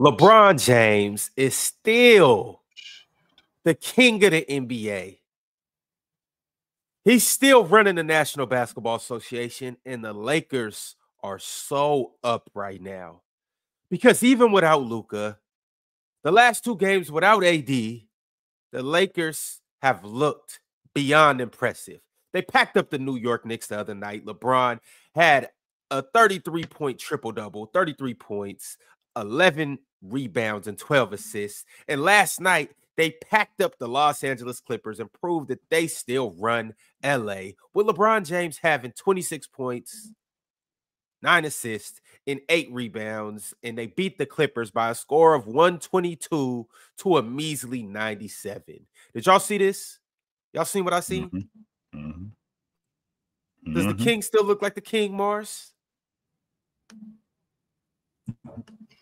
LeBron James is still the king of the NBA. He's still running the National Basketball Association, and the Lakers are so up right now. Because even without Luka, the last 2 games without AD, the Lakers have looked beyond impressive. They packed up the New York Knicks the other night. LeBron had a 33-point triple-double, 33 points, 11 rebounds, and 12 assists. And last night, they packed up the Los Angeles Clippers and proved that they still run LA, with LeBron James having 26 points, 9 assists, and 8 rebounds. And they beat the Clippers by a score of 122 to a measly 97. Did y'all see this? Y'all seen what I seen? Mm-hmm. Mm-hmm. Does the king still look like the king, Mars?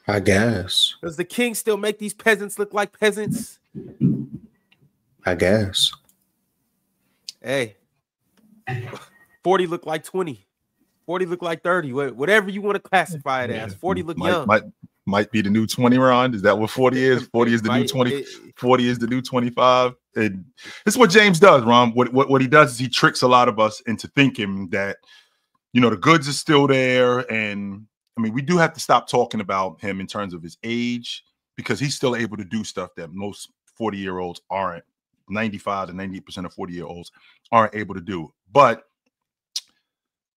I guess. Does the king still make these peasants look like peasants? I guess. Hey, 40 look like 20. 40 look like 30. Whatever you want to classify it as. 40 look young. Might be the new 20 round. Is that what 40 is? 40 is the new 20. 40 is the new 25. And this is what James does, Ron. What he does is he tricks a lot of us into thinking that, you know, the goods are still there. And I mean, we do have to stop talking about him in terms of his age, because he's still able to do stuff that most 40-year-olds aren't. 95 to 98% of 40-year-olds aren't able to do. But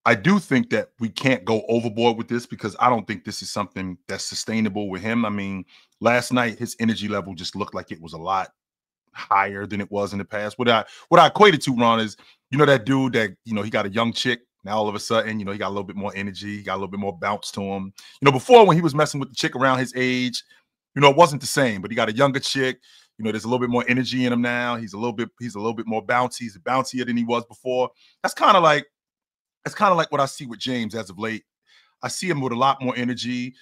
I do think that we can't go overboard with this, because I don't think this is something that's sustainable with him. I mean, last night, his energy level just looked like it was a lot higher than it was in the past. What I equated to, Ron, is, you know, that dude that, you know, he got a young chick. Now, all of a sudden, you know, he got a little bit more energy. He got a little bit more bounce to him. You know, before, when he was messing with the chick around his age, you know, it wasn't the same, but he got a younger chick. You know, there's a little bit more energy in him now. He's a little bit more bouncy. He's bouncier than he was before. That's kind of like what I see with James as of late. I see him with a lot more energy.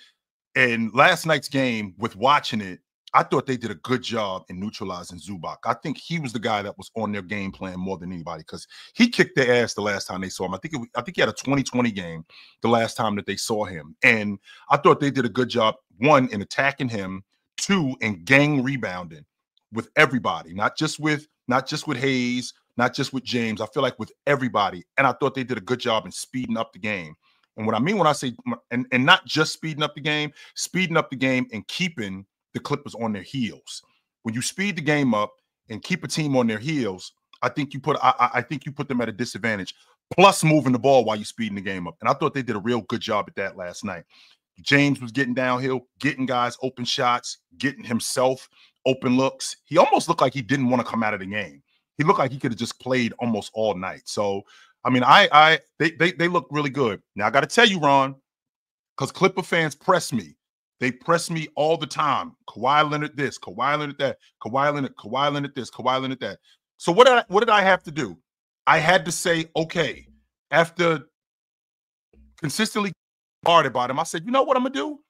And last night's game, with watching it, I thought they did a good job in neutralizing Zubac. I think he was the guy that was on their game plan more than anybody, because he kicked their ass the last time they saw him. I think he had a 20-20 game the last time that they saw him. And I thought they did a good job, 1, in attacking him, 2, in gang rebounding with everybody, not just with Hayes, not just with James. I feel like with everybody. And I thought they did a good job in speeding up the game. And what I mean when I say, and not just speeding up the game and keeping the Clippers on their heels. When you speed the game up and keep a team on their heels, I think you put them at a disadvantage. Plus moving the ball while you're speeding the game up. And I thought they did a real good job at that last night. James was getting downhill, getting guys open shots, getting himself open looks. He almost looked like he didn't want to come out of the game. He looked like he could have just played almost all night. So, I mean, they look really good. Now, I got to tell you, Ron, because Clipper fans press me. They press me all the time. Kawhi Leonard this, Kawhi Leonard that, Kawhi Leonard this, Kawhi Leonard that. So what did I have to do? I had to say, okay, after consistently hard about him, I said, you know what I'm going to do?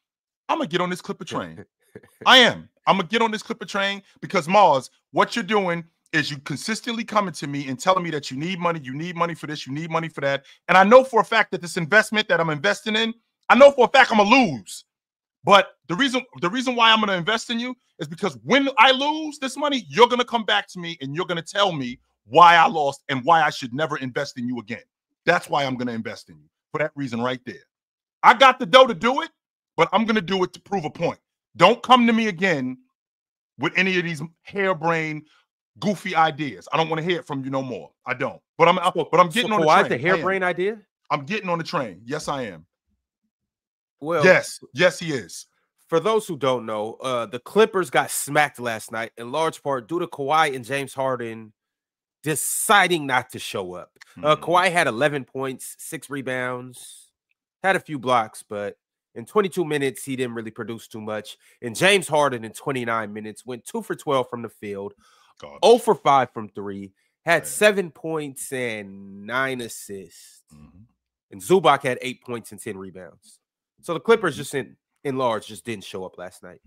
I'm going to get on this Clipper train. I am. I'm going to get on this Clipper train, because, Mars, what you're doing is you consistently coming to me and telling me that you need money for this, you need money for that. And I know for a fact that this investment that I'm investing in, I know for a fact I'm going to lose. But the reason why I'm going to invest in you is because when I lose this money, you're going to come back to me and you're going to tell me why I lost and why I should never invest in you again. That's why I'm going to invest in you, for that reason right there. I got the dough to do it, but I'm going to do it to prove a point. Don't come to me again with any of these harebrained, goofy ideas. I don't want to hear it from you no more. I don't. But I'm getting on the train. The harebrained idea? I'm getting on the train. Yes, I am. Well, yes, he is. For those who don't know, the Clippers got smacked last night in large part due to Kawhi and James Harden deciding not to show up. Kawhi had 11 points, 6 rebounds, had a few blocks, but in 22 minutes, he didn't really produce too much. And James Harden in 29 minutes went 2 for 12 from the field, 0 for 5 from 3, had 7 points and 9 assists. And Zubac had 8 points and 10 rebounds. So the Clippers just in large just didn't show up last night.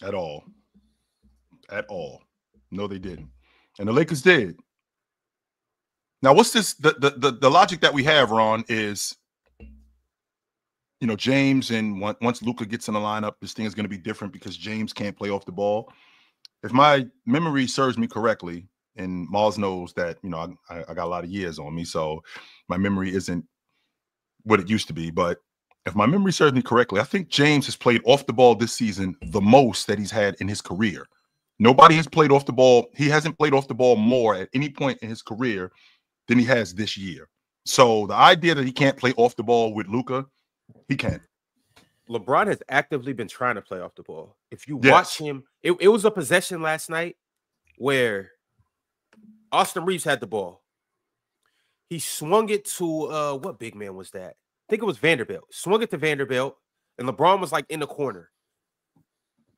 At all. No, they didn't. And the Lakers did. Now, what's this? The logic that we have, Ron, is, you know, James and once Luka gets in the lineup, this thing is going to be different because James can't play off the ball. If my memory serves me correctly, and Miles knows that, you know, I got a lot of years on me, so my memory isn't what it used to be. But if my memory serves me correctly, I think James has played off the ball this season the most that he's had in his career. Nobody has played off the ball. He hasn't played off the ball more at any point in his career than he has this year. So the idea that he can't play off the ball with Luka, he can. LeBron has actively been trying to play off the ball. If you watch him, it was a possession last night where Austin Reeves had the ball. He swung it to what big man was that? I think it was Vanderbilt. Swung it to Vanderbilt, and LeBron was like in the corner.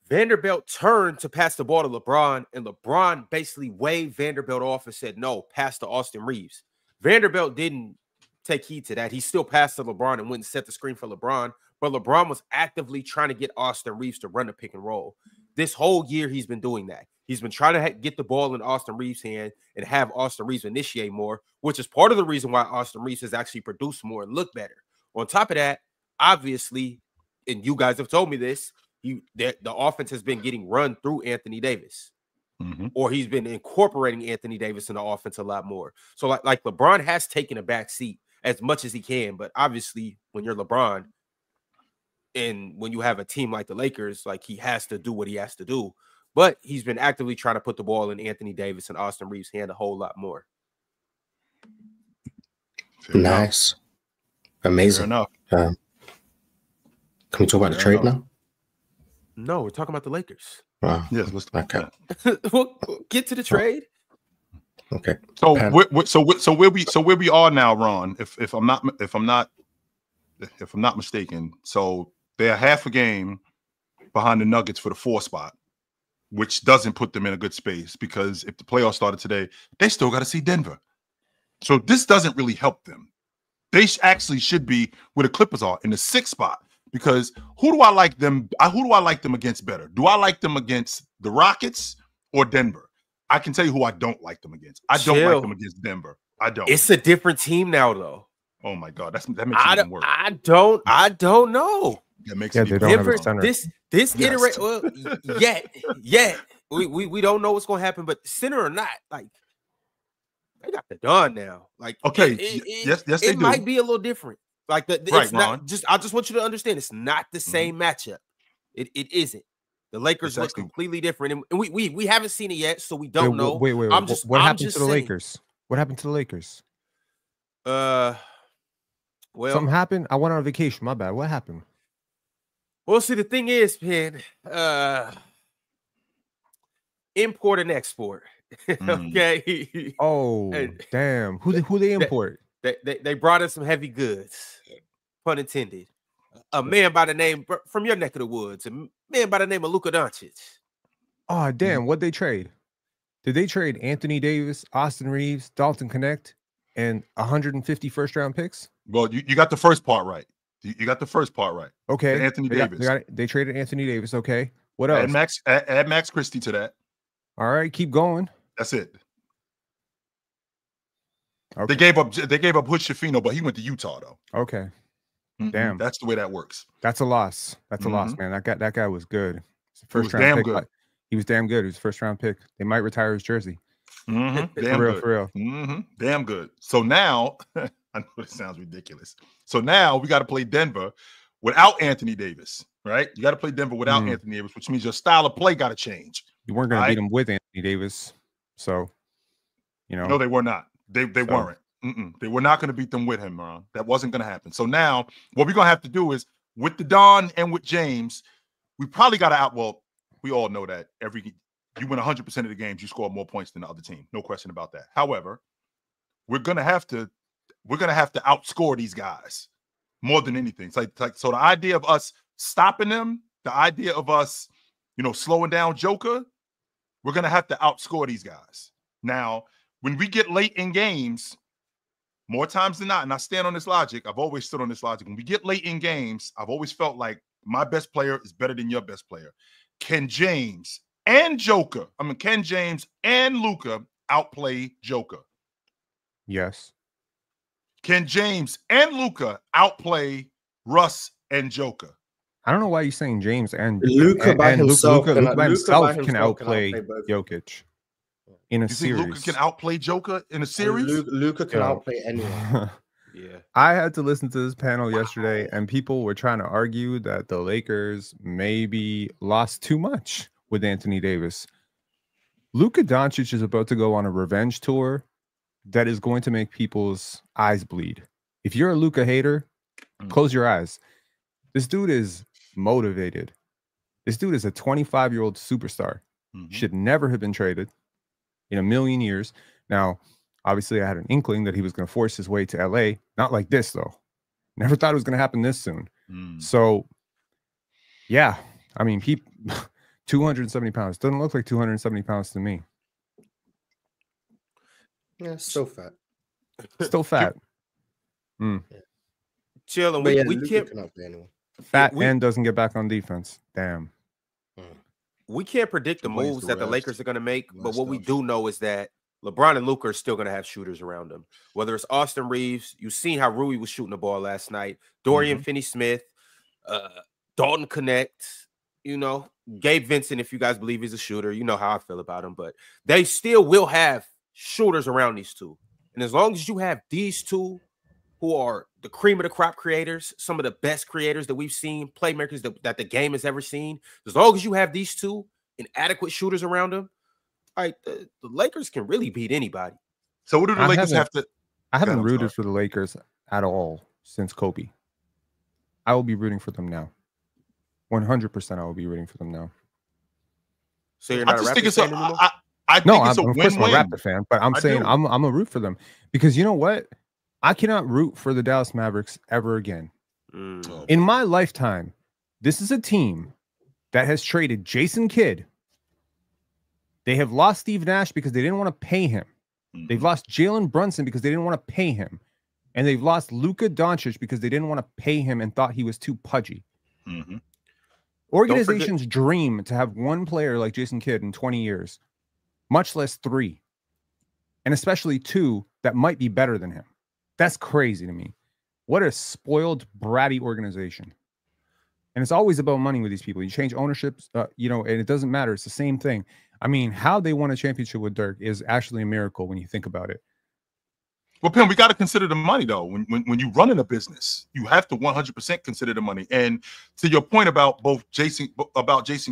Vanderbilt turned to pass the ball to LeBron, and LeBron basically waved Vanderbilt off and said, no, pass to Austin Reeves. Vanderbilt didn't take heed to that. He still passed to LeBron and went and set the screen for LeBron, but LeBron was actively trying to get Austin Reeves to run the pick and roll. This whole year, he's been doing that. He's been trying to get the ball in Austin Reeves' hand and have Austin Reeves initiate more, which is part of the reason why Austin Reeves has actually produced more and looked better. On top of that, obviously, and you guys have told me this, the offense has been getting run through Anthony Davis, or he's been incorporating Anthony Davis in the offense a lot more. So like LeBron has taken a back seat as much as he can, but obviously when you're LeBron and when you have a team like the Lakers, like he has to do what he has to do. But he's been actively trying to put the ball in Anthony Davis and Austin Reeves' hand a whole lot more. Nice. Amazing. Can we talk about the trade now? No, we're talking about the Lakers. Wow. Yes, let's talk about that. We'll get to the trade. Okay. So where we are now, Ron, if I'm not mistaken, so they're half a game behind the Nuggets for the 4 spot, which doesn't put them in a good space because if the playoffs started today, they still got to see Denver. So this doesn't really help them. They actually should be where the Clippers are in the 6th spot. Because who do I like them against better? Do I like them against the Rockets or Denver? I can tell you who I don't like them against. I don't like them against Denver. I don't. It's a different team now, though. Oh my God, that makes it even worse. I don't know. That makes it even worse. This iteration. Well, yet we don't know what's going to happen. But center or not, like they got the Dawn now. Like okay, yes, they do. It might be a little different. Like it's not just. I just want you to understand, it's not the same matchup. It isn't. The Lakers look completely different, and we haven't seen it yet, so we don't know. Wait. What happened to the Lakers? What happened to the Lakers? Well, something happened. I went on vacation. My bad. What happened? Well, see, the thing is, man, import and export. Okay. Oh, damn. Who they import? They brought in some heavy goods, pun intended. A man by the name from your neck of the woods, a man by the name of LUKA Doncic. Oh, damn. What'd they trade? Did they trade Anthony Davis, Austin Reeves, Dalton Connect, and 150 first-round picks? Well, you got the first part right. You got the first part right. Okay. Anthony Davis. They traded Anthony Davis. Okay. What else? Add Max Christie to that. All right. Keep going. That's it. Okay. They gave up Hood Schifino, but he went to Utah though. Okay. Damn. That's the way that works. That's a loss. That's a loss, man. That guy was good. First round pick. Good. He was damn good. He was a first round pick. They might retire his jersey. Damn for real. Damn good. So now I know it sounds ridiculous. So now we got to play Denver without Anthony Davis, right? You got to play Denver without Anthony Davis, which means your style of play got to change. You weren't going to beat him with Anthony Davis, so you know. No, they were not. They weren't. They were not going to beat them with him, Ron. That wasn't going to happen. So now what we're going to have to do is with the Don and with James, we probably got to well, we all know that you win 100% of the games, you score more points than the other team. No question about that. However, we're going to have to outscore these guys more than anything. It's like so the idea of us stopping them, the idea of us, slowing down Joker, we're going to have to outscore these guys. Now, when we get late in games, more times than not, and I stand on this logic, I've always stood on this logic. When we get late in games, I've always felt like my best player is better than your best player. Can James and Luka outplay Joker? Yes. Can James and Luka outplay Russ and Joker. I don't know why you're saying James and Luka by himself can outplay Jokic in a series. Luka can outplay Joker in a series? Luka can outplay anyone. Yeah. I had to listen to this panel yesterday, and people were trying to argue that the Lakers maybe lost too much with Anthony Davis. Luka Doncic is about to go on a revenge tour that is going to make people's eyes bleed. If you're a Luka hater, close your eyes. This dude is motivated. This dude is a 25-year-old superstar. Should never have been traded in a million years. Now, obviously, I had an inkling that he was going to force his way to LA. Not like this, though. Never thought it was going to happen this soon. So, yeah. I mean, 270 pounds. Doesn't look like 270 pounds to me. Yeah, still fat. Still fat. Chill, and we can't fat and doesn't get back on defense. Damn. We can't predict the moves that the Lakers are going to make, but what we do know is that LeBron and Luka are still going to have shooters around them. Whether it's Austin Reeves, you've seen how Rui was shooting the ball last night. Dorian Finney-Smith, Dalton Connect, you know, Gabe Vincent, if you guys believe he's a shooter, you know how I feel about him, but they still will have shooters around these two. And as long as you have these two who are the cream of the crop creators, some of the best creators that we've seen, playmakers that the game has ever seen, as long as you have these two and adequate shooters around them, all right, the Lakers can really beat anybody. So what do the Lakers have to? I haven't rooted for the Lakers at all since Kobe. I will be rooting for them now. 100% I will be rooting for them now. So you're not a Raptors fan anymore? I think it's a win-win. I'm a Raptor fan, but I'm saying I'm a root for them because you know what? I cannot root for the Dallas Mavericks ever again. In my lifetime, this is a team that has traded Jason Kidd. They have lost Steve Nash because they didn't want to pay him. They've lost Jalen Brunson because they didn't want to pay him. And they've lost Luka Doncic because they didn't want to pay him and thought he was too pudgy. Organizations dream to have one player like Jason Kidd in 20 years, much less 3, and especially 2 that might be better than him. That's crazy to me. What a spoiled, bratty organization. And it's always about money with these people. You change ownerships, you know, and it doesn't matter. It's the same thing. I mean, how they won a championship with Dirk is actually a miracle when you think about it. Well, Pim, we got to consider the money, though. When you run in a business, you have to 100% consider the money. And to your point about Jason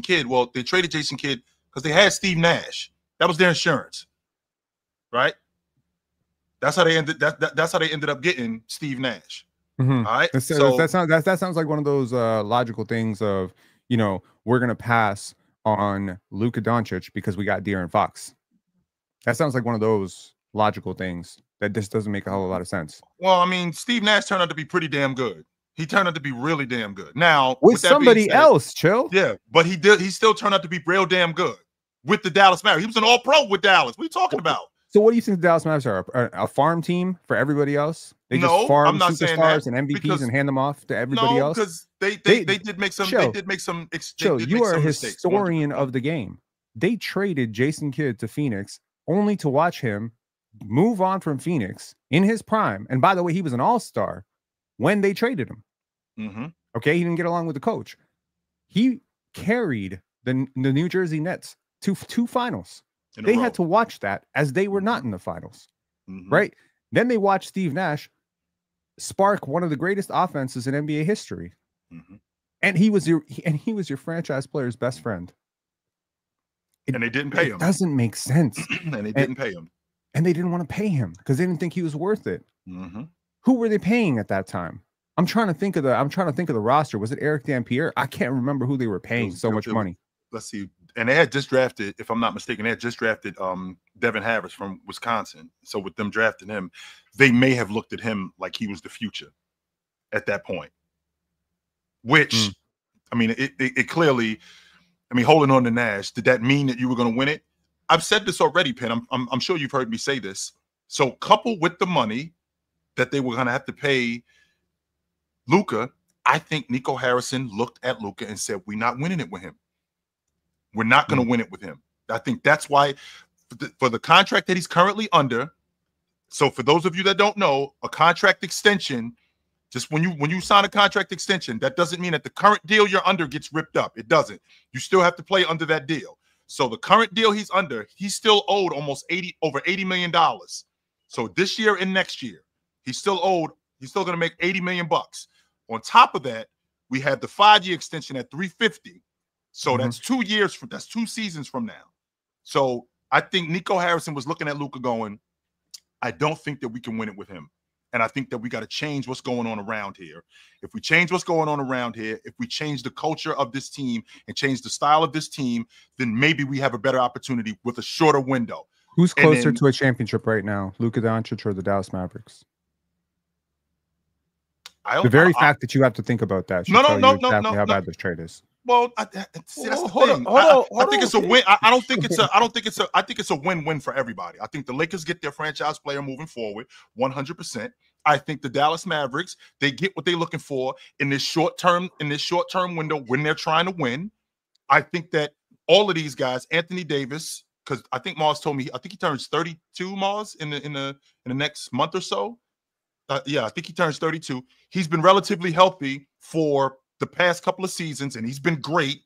Kidd, well, they traded Jason Kidd because they had Steve Nash. That was their insurance, right? That's how they ended. That's how they ended up getting Steve Nash. All right. That sounds like one of those logical things of, you know, we're gonna pass on Luka Doncic because we got De'Aaron Fox. That sounds like one of those logical things that just doesn't make a whole lot of sense. Well, I mean, Steve Nash turned out to be pretty damn good. He turned out to be really damn good. Now with somebody else, chill. Yeah, but he still turned out to be real damn good with the Dallas Mavericks. He was an All-Pro with Dallas. What are you talking about? So what do you think the Dallas Mavericks are? A farm team for everybody else? They just farm superstars and MVPs and hand them off to everybody else? No, because they did make some. They did make some. You are a historian of the game. They traded Jason Kidd to Phoenix only to watch him move on from Phoenix in his prime. And by the way, he was an all-star when they traded him. Okay, he didn't get along with the coach. He carried the New Jersey Nets to 2 finals. They had to watch that as they were not in the finals, right? Then they watched Steve Nash spark one of the greatest offenses in NBA history, and he was your franchise player's best friend. And they didn't pay him. It doesn't make sense. And they didn't pay him. And they didn't want to pay him because they didn't think he was worth it. Who were they paying at that time? I'm trying to think of the roster. Was it Eric Dampier? I can't remember who they were paying so much money. Let's see. And they had just drafted, if I'm not mistaken, Devin Harris from Wisconsin. So with them drafting him, they may have looked at him like he was the future at that point. Which, I mean, it clearly, I mean, holding on to Nash, did that mean that you were going to win it? I've said this already, Penn. I'm sure you've heard me say this. So coupled with the money that they were going to have to pay Luka, I think Nico Harrison looked at Luka and said, we're not winning it with him. We're not going to win it with him. I think that's why for the contract that he's currently under. So for those of you that don't know, a contract extension Just when you sign a contract extension, that doesn't mean that the current deal you're under gets ripped up. It doesn't. You still have to play under that deal. So the current deal he's under, he's still owed almost over $80 million. So this year and next year, he's still going to make $80 million bucks. On top of that, we had the 5-year extension at $350. So that's 2 years from, that's 2 seasons from now. So I think Nico Harrison was looking at Luka going, I don't think that we can win it with him. And I think that we got to change what's going on around here. If we change what's going on around here, if we change the culture of this team and change the style of this team, then maybe we have a better opportunity with a shorter window. Who's closer to a championship right now, Luka Doncic or the Dallas Mavericks? The very fact that you have to think about that should tell you exactly how bad this trade is. Well, see, that's the thing. I think it's a win. I don't think it's a. I think it's a win-win for everybody. I think the Lakers get their franchise player moving forward, 100%. I think the Dallas Mavericks, they get what they're looking for in this short term window when they're trying to win. I think that all of these guys, Anthony Davis, because I think Mars told me, I think he turns 32, Mars, in the next month or so. Yeah, I think he turns 32. He's been relatively healthy for the past couple of seasons, and he's been great.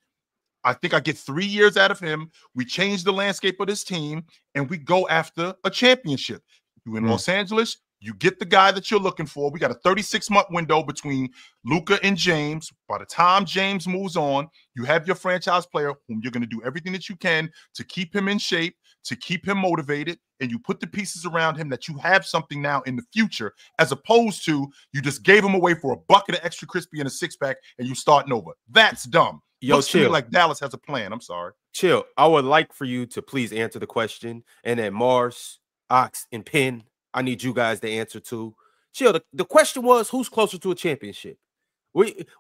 I think I get 3 years out of him. We change the landscape of this team, and we go after a championship. You in Los Angeles, you get the guy that you're looking for. We got a 36-month window between Luka and James. By the time James moves on, you have your franchise player whom you're going to do everything that you can to keep him in shape, to keep him motivated, and you put the pieces around him that you have something now in the future, as opposed to you just gave him away for a bucket of extra crispy and a 6-pack and you starting over. That's dumb. Looks to me like Dallas has a plan. I'm sorry. Chill. I would like for you to please answer the question, and then Mars, Ox, and Penn, I need you guys to answer too. Chill. The question was, who's closer to a championship?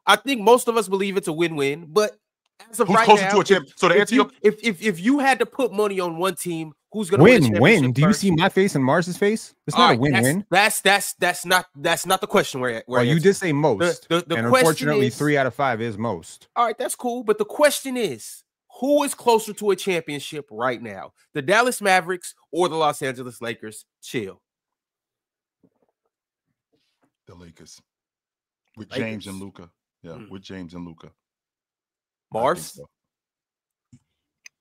I think most of us believe it's a win-win, but as of right now, to a champ. So to answer if you had to put money on one team, who's going to win? Do you see my face and Mars's face? It's not a win-win. That's not the question. Where you did say most. The and unfortunately, 3 out of 5 is most. All right, that's cool. But the question is, who is closer to a championship right now? The Dallas Mavericks or the Los Angeles Lakers? Chill. The Lakers with James and Luka. Yeah, with James and Luka. Mars? So.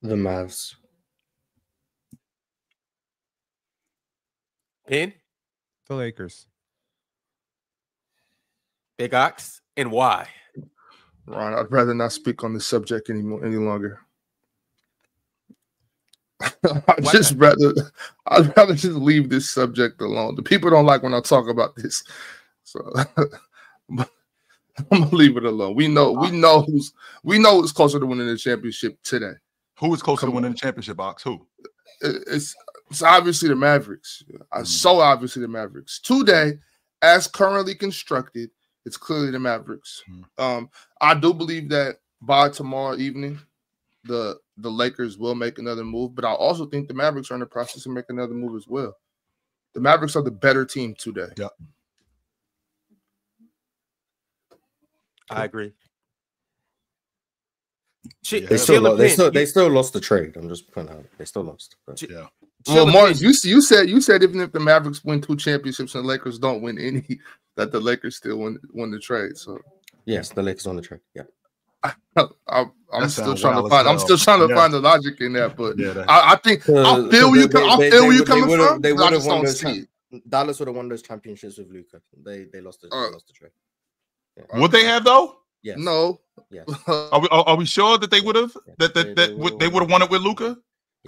The Mavs. Penn? The Lakers. Big Ox? And why? Ron, I'd rather not speak on this subject any longer. I'd rather just leave this subject alone. The people don't like when I talk about this. So I'm gonna leave it alone. We know who's closer to winning the championship today. Who is closer to winning the championship, Ox? Who? It's obviously the Mavericks. So obviously the Mavericks. Today, as currently constructed, it's clearly the Mavericks. I do believe that by tomorrow evening, the Lakers will make another move, but I also think the Mavericks are in the process of making another move as well. The Mavericks are the better team today. Yeah. I agree. They still lost the trade. I'm just pointing out they still lost. Yeah. Well, Mark, you said even if the Mavericks win 2 championships and the Lakers don't win any, that the Lakers still win the trade. So yes, the Lakers won the trade. Yeah. I'm still trying to find the logic in that, but I think I feel where you coming from. They would have won those. Dallas would have won those championships with Luka. They lost the trade. Yeah. Would they have though? Yes. No. Yes. Are we sure that they would have they would have won it with Luka? Yes.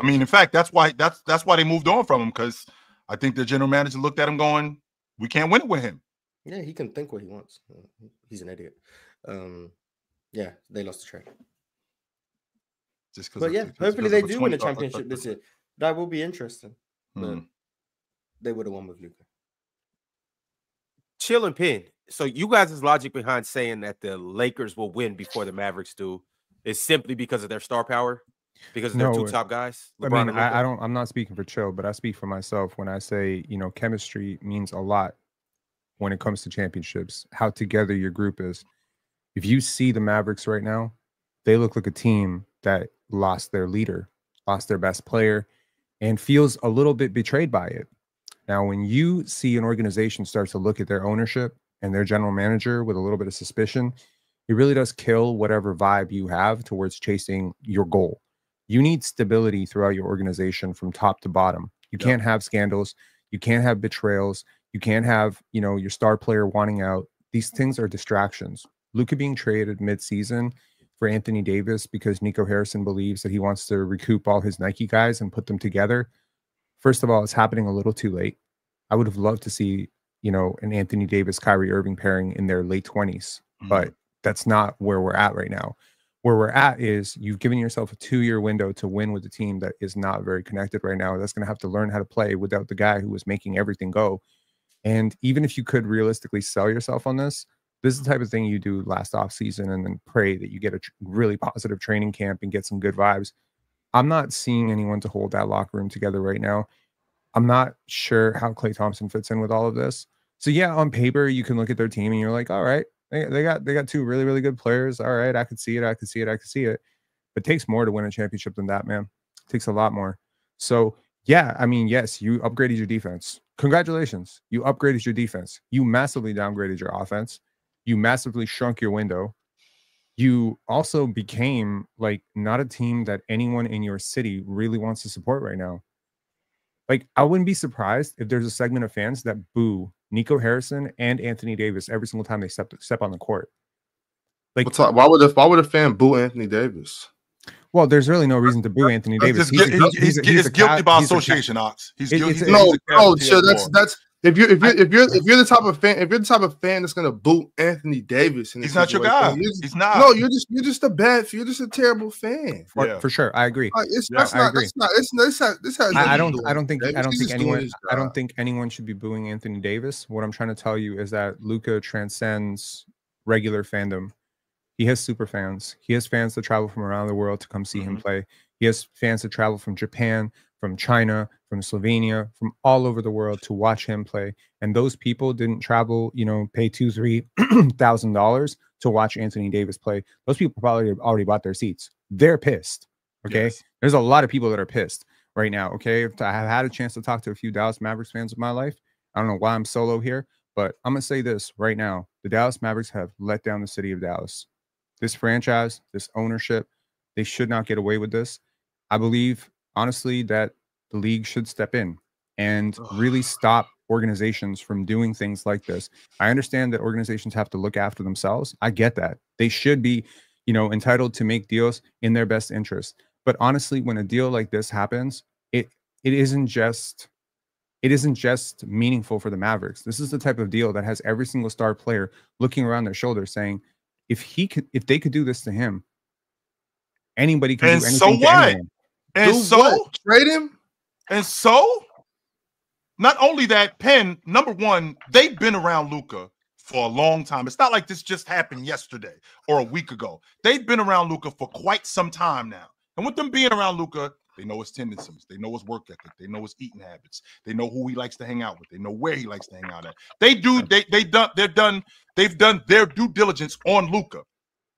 I mean, in fact, that's why they moved on from him, because I think the general manager looked at him going, "We can't win it with him." Yeah, he can think what he wants. He's an idiot. Yeah, they lost the trade. But hopefully they do win a championship this year. That will be interesting. But they would have won with Luka. Chill and Pin. So you guys' logic behind saying that the Lakers will win before the Mavericks do is simply because of their star power, because of their 2 top guys. LeBron I'm not speaking for Chill, but I speak for myself when I say, chemistry means a lot when it comes to championships. How together your group is. If you see the Mavericks right now, they look like a team that lost their leader, lost their best player, and feels a little bit betrayed by it. Now, when you see an organization start to look at their ownership and their general manager with a little bit of suspicion, it really does kill whatever vibe you have towards chasing your goal. You need stability throughout your organization from top to bottom. You can't have scandals. You can't have betrayals. You can't have, you know, your star player wanting out. These things are distractions. Luka being traded mid-season for Anthony Davis because Nico Harrison believes that he wants to recoup all his Nike guys and put them together. First of all, it's happening a little too late. I would have loved to see, you know, an Anthony Davis, Kyrie Irving pairing in their late 20s, but that's not where we're at right now. Where we're at is you've given yourself a 2-year window to win with a team that is not very connected right now. That's going to have to learn how to play without the guy who was making everything go. And even if you could realistically sell yourself on this is the type of thing you do last off season and then pray that you get a really positive training camp and get some good vibes. I'm not seeing anyone to hold that locker room together right now. I'm not sure how Klay Thompson fits in with all of this. So yeah, on paper, you can look at their team and you're like, all right, they got 2 really, really good players. All right, I could see it. I could see it. I could see it. But it takes more to win a championship than that, man. It takes a lot more. So yeah, I mean, yes, you upgraded your defense. Congratulations. You upgraded your defense. You massively downgraded your offense. You massively shrunk your window. You also became like not a team that anyone in your city really wants to support right now. Like, I wouldn't be surprised if there's a segment of fans that boo Nico Harrison and Anthony Davis every single time they step on the court. Like, why would a fan boo Anthony Davis? Well, there's really no reason to boo Anthony Davis. He's guilty by association, Ox. He's guilty. No, that's if you're the type of fan that's gonna boo Anthony Davis, he's not your guy. He's not. No, you're just a terrible fan. For sure, I agree. I don't think anyone should be booing Anthony Davis. What I'm trying to tell you is that Luka transcends regular fandom. He has super fans. He has fans that travel from around the world to come see him play. He has fans that travel from Japan, from China, from Slovenia, from all over the world to watch him play. And those people didn't travel, you know, pay $2,000-$3,000 to watch Anthony Davis play. Those people probably already bought their seats. They're pissed. Okay. Yes. There's a lot of people that are pissed right now. Okay. If I have had a chance to talk to a few Dallas Mavericks fans in my life, I don't know why I'm solo here, but I'm going to say this right now. The Dallas Mavericks have let down the city of Dallas. This franchise, this ownership, they should not get away with this. I believe, honestly, that the league should step in and really stop organizations from doing things like this. I understand that organizations have to look after themselves. I get that. They should be, you know, entitled to make deals in their best interest. But honestly, when a deal like this happens, it isn't just meaningful for the Mavericks. This is the type of deal that has every single star player looking around their shoulder saying, if they could do this to him, anybody can do anything. So what? And so what? Trade him. And so, not only that, Penn, number one, they've been around Luka for a long time. It's not like this just happened yesterday or a week ago. They've been around Luka for quite some time now. And with them being around Luka, they know his tendencies. They know his work ethic. They know his eating habits. They know who he likes to hang out with. They know where he likes to hang out at. They've done their due diligence on Luka.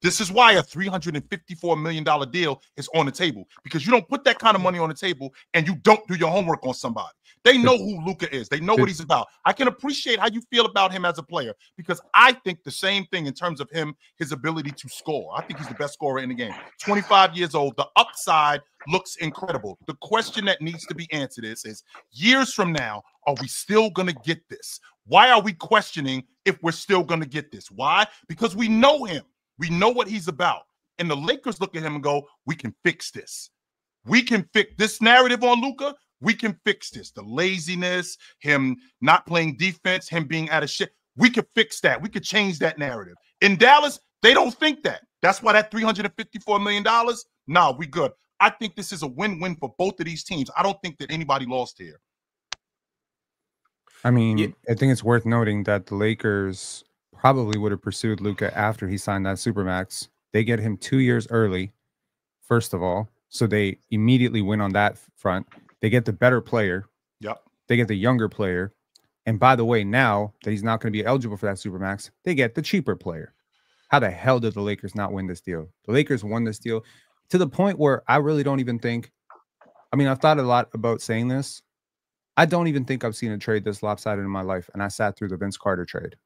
This is why a $354 million deal is on the table, because you don't put that kind of money on the table and you don't do your homework on somebody. They know who Luka is. They know what he's about. I can appreciate how you feel about him as a player, because I think the same thing in terms of him, his ability to score. I think he's the best scorer in the game. 25 years old. The upside looks incredible. The question that needs to be answered is years from now, are we still going to get this? Why are we questioning if we're still going to get this? Why? Because we know him. We know what he's about. And the Lakers look at him and go, we can fix this. We can fix this narrative on Luka. We can fix this. The laziness, him not playing defense, him being out of shit. We could fix that. We could change that narrative. In Dallas, they don't think that. That's why that $354 million, nah, we good. I think this is a win-win for both of these teams. I don't think that anybody lost here. I mean, I think it's worth noting that the Lakers probably would have pursued Luka after he signed that Supermax. They get him 2 years early, first of all. So they immediately win on that front. They get the better player. Yep. They get the younger player. And by the way, now that he's not going to be eligible for that Supermax, they get the cheaper player. How the hell did the Lakers not win this deal? The Lakers won this deal to the point where I really don't even think, I mean, I've thought a lot about saying this. I don't even think I've seen a trade this lopsided in my life. And I sat through the Vince Carter trade.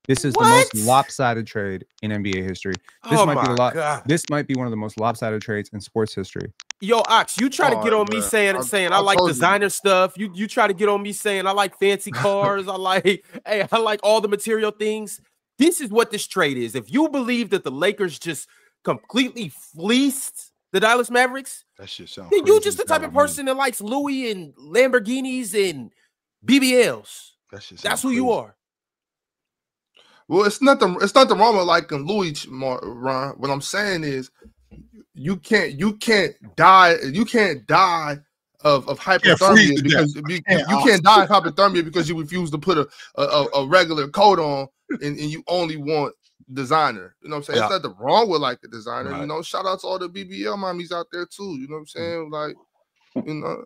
This is the most lopsided trade in NBA history. This This might be one of the most lopsided trades in sports history. Yo, Ox, you try to get on me saying I like designer stuff. You try to get on me saying I like fancy cars. I like all the material things. This is what this trade is. If you believe that the Lakers just completely fleeced the Dallas Mavericks, that shit sounds then you just the type of person that likes Louis and Lamborghinis and BBLs. That's who you are. Well, it's nothing wrong with liking Louis, Ron. What I'm saying is you can't die of hypothermia because you can't die of hypothermia because you refuse to put a regular coat on and you only want designer. You know what I'm saying? It's nothing wrong with like the designer. Right. You know, shout out to all the BBL mommies out there too. You know what I'm saying? Like, you know.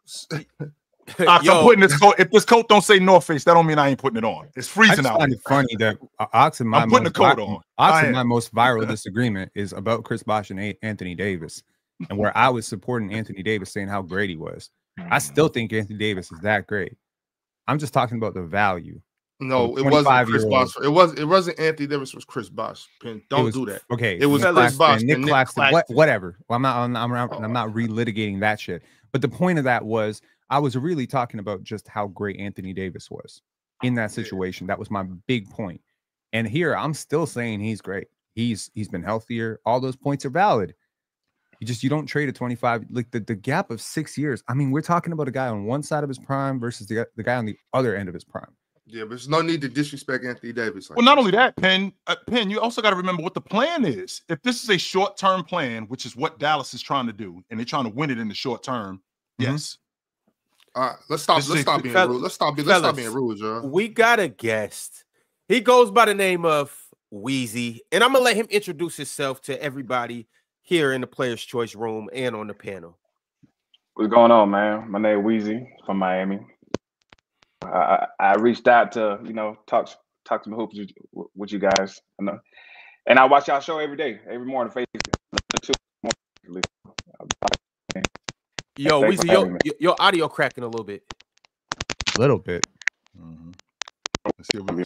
I'm putting this coat. If this coat don't say North Face, that don't mean I ain't putting it on. It's freezing out. It's funny that Ox and my I'm putting the coat on. Ox and my most viral disagreement is about Chris Bosh and Anthony Davis, and where I was supporting Anthony Davis, saying how great he was. I still think Anthony Davis is that great. I'm just talking about the value. No, it wasn't Chris Bosh. It wasn't Anthony Davis. It was Chris Bosh. Don't do that. Okay, it was Chris Bosh. Nick Claxton. Whatever. Well, I'm not relitigating that shit. But the point of that was, I was really talking about just how great Anthony Davis was in that situation. That was my big point. And here I'm still saying he's great. He's been healthier. All those points are valid. You don't trade a 25, like the gap of 6 years. I mean, we're talking about a guy on one side of his prime versus the guy on the other end of his prime. Yeah, but there's no need to disrespect Anthony Davis. Well, not only that, Penn, you also got to remember what the plan is. If this is a short-term plan, which is what Dallas is trying to do, and they're trying to win it in the short term, yes. All right, let's stop being rude. Let's stop being rude, Joe. We got a guest. He goes by the name of Weezy, and I'm gonna let him introduce himself to everybody here in the Players' Choice room and on the panel. What's going on, man? My name is Weezy from Miami. I reached out to talk some hoops with you guys, and I watch y'all show every day, every morning. Yo, Weezy, your audio cracking a little bit. Mm-hmm. Let's see if we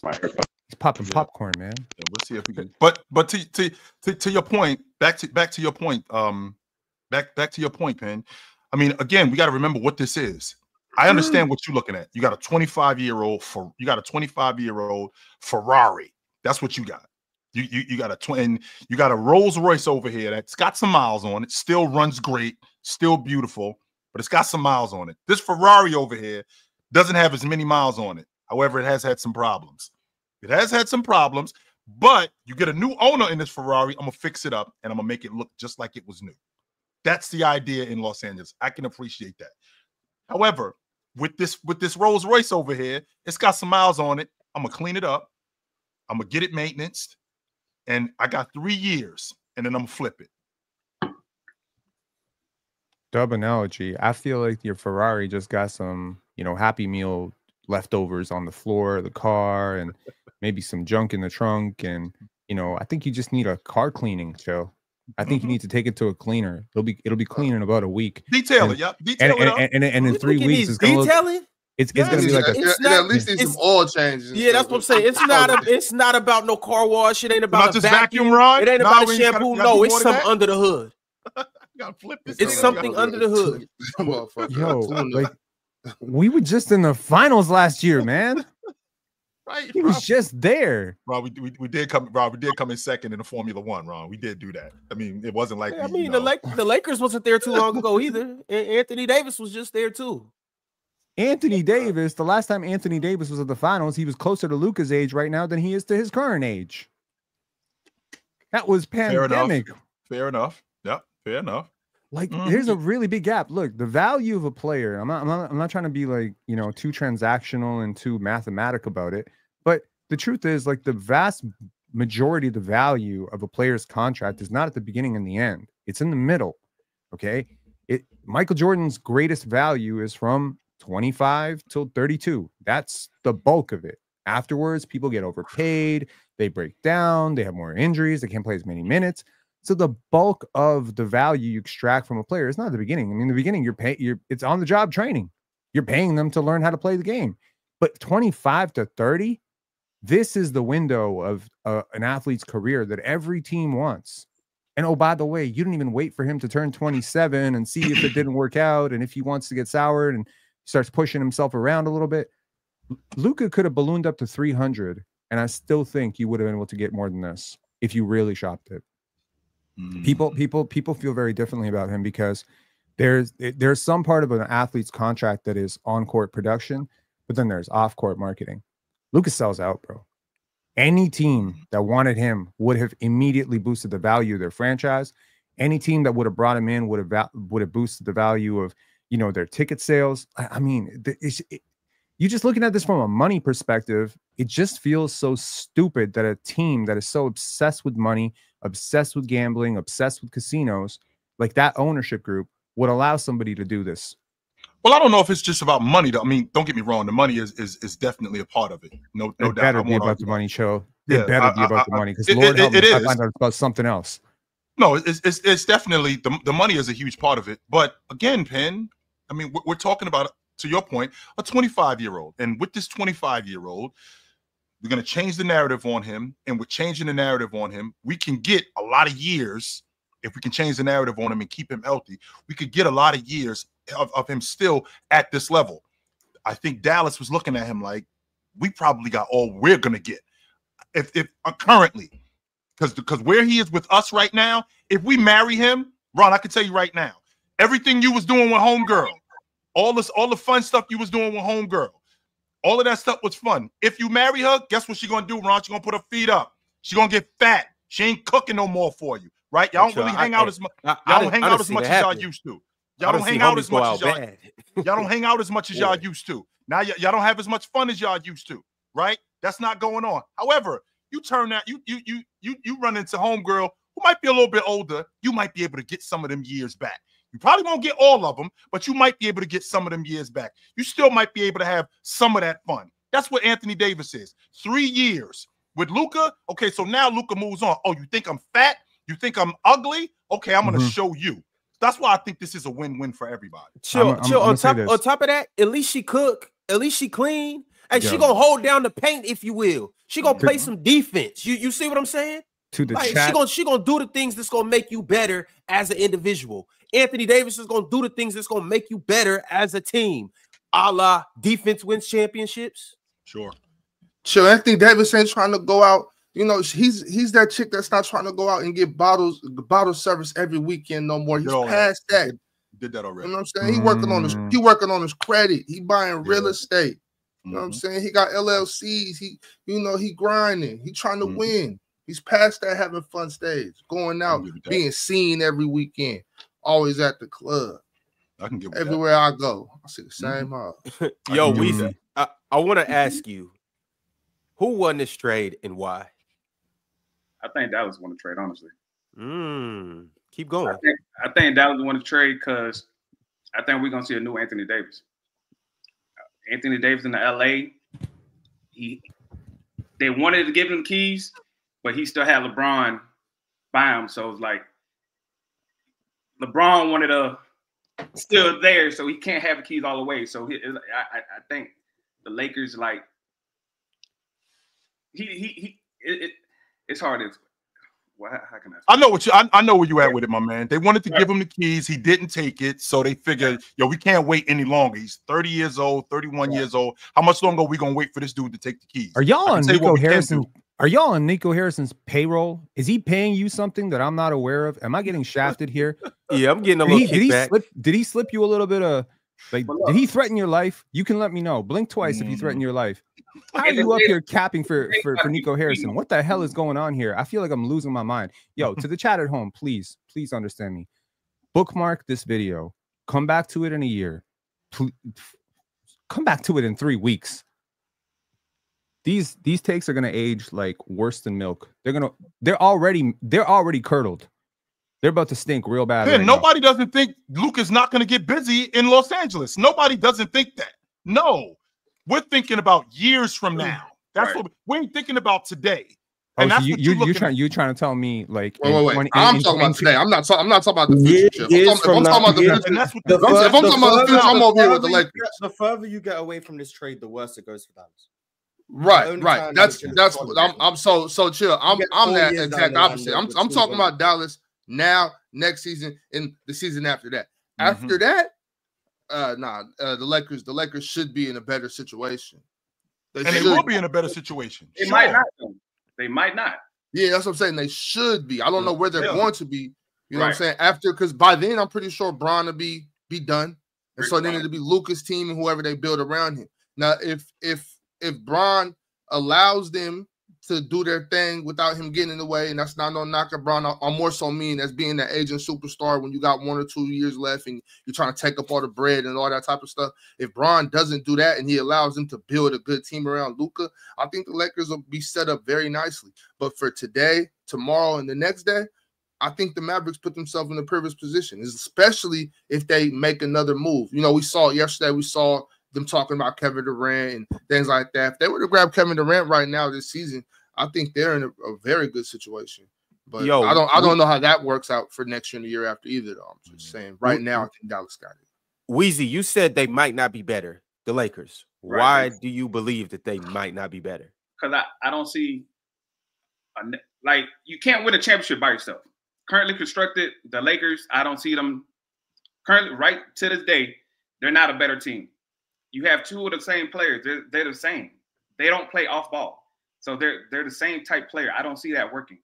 He's popping popcorn, man. Yeah, we'll see if we can. But to your point, back to your point, back to your point, Penn. I mean, again, we got to remember what this is. I understand what you're looking at. You got a 25-year-old Ferrari. That's what you got. You got a Rolls Royce over here that's got some miles on it, still runs great, still beautiful, but it's got some miles on it. This Ferrari over here doesn't have as many miles on it. However, it has had some problems. But you get a new owner in this Ferrari, I'm gonna fix it up and I'm gonna make it look just like it was new. That's the idea in Los Angeles. I can appreciate that. However, with this Rolls Royce over here, it's got some miles on it. I'm gonna clean it up. I'm gonna get it maintenanced. And I got 3 years, and then I'm gonna flip it. Dub analogy. I feel like your Ferrari just got some, Happy Meal leftovers on the floor of the car, and maybe some junk in the trunk. And I think you just need a car cleaning, Joe. I think you need to take it to a cleaner. It'll be clean in about a week. Detail it, yep. Detail it. And in 3 weeks, it's gonna look. It's gonna be like at least need some oil changes. Yeah, that's what I'm saying. It's not about no car wash. It ain't about just vacuum rod. It ain't about a shampoo. No, it's something under the hood. You gotta flip this. It's something under the hood. Yo, like we were just in the finals last year, man. Right, he was just there. Ron, we did come in second in the Formula One, Ron. We did do that. I mean, it wasn't like the Lakers wasn't there too long ago either. Anthony Davis was just there too. Anthony Davis, the last time Anthony Davis was at the finals, he was closer to Luka's age right now than he is to his current age. That was pandemic. Fair enough. Yeah, fair enough. Like, there's a really big gap. Look, the value of a player. I'm not trying to be like, too transactional and too mathematic about it. But the truth is, like, the vast majority of the value of a player's contract is not at the beginning and the end. It's in the middle. Okay. Michael Jordan's greatest value is from 25 till 32. That's the bulk of it. Afterwards, people get overpaid. They break down. They have more injuries. They can't play as many minutes. So the bulk of the value you extract from a player is not at the beginning. I mean, in the beginning, it's on the job training. You're paying them to learn how to play the game. But 25 to 30, This is the window of an athlete's career that every team wants. And oh, by the way, you didn't even wait for him to turn 27 and see if it didn't work out and if he wants to get soured and starts pushing himself around a little bit. Luka could have ballooned up to 300, and I still think you would have been able to get more than this if you really shopped it. People feel very differently about him because there's some part of an athlete's contract that is on-court production, but then there's off-court marketing. Luka sells out, bro. Any team that wanted him would have immediately boosted the value of their franchise. Any team that would have brought him in would have boosted the value of, you know, their ticket sales. I mean, you just looking at this from a money perspective, it just feels so stupid that a team that is so obsessed with money, obsessed with gambling, obsessed with casinos, like that ownership group, would allow somebody to do this. Well, I don't know if it's just about money, though. I mean, don't get me wrong. The money is definitely a part of it. No doubt. It better be about the money, Cho. It better be about the money, because Lord help me, I find out about something else. No, it's definitely the money is a huge part of it. But again, Penn, I mean, we're talking about, to your point, a 25-year-old. And with this 25-year-old, we're going to change the narrative on him. And with changing the narrative on him, we can get a lot of years. If we can change the narrative on him and keep him healthy, we could get a lot of years of him still at this level. I think Dallas was looking at him like, we probably got all we're going to get if currently, because where he is with us right now, if we marry him, Ron, I can tell you right now, everything you was doing with homegirl, all the fun stuff you was doing with homegirl, all of that stuff was fun. If you marry her, guess what she gonna do, Ron? She gonna put her feet up. She gonna get fat. She ain't cooking no more for you, right? Y'all don't really hang out as much. Y'all don't hang out as much as y'all used to. Y'all don't hang out as much as y'all don't hang out as much as y'all used to. Now y'all don't have as much fun as y'all used to, right? That's not going on. However, you turn that, you run into homegirl who might be a little bit older. You might be able to get some of them years back. You probably won't get all of them, but you might be able to get some of them years back. You still might be able to have some of that fun. That's what Anthony Davis is. 3 years with Luka. Okay, so now Luka moves on. Oh, you think I'm fat? You think I'm ugly? Okay, I'm going to show you. That's why I think this is a win-win for everybody. Chill. On top of that, at least she cook. At least she clean. And she going to hold down the paint, if you will. She going to play some defense. You see what I'm saying? To the like, chat. She gonna do the things that's going to make you better as an individual. Anthony Davis is going to do the things that's going to make you better as a team. A la defense wins championships. Sure. Anthony Davis ain't trying to go out. You know, he's that chick that's not trying to go out and get bottle service every weekend no more. He's past that. Did that already. You know what I'm saying? He working on his credit. He buying real estate. You know what I'm saying? He got LLCs. He grinding. He trying to win. He's past that having fun stage, going out, being seen every weekend, always at the club. I can get everywhere I go. I see the same house. Yo, Weezy, I want to ask you, who won this trade and why? I think Dallas won the trade, honestly. Keep going. I think Dallas won the trade because I think we're gonna see a new Anthony Davis. Anthony Davis in the LA. They wanted to give him the keys, but he still had LeBron by him. So it's like LeBron wanted to still there, so he can't have the keys all the way. So I think the Lakers like it's hard to. Well, how can I I know where you at with it, my man. They wanted to give him the keys. He didn't take it. So they figured, we can't wait any longer. He's 30 years old, 31 years old. How much longer are we going to wait for this dude to take the keys? Are y'all on Nico Harrison? Are y'all on Nico Harrison's payroll? Is he paying you something that I'm not aware of? Am I getting shafted here? Yeah, I'm getting a little kickback. Did he slip you a little bit of, like, did he threaten your life? You can let me know. Blink twice if he threatened your life. How are you up here capping for Nico Harrison? What the hell is going on here? I feel like I'm losing my mind. Yo, to the chat at home, please understand me. Bookmark this video. Come back to it in a year. Come back to it in 3 weeks. These takes are gonna age like worse than milk. They're already curdled. They're about to stink real bad. Man, nobody doesn't think Luka's not gonna get busy in Los Angeles. Nobody doesn't think that. No. We're thinking about years from now. That's what we ain't thinking about today. And that's what you're trying to tell me, like, wait. I'm talking about today. I'm not talking about the future. If I'm talking about the future, I'm over here with the Lakers. The further you get away from this trade, the worse it goes for Dallas. Right. That's what I'm so chill. I'm that exact opposite. I'm talking about Dallas now, next season, and the season after that. After that, the Lakers should be in a better situation. They will be in a better situation. They might not. They might not. Yeah, that's what I'm saying. They should be. I don't know where they're going to be. You know what I'm saying? After, because by then I'm pretty sure Bron will be done, and so then it'll be Luka's team and whoever they build around him. Now, if Bron allows them to do their thing without him getting in the way, and that's not no knock at Bron. I'm more so mean as being that aging superstar when you got 1 or 2 years left and you're trying to take up all the bread and all that type of stuff. If Bron doesn't do that and he allows them to build a good team around Luka, I think the Lakers will be set up very nicely. But for today, tomorrow, and the next day, I think the Mavericks put themselves in a privileged position, especially if they make another move. You know, we saw them talking about Kevin Durant and things like that. If they were to grab Kevin Durant right now this season, I think they're in a very good situation. But I don't know how that works out for next year and the year after either, though. I'm just saying right now I think Dallas got it. Weezy, you said they might not be better, the Lakers. Right. Why do you believe that they might not be better? Because I don't see like you can't win a championship by yourself. Currently constructed, the Lakers, I don't see them currently right to this day. They're not a better team. You have 2 of the same players. They're the same. They don't play off ball. So they're the same type player. I don't see that working.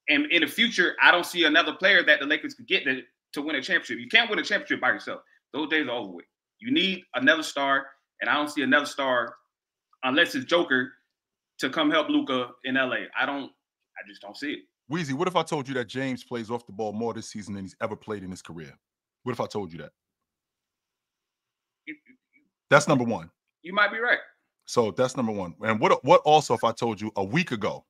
And in the future, I don't see another player that the Lakers could get to win a championship. You can't win a championship by yourself. Those days are over with. You need another star, and I don't see another star unless it's Joker to come help Luka in LA. I just don't see it. Weezy, what if I told you that James plays off the ball more this season than he's ever played in his career? What if I told you that? That's number one. You might be right. So that's number one. And what also if I told you a week ago,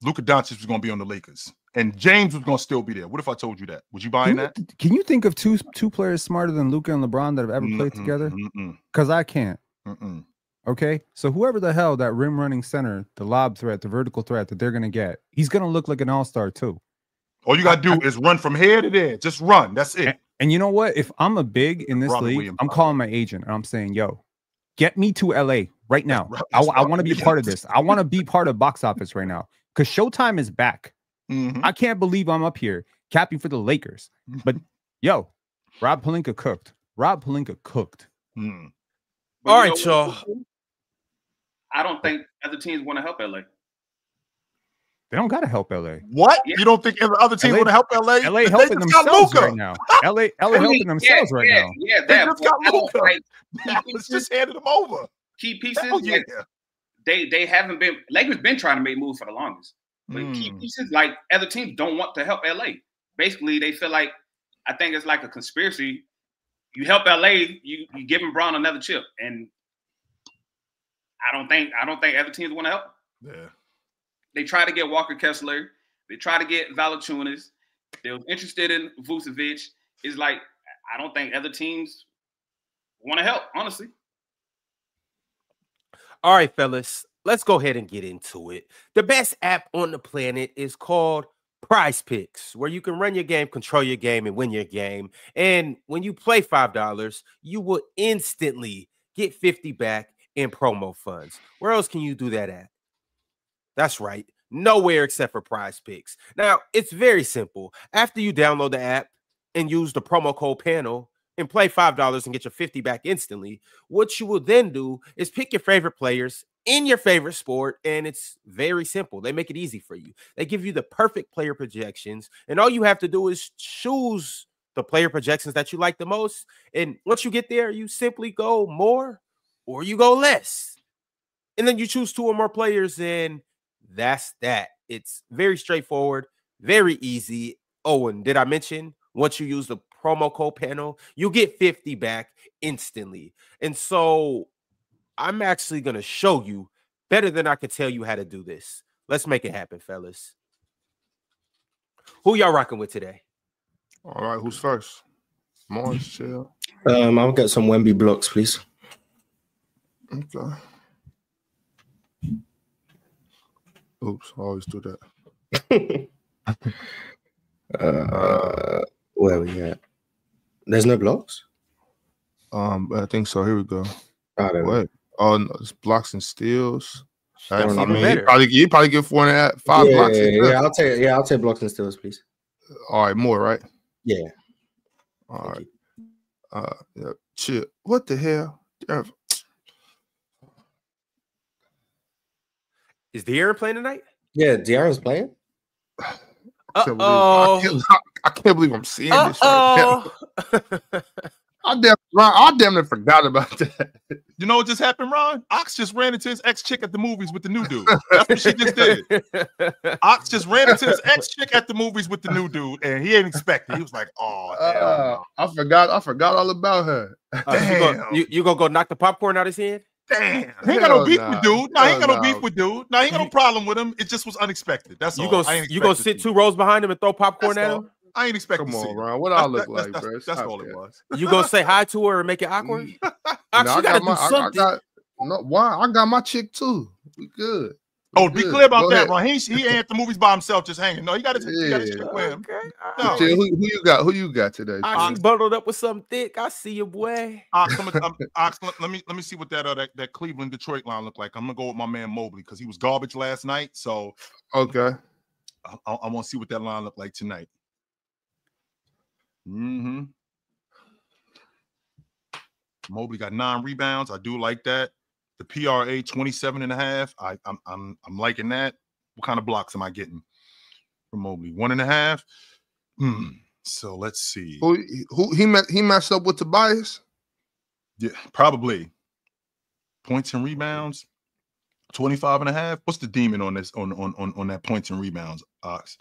Luka Doncic was going to be on the Lakers and James was going to still be there? What if I told you that? Would you buy that? Can you think of two players smarter than Luka and LeBron that have ever played together? Because I can't. Okay, so whoever the hell that rim running center, the lob threat, the vertical threat that they're going to get, he's going to look like an all-star too. All you got to do is run from here to there. Just run. That's it. And you know what? If I'm a big in this league, I'm calling my agent and I'm saying, yo, get me to LA right now. I want to be a part of this. I want to be part of box office right now because Showtime is back. I can't believe I'm up here capping for the Lakers. But yo, Rob Pelinka cooked. All right, y'all. I don't think other teams want to help LA. They don't got to help LA. What? Yeah. You don't think other teams want to help LA? LA helping themselves right now. LA helping themselves right now. Yeah, they just got Luka. Let's just hand them over. Key pieces. They haven't been. Lakers been trying to make moves for the longest. But key pieces like other teams don't want to help LA. Basically, they feel like I think it's like a conspiracy. You help LA, you give him Bron another chip, and I don't think other teams want to help. Yeah. They try to get Walker Kessler. They try to get Valanciunas. They were interested in Vucevic. It's like I don't think other teams want to help, honestly. All right, fellas, let's go ahead and get into it. The best app on the planet is called PrizePicks, where you can run your game, control your game, and win your game. And when you play $5, you will instantly get $50 back in promo funds. Where else can you do that at? That's right, nowhere except for PrizePicks. Now, it's very simple. After you download the app and use the promo code panel and play $5 and get your $50 back instantly, what you will then do is pick your favorite players in your favorite sport, and it's very simple. They make it easy for you. They give you the perfect player projections, and all you have to do is choose the player projections that you like the most, and once you get there, you simply go more or you go less, and then you choose 2 or more players, and that's that. It's very straightforward, very easy. Oh, and did I mention once you use the promo code panel, you get $50 back instantly. And so I'm actually going to show you better than I could tell you how to do this. Let's make it happen, fellas. Who y'all rocking with today? All right, who's first? Morris, chill. I'll get some Wemby blocks, please. Okay. Oops, I always do that. Where are we at? There's no blocks? I think so. Here we go. Wait. Oh no, it's blocks and steals. I That's mean, even better. you probably get 4.5, 5 blocks. I'll take blocks and steals, please. All right, more, right? Yeah. All right. Yeah, chill. What the hell? Is De'Aaron playing tonight? Yeah, De'Aaron's playing. I can't believe I'm seeing this right now. I damn near forgot about that. You know what just happened, Ron? Ox just ran into his ex-chick at the movies with the new dude. That's what she just did. Ox just ran into his ex-chick at the movies with the new dude, and he ain't expecting. He was like, "Oh, hell no." I forgot all about her. You gonna go knock the popcorn out his head? Damn, he ain't got no beef with dude. No, he ain't got no beef with dude. No, he ain't got no problem with him. It just was unexpected. That's all. You gonna sit 2 rows behind him and throw popcorn at him? I ain't expecting. Come on, Ron. What I look like, bro? That's all it was. You gonna say hi to her and make it awkward? I got my chick too. We good. Be clear about that, Ron. He ain't at the movies by himself, just hanging. No, he got his chick with him. Okay. No. Who you got today? Ox bundled up with something thick. I see you, boy. Ox, let me see what that Cleveland Detroit line look like. I'm gonna go with my man Mobley because he was garbage last night. So okay, I want to see what that line look like tonight. Mobley got 9 rebounds. I do like that. The PRA 27.5. I'm liking that. What kind of blocks am I getting from Mobley? 1.5. So let's see. Who he matched up with Tobias? Yeah, probably. Points and rebounds. 25.5. What's the demon on this on that points and rebounds, Ox?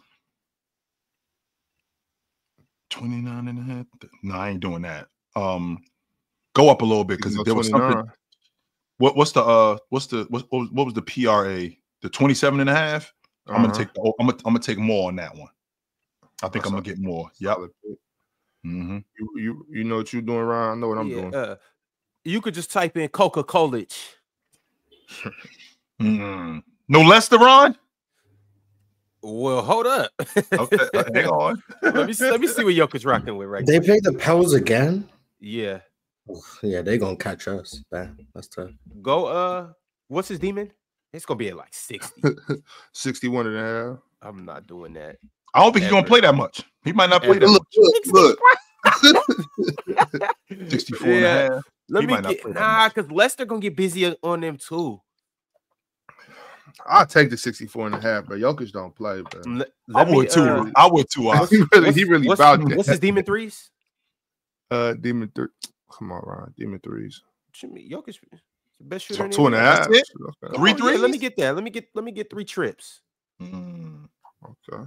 29.5. No, I ain't doing that. Go up a little bit because there was something. What was the PRA? The 27.5. I'm gonna take more on that one. I think I'm gonna get more. Yep. You know what you're doing, Ryan? I know what I'm doing. You could just type in Coca-Cola. No Lester, Ron? Well, hold up. Okay, hang on. let me see what Jokic rocking with right now. They play the Pels again? Yeah. Yeah, they're gonna catch us. That's tough. Go what's his demon? It's gonna be at like 60. 61.5. I'm not doing that. I don't think he's gonna play that much. He might not play that much. Look. 64.5. Let me get because Lester gonna get busy on them too. I'll take the 64.5, but Jokic don't play, bro. I would too. He really about that. What's his demon threes? Demon 3. Come on, Ron. Demon threes. Jokic is the best shooter. 2.5. Okay. 3 threes. Let me get that. Let me get 3 trips. Okay.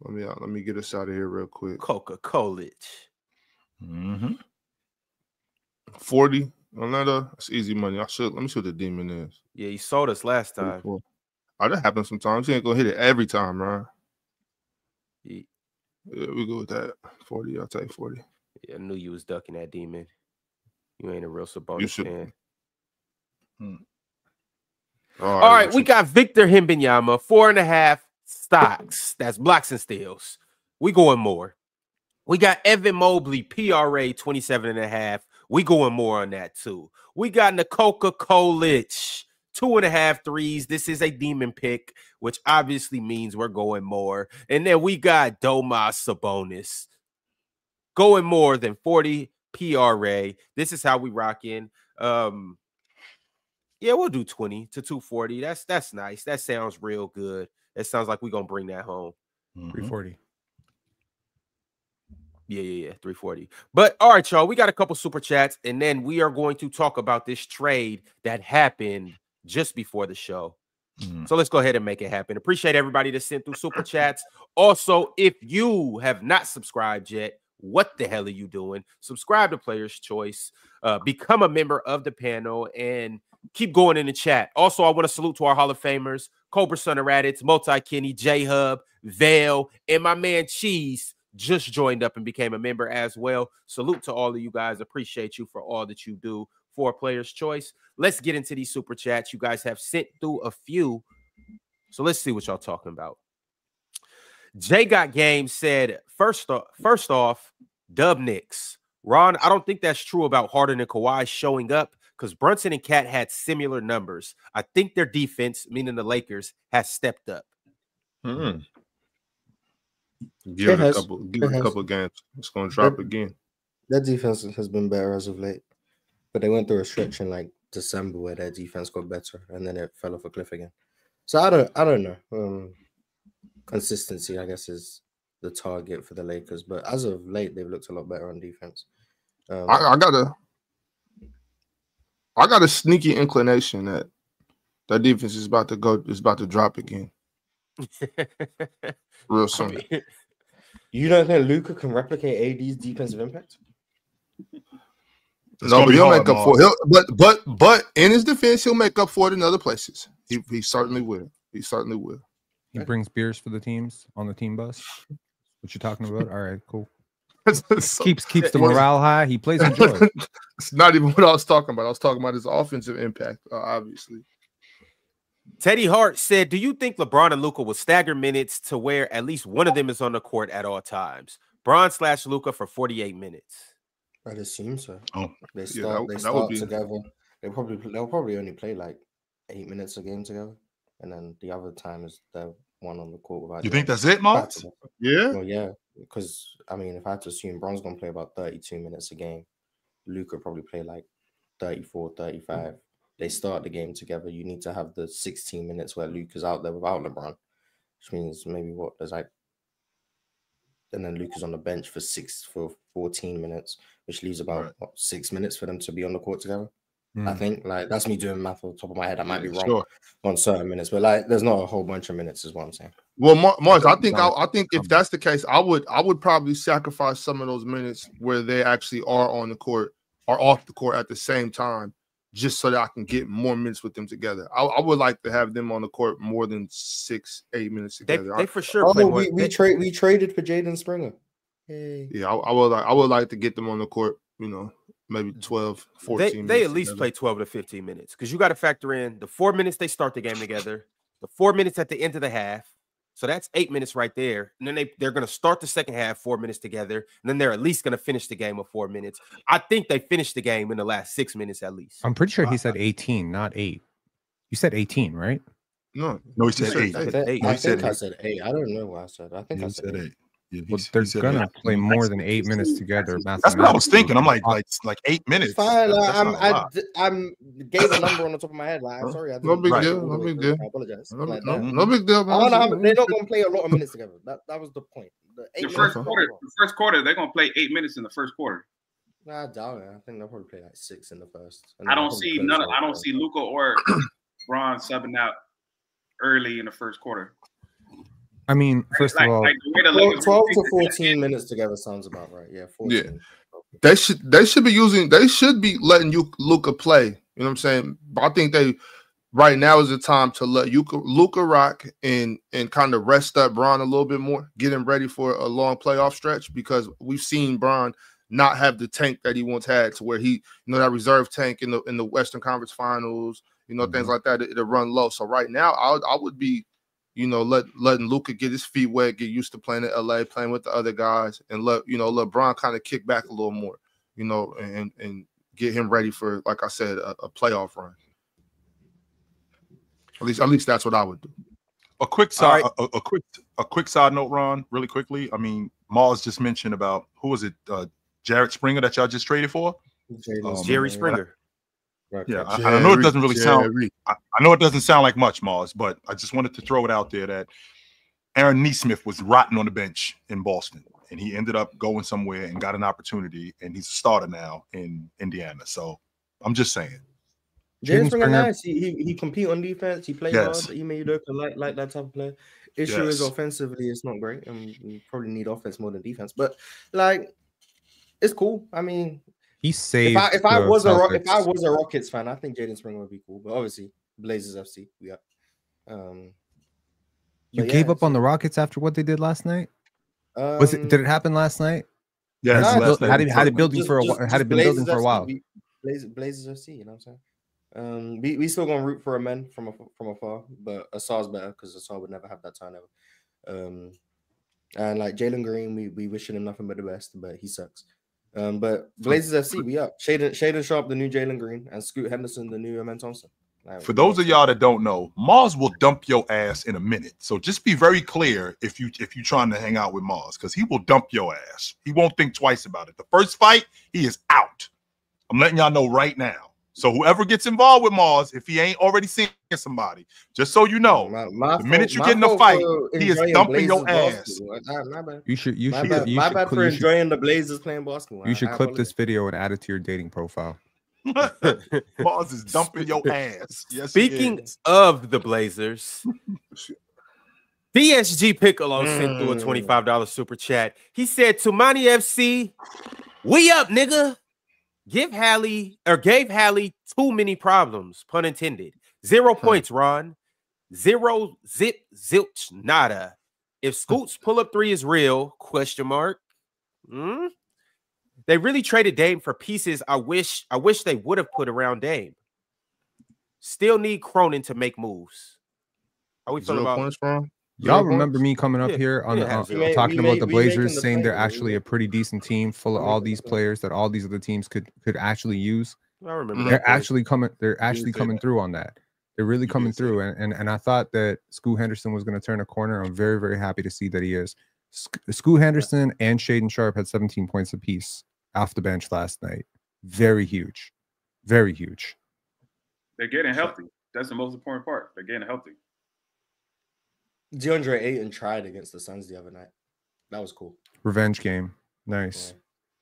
Let me get us out of here real quick. Coca-Cola. 40 on that. That's easy money. Let me see what the demon is. Yeah, he sold us last time. Oh, that happens sometimes. He ain't gonna hit it every time, Ron. Yeah, we go with that. 40. I'll take 40. Yeah, I knew you was ducking that demon. You ain't a real Sabonis fan. All right, we got Victor Wembanyama, 4.5 stocks. That's blocks and steals. We going more. We got Evan Mobley, PRA 27.5. We going more on that too. We got Nikola Jokic, 2.5 threes. This is a demon pick, which obviously means we're going more. And then we got Domas Sabonis, going more than 40 PRA. This is how we rock in. Yeah, we'll do 20 to 240. That's nice. That sounds real good. It sounds like we're gonna bring that home. 340. Yeah, 340. But all right, y'all, we got a couple super chats, and then we are going to talk about this trade that happened just before the show. So let's go ahead and make it happen. Appreciate everybody that sent through super chats. Also, if you have not subscribed yet, what the hell are you doing? Subscribe to Player's Choice, become a member of the panel, and keep going in the chat. Also, I want to salute to our Hall of Famers, Cobra Son of Raditz, Multi-Kenny, J-Hub, Vale, and my man Cheese just joined up and became a member as well. Salute to all of you guys. Appreciate you for all that you do for Player's Choice. Let's get into these super chats. You guys have sent through a few. So let's see what y'all talking about. Jay Got Game said, first off, Dub Knicks. Ron, I don't think that's true about Harden and Kawhi showing up because Brunson and Cat had similar numbers. I think their defense, meaning the Lakers, has stepped up. Give it a couple games. It's going to drop again. Their defense has been better as of late, but they went through a stretch in like December where their defense got better, and then it fell off a cliff again. So I don't know. Consistency, I guess, is the target for the Lakers, but as of late, they've looked a lot better on defense. I got a sneaky inclination that that defense is about to drop again. Real soon. You don't think Luka can replicate AD's defensive impact? No, but he'll make up for it. But in his defense, he'll make up for it in other places. He certainly will. He certainly will. He brings beers for the teams on the team bus. What you talking about? All right, cool. keeps the morale high. He plays with joy. It's not even what I was talking about. I was talking about his offensive impact, obviously. Teddy Hart said, do you think LeBron and Luka will stagger minutes to where at least one of them is on the court at all times? Bron/Luka for 48 minutes. I'd assume so. Oh, they start together. They'll probably only play like 8 minutes a game together, and then the other time is the one on the court. You think that's it, Mars? Yeah. Well, yeah, because I mean, if I had to assume Bron's gonna play about 32 minutes a game, Luka probably play like 34, 35. They start the game together. You need to have the 16 minutes where Luka's out there without LeBron, which means maybe there's like, and then Luka's on the bench for 14 minutes, which leaves about 6 minutes for them to be on the court together. I think like that's me doing math on the top of my head. I might be wrong on certain minutes, but like there's not a whole bunch of minutes, is what I'm saying. Well, Mars, I think if that's the case, I would probably sacrifice some of those minutes where they actually are on the court or off the court at the same time, just so that I can get more minutes with them together. I would like to have them on the court more than 6-8 minutes together. They for sure play more. We traded for Jaden Springer. Hey. Yeah, I would like to get them on the court, maybe 12, 14 minutes. They at least play 12 to 15 minutes because you got to factor in the 4 minutes they start the game together, the 4 minutes at the end of the half. So that's 8 minutes right there. And then they're going to start the second half 4 minutes together. And then they're at least going to finish the game with 4 minutes. I think they finished the game in the last 6 minutes at least. I'm pretty sure he said 18, not 8. You said 18, right? No, he said 8. I said 8. I don't know what I said. I think I said 8. Yeah, well, they're gonna play more than 8 minutes together. That's what I was thinking. I'm like 8 minutes. Fine. I gave a number on the top of my head. Like, I'm sorry. No big deal. No big deal. I apologize. No big deal. They're not gonna play a lot of minutes together. That was the point. The first quarter, they're gonna play 8 minutes in the first quarter. Nah, I doubt it. I think they'll probably play like 6 in the first. I don't see Luka or Bron subbing out early in the first quarter. I mean, first of all, 12 to 14 minutes together sounds about right. Yeah, 14. Yeah. They should be letting Luka play. You know what I'm saying? But I think right now is the time to let Luka rock and kind of rest up Bron a little bit more, get him ready for a long playoff stretch, because we've seen Bron not have the tank that he once had, to where he, that reserve tank in the Western Conference Finals, things like that. It'll run low. So right now, I would be, letting Luka get his feet wet, get used to playing in LA, playing with the other guys, and let LeBron kind of kick back a little more, and get him ready for, like I said, a playoff run. At least that's what I would do. A quick side note, Ron, really quickly. I mean, Mars just mentioned about, who was it? Jared Springer that y'all just traded for? Jerry Springer. Yeah, I know it doesn't really sound. I know it doesn't sound like much, Mars, but I just wanted to throw it out there that Aaron Nesmith was rotting on the bench in Boston, and he ended up going somewhere and got an opportunity, and he's a starter now in Indiana. So I'm just saying. Jaden Springer, nice. He compete on defense. He plays hard. He made look like that type of player. Issue is offensively, it's not great, and you probably need offense more than defense. But it's cool. I mean. He saved. If I was a Rockets fan, I think Jaden Springer would be cool. But obviously, Blazers FC. Yeah. You gave up on the Rockets after what they did last night? Did it happen last night? Yeah. Had it building for a while? Blazers FC. You know what I'm saying? We still gonna root for a man from afar, but Asar's better because Asar would never have that turnover. And like Jalen Green, we wishing him nothing but the best, but he sucks. But Blazers FC, we up. Shaden Sharp, the new Jalen Green, and Scoot Henderson, the new Amen Thompson. Like, for those of y'all that don't know, Mars will dump your ass in a minute. So just be very clear if you're trying to hang out with Mars, because he will dump your ass. He won't think twice about it. The first fight, he is out. I'm letting y'all know right now. So whoever gets involved with Mars, if he ain't already seen somebody, just so you know, the minute you get in a fight, he is dumping your ass. My bad for enjoying the Blazers playing basketball. You should clip this video and add it to your dating profile. Mars is dumping your ass. Yes, speaking of the Blazers, DSG Piccolo sent through a $25 super chat. He said, Tumani FC, we up, nigga. Gave Hallie too many problems, pun intended. 0 points, Ron. 0 zip zilch nada. If Scoot's pull-up 3 is real, question mark. They really traded Dame for pieces I wish they would have put around Dame. Still need Cronin to make moves. How we feeling about points, bro? Y'all remember me coming up here on talking about the Blazers, saying they're actually a pretty decent team full of all these players that all these other teams could actually use. I remember they're actually coming through on that. They're really coming through, and I thought that Scoot Henderson was going to turn a corner. I'm very, very happy to see that he is. Scoot Henderson and Shaden Sharp had 17 points apiece off the bench last night. Very huge, very huge. They're getting healthy. That's the most important part. They're getting healthy. DeAndre Ayton tried against the Suns the other night. That was cool. Revenge game. Nice.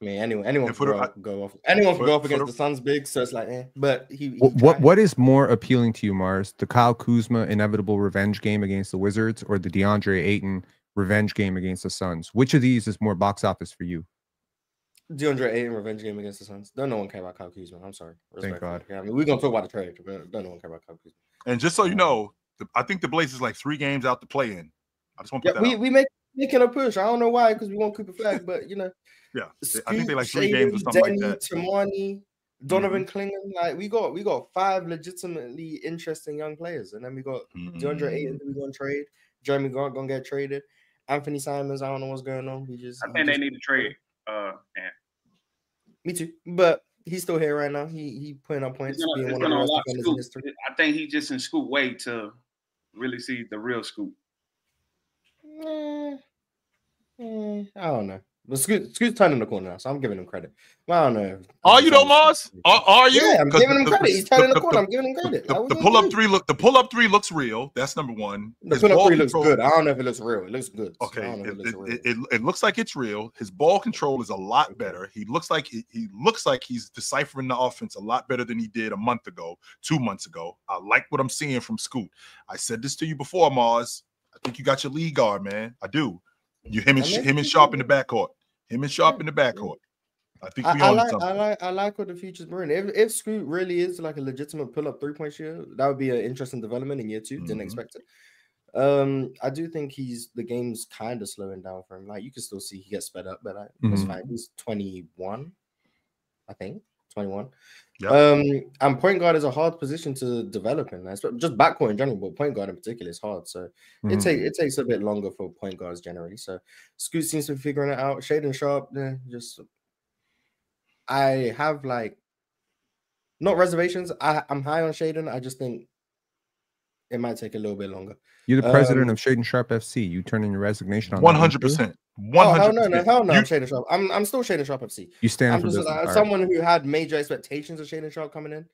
Yeah. I mean, anyone can go off. Anyone can go off against the Suns big, so it's like, But what is more appealing to you, Mars? The Kyle Kuzma inevitable revenge game against the Wizards, or the DeAndre Ayton revenge game against the Suns? Which of these is more box office for you? DeAndre Ayton revenge game against the Suns. Don't no one care about Kyle Kuzma. I'm sorry. Thank God. I mean, we're gonna talk about the trade, but don't no one care about Kyle Kuzma. And just so you know, I think the Blazers like 3 games out to play in. I just want to put that out. We making a push. I don't know why, because we want Cooper Flag, but you know. Yeah, I think they like 3 games or something like that. Tamani, Donovan Clingan, like we got 5 legitimately interesting young players, and then we got DeAndre Ayton who we gonna trade. Jeremy Grant gonna get traded. Anthony Simons, I don't know what's going on. I think they need to trade. Me too, but he's still here right now. He putting up points. Being one of the best defenders in history. I think he just in Scoot way to really see the real Scoot. I don't know. But Scoot's turning the corner now, so I'm giving him credit. Well, I don't know. Are you though, Mars? Are you? Yeah, I'm giving him credit. He's turning the corner. I'm giving him credit. The pull-up 3 looks real. That's number one. The pull-up 3 looks good. I don't know if it looks real. It looks good. Okay, it looks like it's real. His ball control is a lot better. He looks like he's deciphering the offense a lot better than he did a month ago, 2 months ago. I like what I'm seeing from Scoot. I said this to you before, Mars. I think you got your lead guard, man. I do. Him and Sharp in the backcourt. Him and Sharp in the backcourt. I think we on something. I like what the future's bringing. If Scoot really is like a legitimate pull-up 3-point shooter, that would be an interesting development in year 2. Didn't expect it. I do think the game's kind of slowing down for him. Like you can still see he gets sped up, but that's fine. He's 21, I think. 21. Yep. And point guard is a hard position to develop in. Just backcourt in general, but point guard in particular is hard. So it takes a bit longer for point guards generally. So Scoot seems to be figuring it out. Shaden Sharp, I have like not reservations. I'm high on Shaden. I just think it might take a little bit longer. You're the president of Shaden Sharp FC. You turn in your resignation on 100%. 100%. Hell no, I'm Shaden Sharp. I'm still Shaden Sharp FC. You stand for just someone who had major expectations of Shaden Sharp coming in.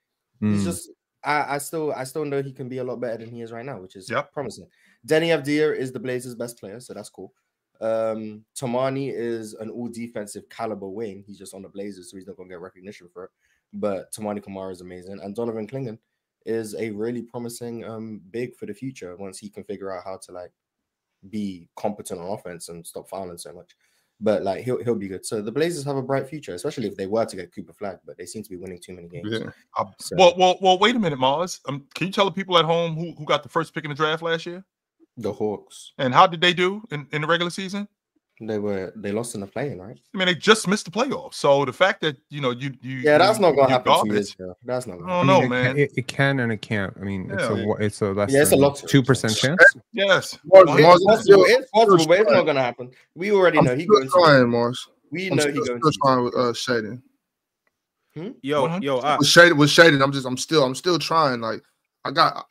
He's just I still know he can be a lot better than he is right now, which is promising. Denny Avdia is the Blazers' best player, so that's cool. Tamani is an all defensive caliber wing. He's just on the Blazers, so he's not gonna get recognition for it. But Tamani Kamara is amazing, and Donovan Clingan is a really promising big for the future once he can figure out how to like be competent on offense and stop fouling so much. But like he'll be good. So the Blazers have a bright future, especially if they were to get Cooper Flag, but they seem to be winning too many games. Yeah. Well, wait a minute, Mars. Can you tell the people at home who got the first pick in the draft last year? The Hawks. And how did they do in the regular season? They lost in the play-in, right? I mean, they just missed the playoffs. So the fact that you that's not gonna happen 2 years ago. That's not. I don't know, man. It can and it can't. I mean, it's a less it's a lot 2% chance. Yes, it's possible, but it's not gonna happen. We already know he goes. Trying, Mars. We know he's going to trying with Shaden. Yo, with Shaden, I'm still trying. Like I got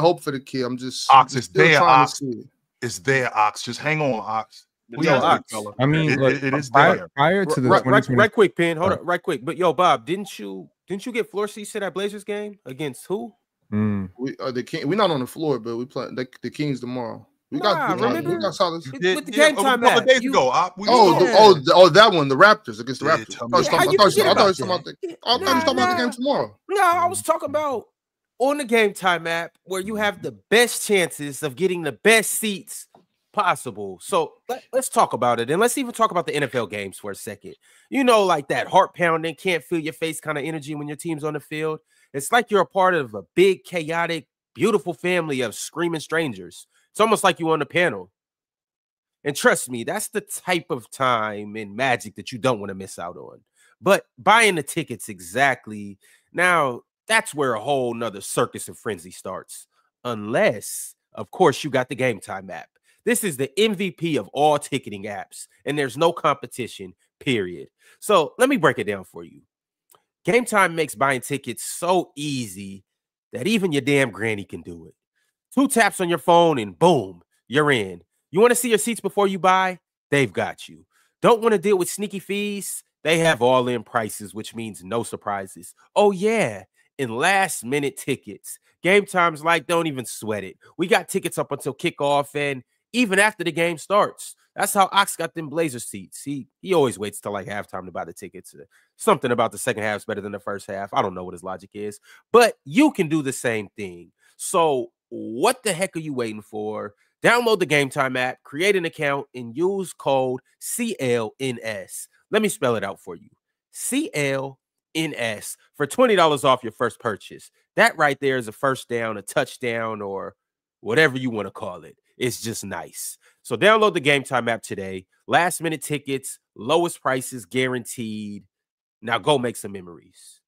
hope for the kid. I'm just Ox just is still there, trying Ox. to see it. It's there, Ox. Just hang on, Ox. Yo, Ox. I mean, it is there. Prior to the right quick, Pin. Hold on, right quick. But yo, Bob, didn't you get floor seats to that Blazers game against who? We the King. We're not on the floor, but we play the Kings tomorrow. We got solid with the game time a couple days ago. That one, the Raptors against the Raptors. I thought you was talking about the game tomorrow. No, I was talking about on the Game Time app where you have the best chances of getting the best seats possible. So let's talk about it, and let's even talk about the NFL games for a second. You know, like that heart pounding, can't feel your face kind of energy when your team's on the field. It's like you're a part of a big, chaotic, beautiful family of screaming strangers. It's almost like you're on the panel. And trust me, that's the type of time and magic that you don't want to miss out on. But buying the tickets exactly, now that's where a whole nother circus and frenzy starts. Unless, of course, you got the Game Time app. This is the MVP of all ticketing apps, and there's no competition, period. So let me break it down for you. Game Time makes buying tickets so easy that even your damn granny can do it. 2 taps on your phone and boom, you're in. You want to see your seats before you buy? They've got you. Don't want to deal with sneaky fees? They have all-in prices, which means no surprises. Oh, yeah, and last-minute tickets. Game Time's like, don't even sweat it. We got tickets up until kickoff and even after the game starts. That's how Ox got them Blazer seats. He always waits till like halftime to buy the tickets. Something about the second half is better than the first half. I don't know what his logic is, but you can do the same thing. So what the heck are you waiting for? Download the Game Time app, create an account, and use code CLNS. Let me spell it out for you. CLNS for $20 off your first purchase. That right there is a first down, a touchdown, or whatever you want to call it. It's just nice. So download the Game Time app today. Last minute tickets, lowest prices guaranteed. Now go make some memories.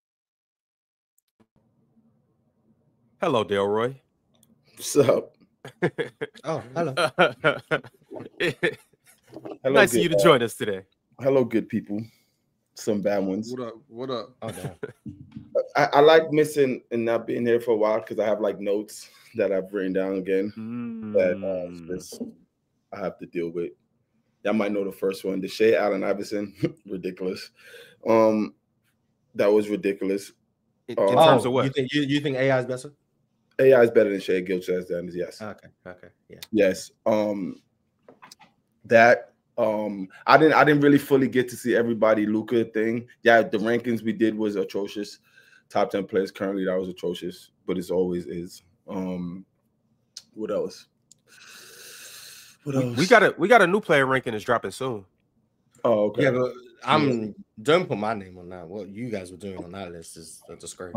Hello, Delroy. What's up? Oh, hello. Hello, nice of you to join us today. Hello, good people. Some bad ones. What up? Oh, damn. I like missing and not being here for a while because I have like notes that I've written down again that I have to deal with. Y'all might know the first one, the Shea Allen Iverson, ridiculous. That was ridiculous. In terms of what? You think AI is better? AI is better than Shea Gilgeous-Alexander, yes. Okay, yeah. Yes. I didn't really fully get to see everybody Luka thing. Yeah, the rankings we did was atrocious. Top 10 players currently, that was atrocious, but it always is. What else? We got a new player ranking that's dropping soon. Oh, okay. Yeah, but don't put my name on that. What you guys were doing on that list is a disgrace.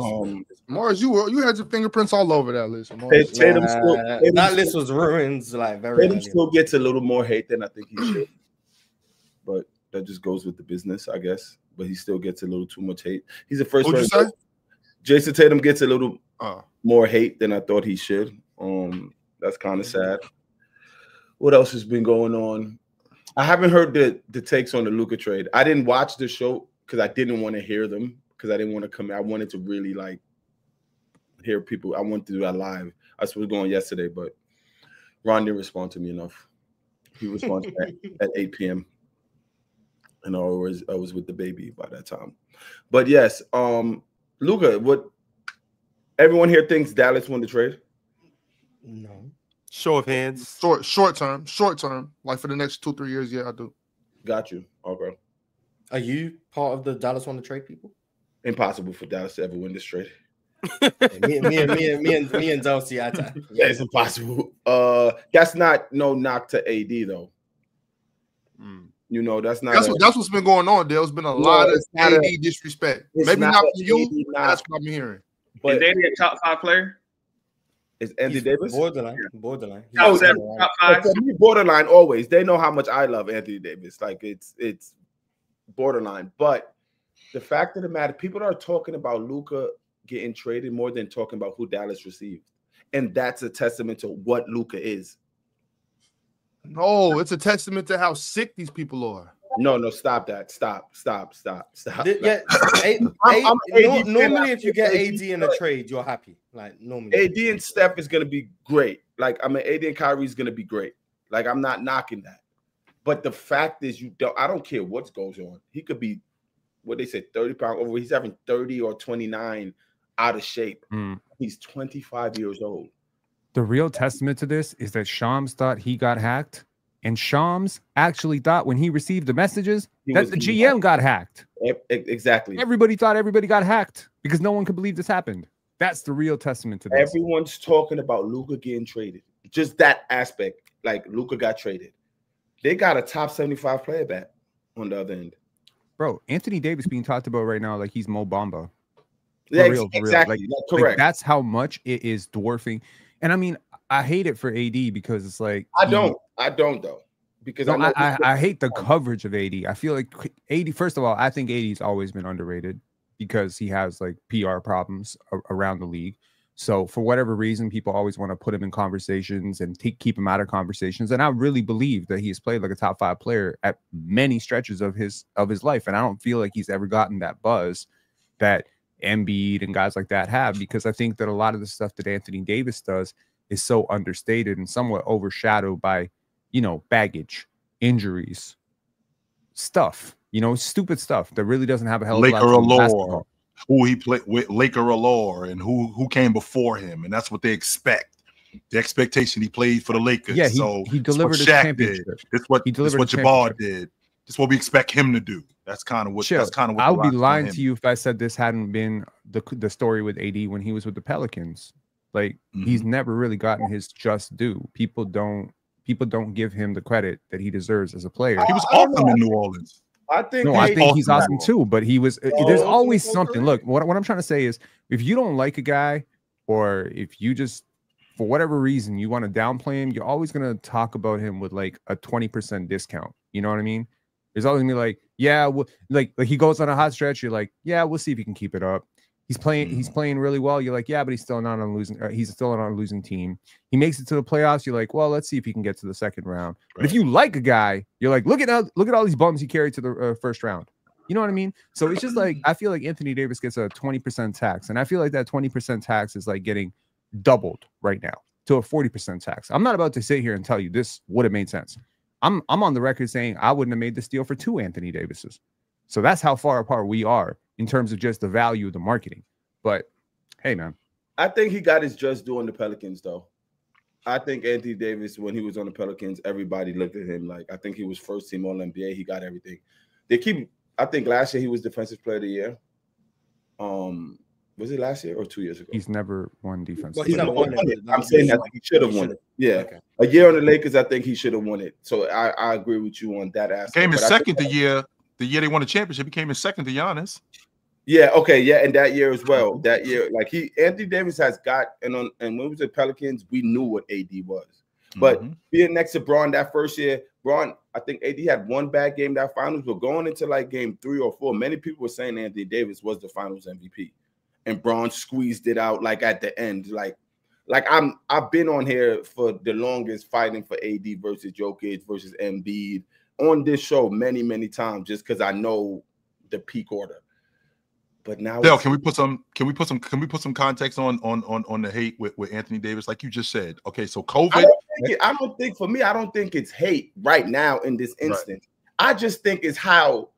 Mars, you had your fingerprints all over that list. That list was ruined like very. Tatum still gets a little more hate than I think he should, but that just goes with the business, I guess. But he still gets a little too much hate. He's the first. What'd you say? Jason Tatum gets a little more hate than I thought he should. That's kind of sad. What else has been going on? I haven't heard the takes on the Luka trade. I didn't watch the show because I didn't want to hear them because I didn't want to come in. I wanted to really like hear people. I wanted to do that live. I was supposed to go on yesterday, but Ron didn't respond to me enough. He responded at 8 p.m. and I was with the baby by that time. But yes, Luka, what everyone here thinks Dallas won the trade? No. Show of hands. Short term. Like for the next 2-3 years, yeah, I do. Got you. Okay. Are you part of the Dallas won the trade people? Impossible for Dallas to ever win this trade. me and Delsey, yeah, it's impossible. That's not no knock to AD though. You know, that's what's been going on. There's been a lot of AD disrespect. Maybe not for you. That's what I'm hearing. But is AD a top 5 player? Is Anthony Davis borderline? Top 5. Borderline always. They know how much I love Anthony Davis. Like it's borderline. But the fact of the matter, people are talking about Luka getting traded more than talking about who Dallas received, and that's a testament to what Luka is. No, it's a testament to how sick these people are. No, stop that. Stop. Yeah, normally if you get AD in a trade, you're happy. Like normally, AD and Steph is gonna be great. Like I mean, AD and Kyrie is gonna be great. Like I'm not knocking that, but the fact is, I don't care what goes on. He could be, what they say, 30 pounds over. He's having 30 or 29 out of shape. He's 25 years old. The real testament to this is that Shams thought he got hacked, and Shams actually thought when he received the messages that the GM got hacked. Exactly. Everybody thought everybody got hacked because no one could believe this happened. That's the real testament to this. Everyone's talking about Luka getting traded. Just that aspect. Like Luka got traded. They got a top 75 player back on the other end. Bro, Anthony Davis being talked about right now like he's Mo Bamba. Yeah, exactly. Like, correct. Like that's how much it is dwarfing. And I mean, I hate it for AD because it's like I don't though. Because I hate the coverage of AD. I feel like AD, first of all, I think AD's always been underrated because he has like PR problems around the league. So for whatever reason, people always want to put him in conversations and keep him out of conversations. And I really believe that he has played like a top 5 player at many stretches of his life. And I don't feel like he's ever gotten that buzz that Embiid and guys like that have, because I think that a lot of the stuff that Anthony Davis does is so understated and somewhat overshadowed by, you know, baggage, injuries, stuff, you know, stupid stuff that really doesn't have a hell of a lot Laker to do with allure, basketball. who he played with, Laker allure, and who came before him, and that's what they expect. The expectation he played for the Lakers. Yeah, so he delivered his championship. That's what Jabbar did. That's what we expect him to do. That's kind of what. Chill. That's kind of what. I would be lying to you if I said this hadn't been the story with AD when he was with the Pelicans. Like he's never really gotten his just due. People don't give him the credit that he deserves as a player. He was awesome in New Orleans. I think he's awesome too, but he was there's always something. Look, what I'm trying to say is if you don't like a guy, or if you just for whatever reason you want to downplay him, you're always gonna talk about him with like a 20% discount. You know what I mean? There's always gonna be like, yeah, like he goes on a hot stretch, you're like, yeah, we'll see if he can keep it up. He's playing really well. You're like, yeah, but he's still not on losing. He's still on a losing team. He makes it to the playoffs. You're like, well, let's see if he can get to the second round. Right. But if you like a guy, you're like, look at all these bums he carried to the first round. You know what I mean? So it's just like I feel like Anthony Davis gets a 20% tax, and I feel like that 20% tax is like getting doubled right now to a 40% tax. I'm not about to sit here and tell you this would have made sense. I'm on the record saying I wouldn't have made this deal for 2 Anthony Davises. So that's how far apart we are in terms of just the value of the marketing. But hey, man, I think he got his just due on the Pelicans, though. I think Anthony Davis, when he was on the Pelicans, everybody looked at him like I think he was first team All NBA. He got everything. I think last year he was Defensive Player of the Year. Was it last year or 2 years ago? He's never won defense. Well, he's never won it. I'm saying that he should have won it. Yeah, okay. A year on the Lakers, I think he should have won it. So I agree with you on that aspect. Came in second the year they won the championship. He came in second to Giannis. Yeah, okay, yeah, and that year as well. That year, like Anthony Davis has got, and when we was at Pelicans, we knew what AD was. But being next to Braun that first year, Braun, I think AD had one bad game that finals, but going into like game 3 or 4, many people were saying Anthony Davis was the finals MVP. And Braun squeezed it out like at the end. Like I've been on here for the longest fighting for AD versus Jokic versus Embiid on this show many, many times just because I know the peak order. But now, Dale, can we put some context on the hate with Anthony Davis, like you just said? Okay, so COVID. I don't think it's hate right now in this instance. Right. I just think it's how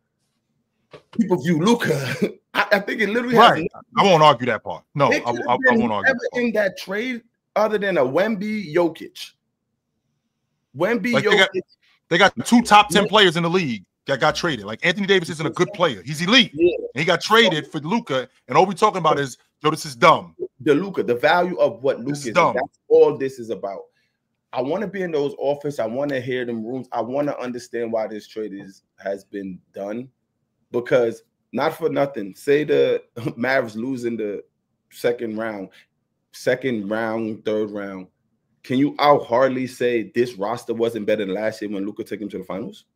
people view Luka. I think it literally right. I won't argue that part. No, I won't argue. In that trade, other than a Wemby Jokic, Jokic. They got 2 top 10 players in the league that got traded. Like Anthony Davis isn't a good player. He's elite. Yeah. And he got traded for Luka. And all we're talking about is, this is dumb. The value of what Luka is. That's all this is about. I want to be in those offices. I want to hear them rooms. I want to understand why this trade has been done. Because not for nothing, say the Mavs lose in the second round, third round. Can you hardly say this roster wasn't better than last year when Luka took him to the finals?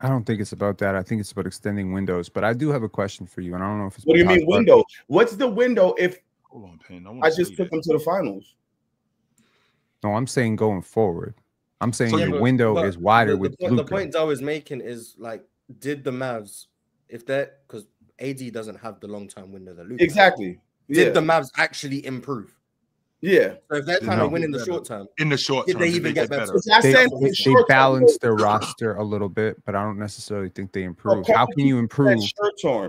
I don't think it's about that. I think it's about extending windows. But I do have a question for you, and I don't know if it's. What do you mean window? What's the window if hold on, Payne, I just took him to the finals? No, I'm saying going forward. I'm saying your window is wider with Luka. The point Dow is making is like, did the Mavs, if they're, because AD doesn't have the long-term window that Luka exactly. Did the Mavs actually improve? Yeah. So if they're trying to win in the short term, did they even get better? They balanced their roster a little bit, but I don't necessarily think they improved. How can you improve?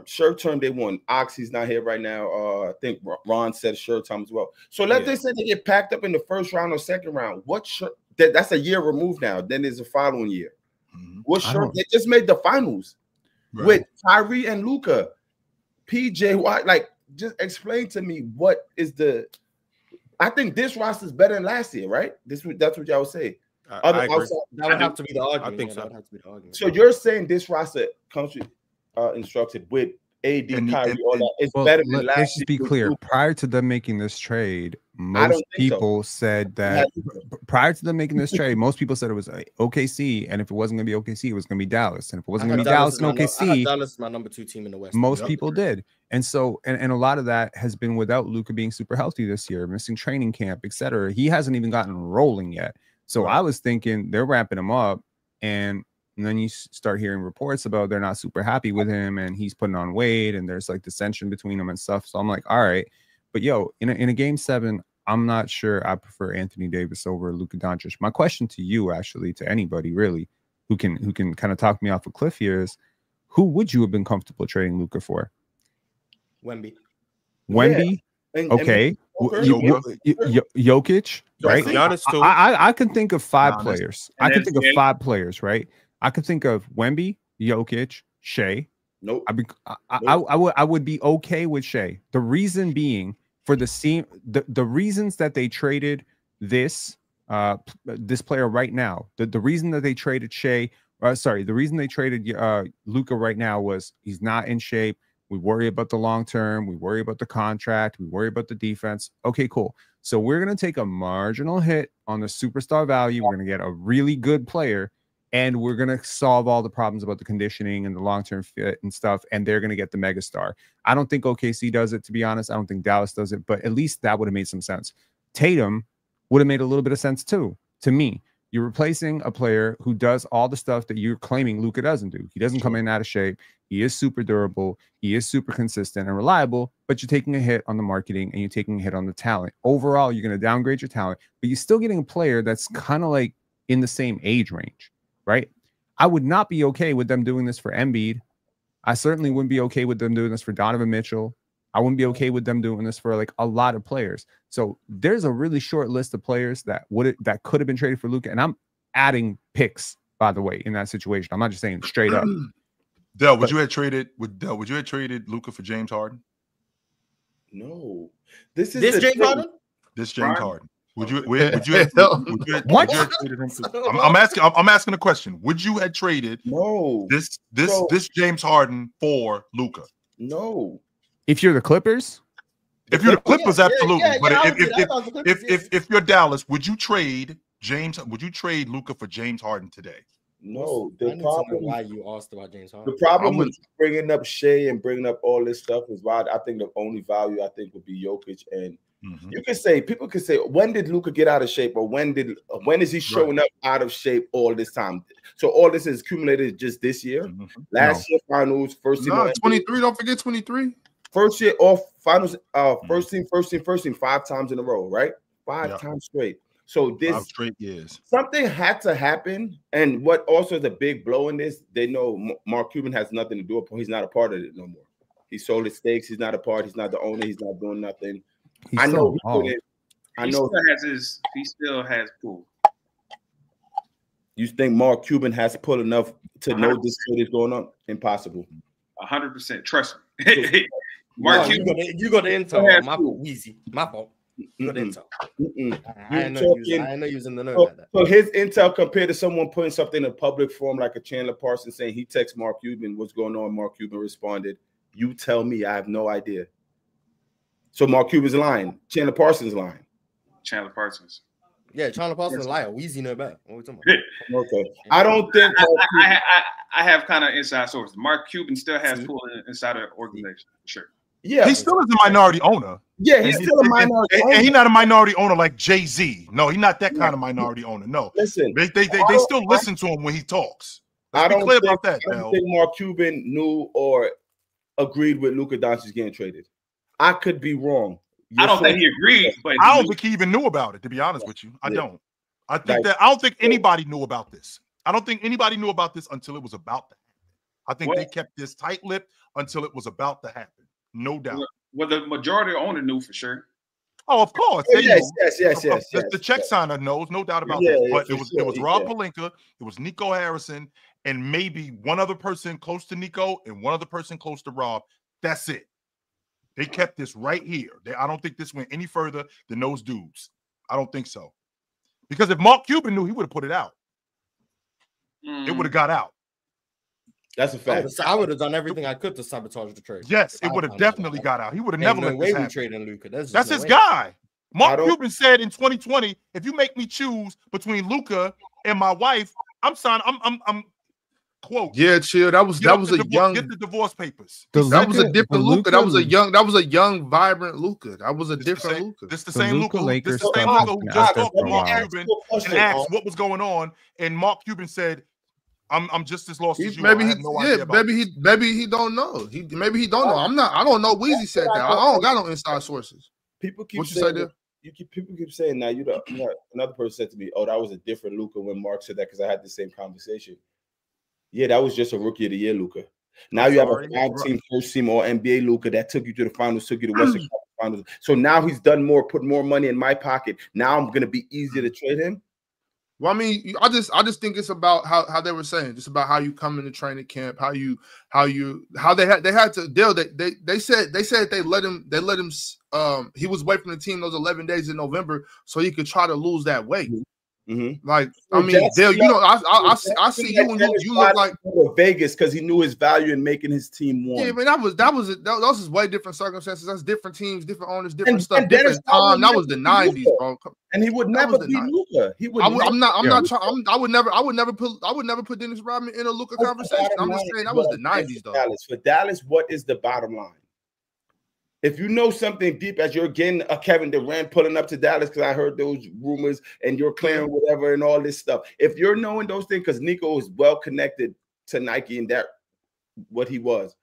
Short term, they won. Oxy's not here right now. I think Ron said short term as well. So let's say they get packed up in the first round or second round. That's a year removed now. Then there's a following year. They just made the finals with Kyrie and Luka. PJ, why? Like, just explain to me what is the. I think this roster is better than last year, right? That's what y'all would say. That would have to be the argument. I think so. That would have to be the argument. So you're saying this roster comes instructed with AD, Kyrie, all that. It's better than last year. Let's just be clear. Prior to them making this trade, most people said that prior to them making this trade, most people said it was OKC, and if it wasn't going to be OKC, it was going to be Dallas, and if it wasn't going to be Dallas and OKC, Dallas is my number 2 team in the West. Most people did, and so and a lot of that has been without Luka being super healthy this year, missing training camp, etc. He hasn't even gotten rolling yet. So I was thinking they're ramping him up, and then you start hearing reports about they're not super happy with him, and he's putting on weight, and there's like dissension between them and stuff. So I'm like, all right, but yo, in a game 7. I'm not sure I prefer Anthony Davis over Luka Doncic. My question to you, actually, to anybody really who can kind of talk me off a cliff here is, who would you have been comfortable trading Luka for? Wemby. Okay. Jokic, right? I can think of 5 players. I can think of 5 players, right? I could think of Wemby, Jokic, Shea. Nope. I would be okay with Shea. The reason being, for the reasons that they traded this player right now, the reason that they traded the reason they traded Luka right now was he's not in shape. We worry about the long term. We worry about the contract. We worry about the defense. Okay, cool. So we're going to take a marginal hit on the superstar value. We're going to get a really good player, and we're going to solve all the problems about the conditioning and the long-term fit and stuff, and they're going to get the megastar. I don't think OKC does it, to be honest. I don't think Dallas does it, but at least that would have made some sense. Tatum would have made a little bit of sense too, to me. You're replacing a player who does all the stuff that you're claiming Luka doesn't do. He doesn't come in out of shape. He is super durable. He is super consistent and reliable, but you're taking a hit on the marketing and you're taking a hit on the talent. Overall, you're going to downgrade your talent, but you're still getting a player that's kind of like in the same age range, right? I would not be okay with them doing this for Embiid. I certainly wouldn't be okay with them doing this for Donovan Mitchell. I wouldn't be okay with them doing this for like a lot of players. So there's a really short list of players that could have been traded for Luka, and I'm adding picks, by the way, in that situation. I'm not just saying straight up. Dell, would you have traded Luka for James Harden? No. This James Harden? This James Harden. Would you have traded him for, I'm asking a question. Would you have traded this James Harden for Luka? No. If you're the Clippers? If you're the Clippers, absolutely. But if you're Dallas, would you trade Luka for James Harden today? No. The problem why you asked about James Harden. The problem with bringing up Shea and bringing up all this stuff is why I think the only value I think would be Jokic. And people can say, when did Luka get out of shape, or when is he showing up out of shape all this time? So all this is accumulated just this year. Last year finals, first team. 23. Don't forget 23. First year off finals, first team, 5 times in a row, right? 5 times straight. So this 5 straight years. Something had to happen. And what also is a big blow in this, they know Mark Cuban has nothing to do with it. He's not a part of it no more. He sold his stakes. He's not a part. He's not the owner. He's not doing nothing. He still has pull. You think Mark Cuban has pull enough to know this shit is going on? Impossible. 100%. Trust me. Mark Cuban, you got the intel. My fault, Weezy. My fault. You got the intel. I know you was in the know about that. So his intel compared to someone putting something in a public forum like a Chandler Parsons saying he texted Mark Cuban, what's going on? Mark Cuban responded, you tell me, I have no idea. So Mark Cuban's lying. Chandler Parsons lying. Chandler Parsons. Yeah, Chandler Parsons is a liar. Weezy know better. What are we talking about? Okay. I don't think I have kind of inside sources. Mark Cuban still has pull inside of the organization. Sure. Yeah, he still is a minority owner. Yeah, he's still a minority owner. And he's not a minority owner like Jay-Z. No, he's not that kind of minority owner. No. Listen, they still listen to him when he talks. Let's be clear about that. I don't think Mark Cuban knew or agreed with Luka Doncic getting traded. I could be wrong. I don't think he agreed, but I don't think he even knew about it, to be honest with you. I don't. I don't think anybody knew about this. I don't think anybody knew about this until it was about to happen. I think they kept this tight-lipped until it was about to happen. No doubt. Well, the majority owner knew for sure. Oh, of course. Yes. The check signer knows, no doubt about that. But it was Rob Pelinka, it was Nico Harrison, and maybe one other person close to Nico and one other person close to Rob. That's it. They kept this right here. I don't think this went any further than those dudes. I don't think so. Because if Mark Cuban knew, he would have put it out. It would have got out. That's a fact. I would have done everything I could to sabotage the trade. Yes, it would have definitely got out. He would have never let this happen. Trading Luka. That's his guy. Mark Cuban said in 2020, if you make me choose between Luka and my wife, I'm signing. I'm quote. Yeah, chill. That was a young. Get the divorce papers. That was a different Luka. That was a young, vibrant Luka. That was a different Luka. This the same Luka. This the same Luka who just talked to Mark Cuban and asked what was going on, and Mark Cuban said, I'm just as lost as you. Maybe he don't know. Maybe he don't know. I don't know. Weezy said that. I don't got no inside sources. People keep saying people keep saying now. Another person said to me, "Oh, that was a different Luka when Mark said that," because I had the same conversation. Yeah, that was just a rookie of the year Luka. Now you have a 5-team first team All NBA Luka that took you to the finals, took you to Western Conference Finals. So now he's done more, put more money in my pocket. Now I'm gonna be easier to trade him. Well, I mean, I just think it's about how they were saying, just about how you come into training camp, how they had to deal. They said they let him he was away from the team those 11 days in November so he could try to lose that weight. Like, I mean, Dale, I see you when you look like Vegas because he knew his value in making his team won. Yeah, but those is way different circumstances. That's different teams, different owners, different stuff. Different time. That was the 90s, bro. And he would never be Luka. He would. I would never put Dennis Rodman in a Luka conversation. I'm just saying that was the 90s, though. For Dallas, what is the bottom line? If you know something deep as you're getting a Kevin Durant pulling up to Dallas, because I heard those rumors and you're clearing whatever and all this stuff. If you're knowing those things, because Nico is well connected to Nike and that what he was.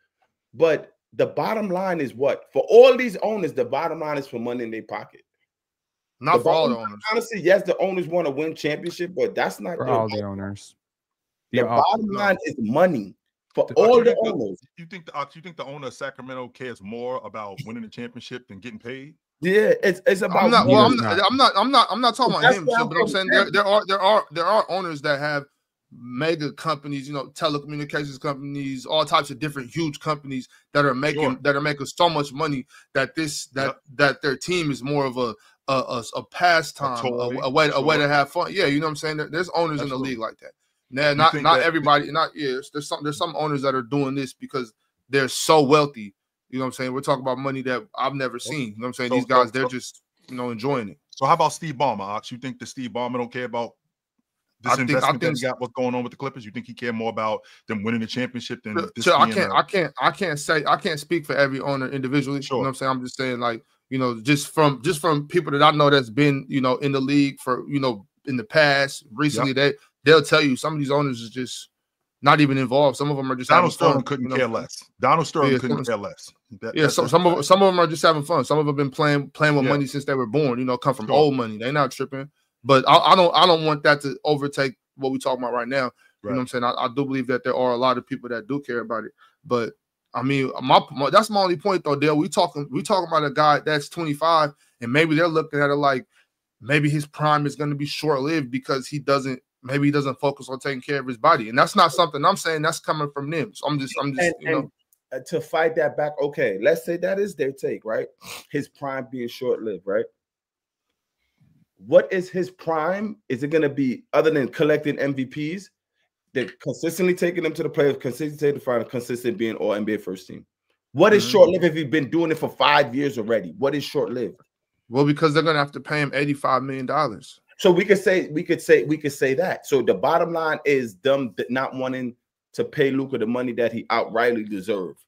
But the bottom line is what? For all these owners, the bottom line is for money in their pocket. Not for all the owners. Honestly, yes, the owners want to win championship, but that's not for all the owners. The bottom line is money. For all the owners, you think the owner of Sacramento cares more about winning the championship than getting paid? Yeah, it's about. I'm not talking about him, but I'm saying there are owners that have mega companies, telecommunications companies, all types of different huge companies that are making so much money that that their team is more of a pastime, a way to have fun. Yeah, you know what I'm saying? There's owners in the league like that. Now, not everybody. There's some owners that are doing this because they're so wealthy. You know what I'm saying? We're talking about money that I've never seen. You know what I'm saying? These guys, they're just enjoying it. So how about Steve Ballmer, Ox? You think that Steve Ballmer don't care about this investment that he got? What's going on with the Clippers? You think he care more about them winning the championship than this? I can't speak for every owner individually. Sure. You know what I'm saying? I'm just saying, like, just from people that I know that's been in the league for in the past recently, they'll tell you some of these owners is just not even involved. Some of them are just Donald Sterling couldn't care less. Donald Sterling couldn't care less. Some of them are just having fun. Some of them have been playing with money since they were born. Come from old money. They're not tripping. But I don't want that to overtake what we're talking about right now. You know what I'm saying? I do believe that there are a lot of people that do care about it. But I mean, that's my only point though, Dale. We talking about a guy that's 25, and maybe they're looking at it like maybe his prime is going to be short-lived because he doesn't focus on taking care of his body. And that's not something I'm saying, that's coming from them. So I'm just to fight that back, okay, let's say that is their take, right? His prime being short-lived, right? What is his prime? Is it going to be, other than collecting MVPs, that consistently taking them to the playoffs, consistently taking the final, consistent being all NBA first team? What is short-lived if he's been doing it for 5 years already? What is short-lived? Well, because they're going to have to pay him $85 million. So we could say that. So the bottom line is them not wanting to pay Luka the money that he outrightly deserved.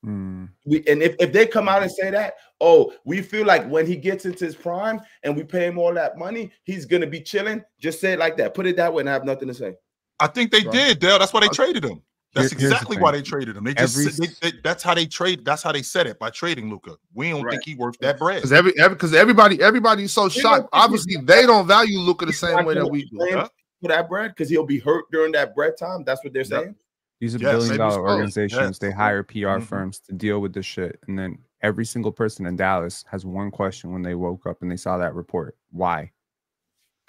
And if they come out and say that, oh, we feel like when he gets into his prime and we pay him all that money, he's gonna be chilling. Just say it like that. Put it that way, and I have nothing to say. I think they did, Dale. That's why they traded him. That's exactly why they traded him. They just that's how they trade. That's how they said it by trading Luka. We don't think he worth that bread. Because everybody's so shocked. Obviously, they don't value Luka the same way that we do. For that bread, because he'll be hurt during that bread time. That's what they're saying. These are billion-dollar organizations. They hire PR firms to deal with this shit, and then every single person in Dallas has one question when they woke up and they saw that report: why?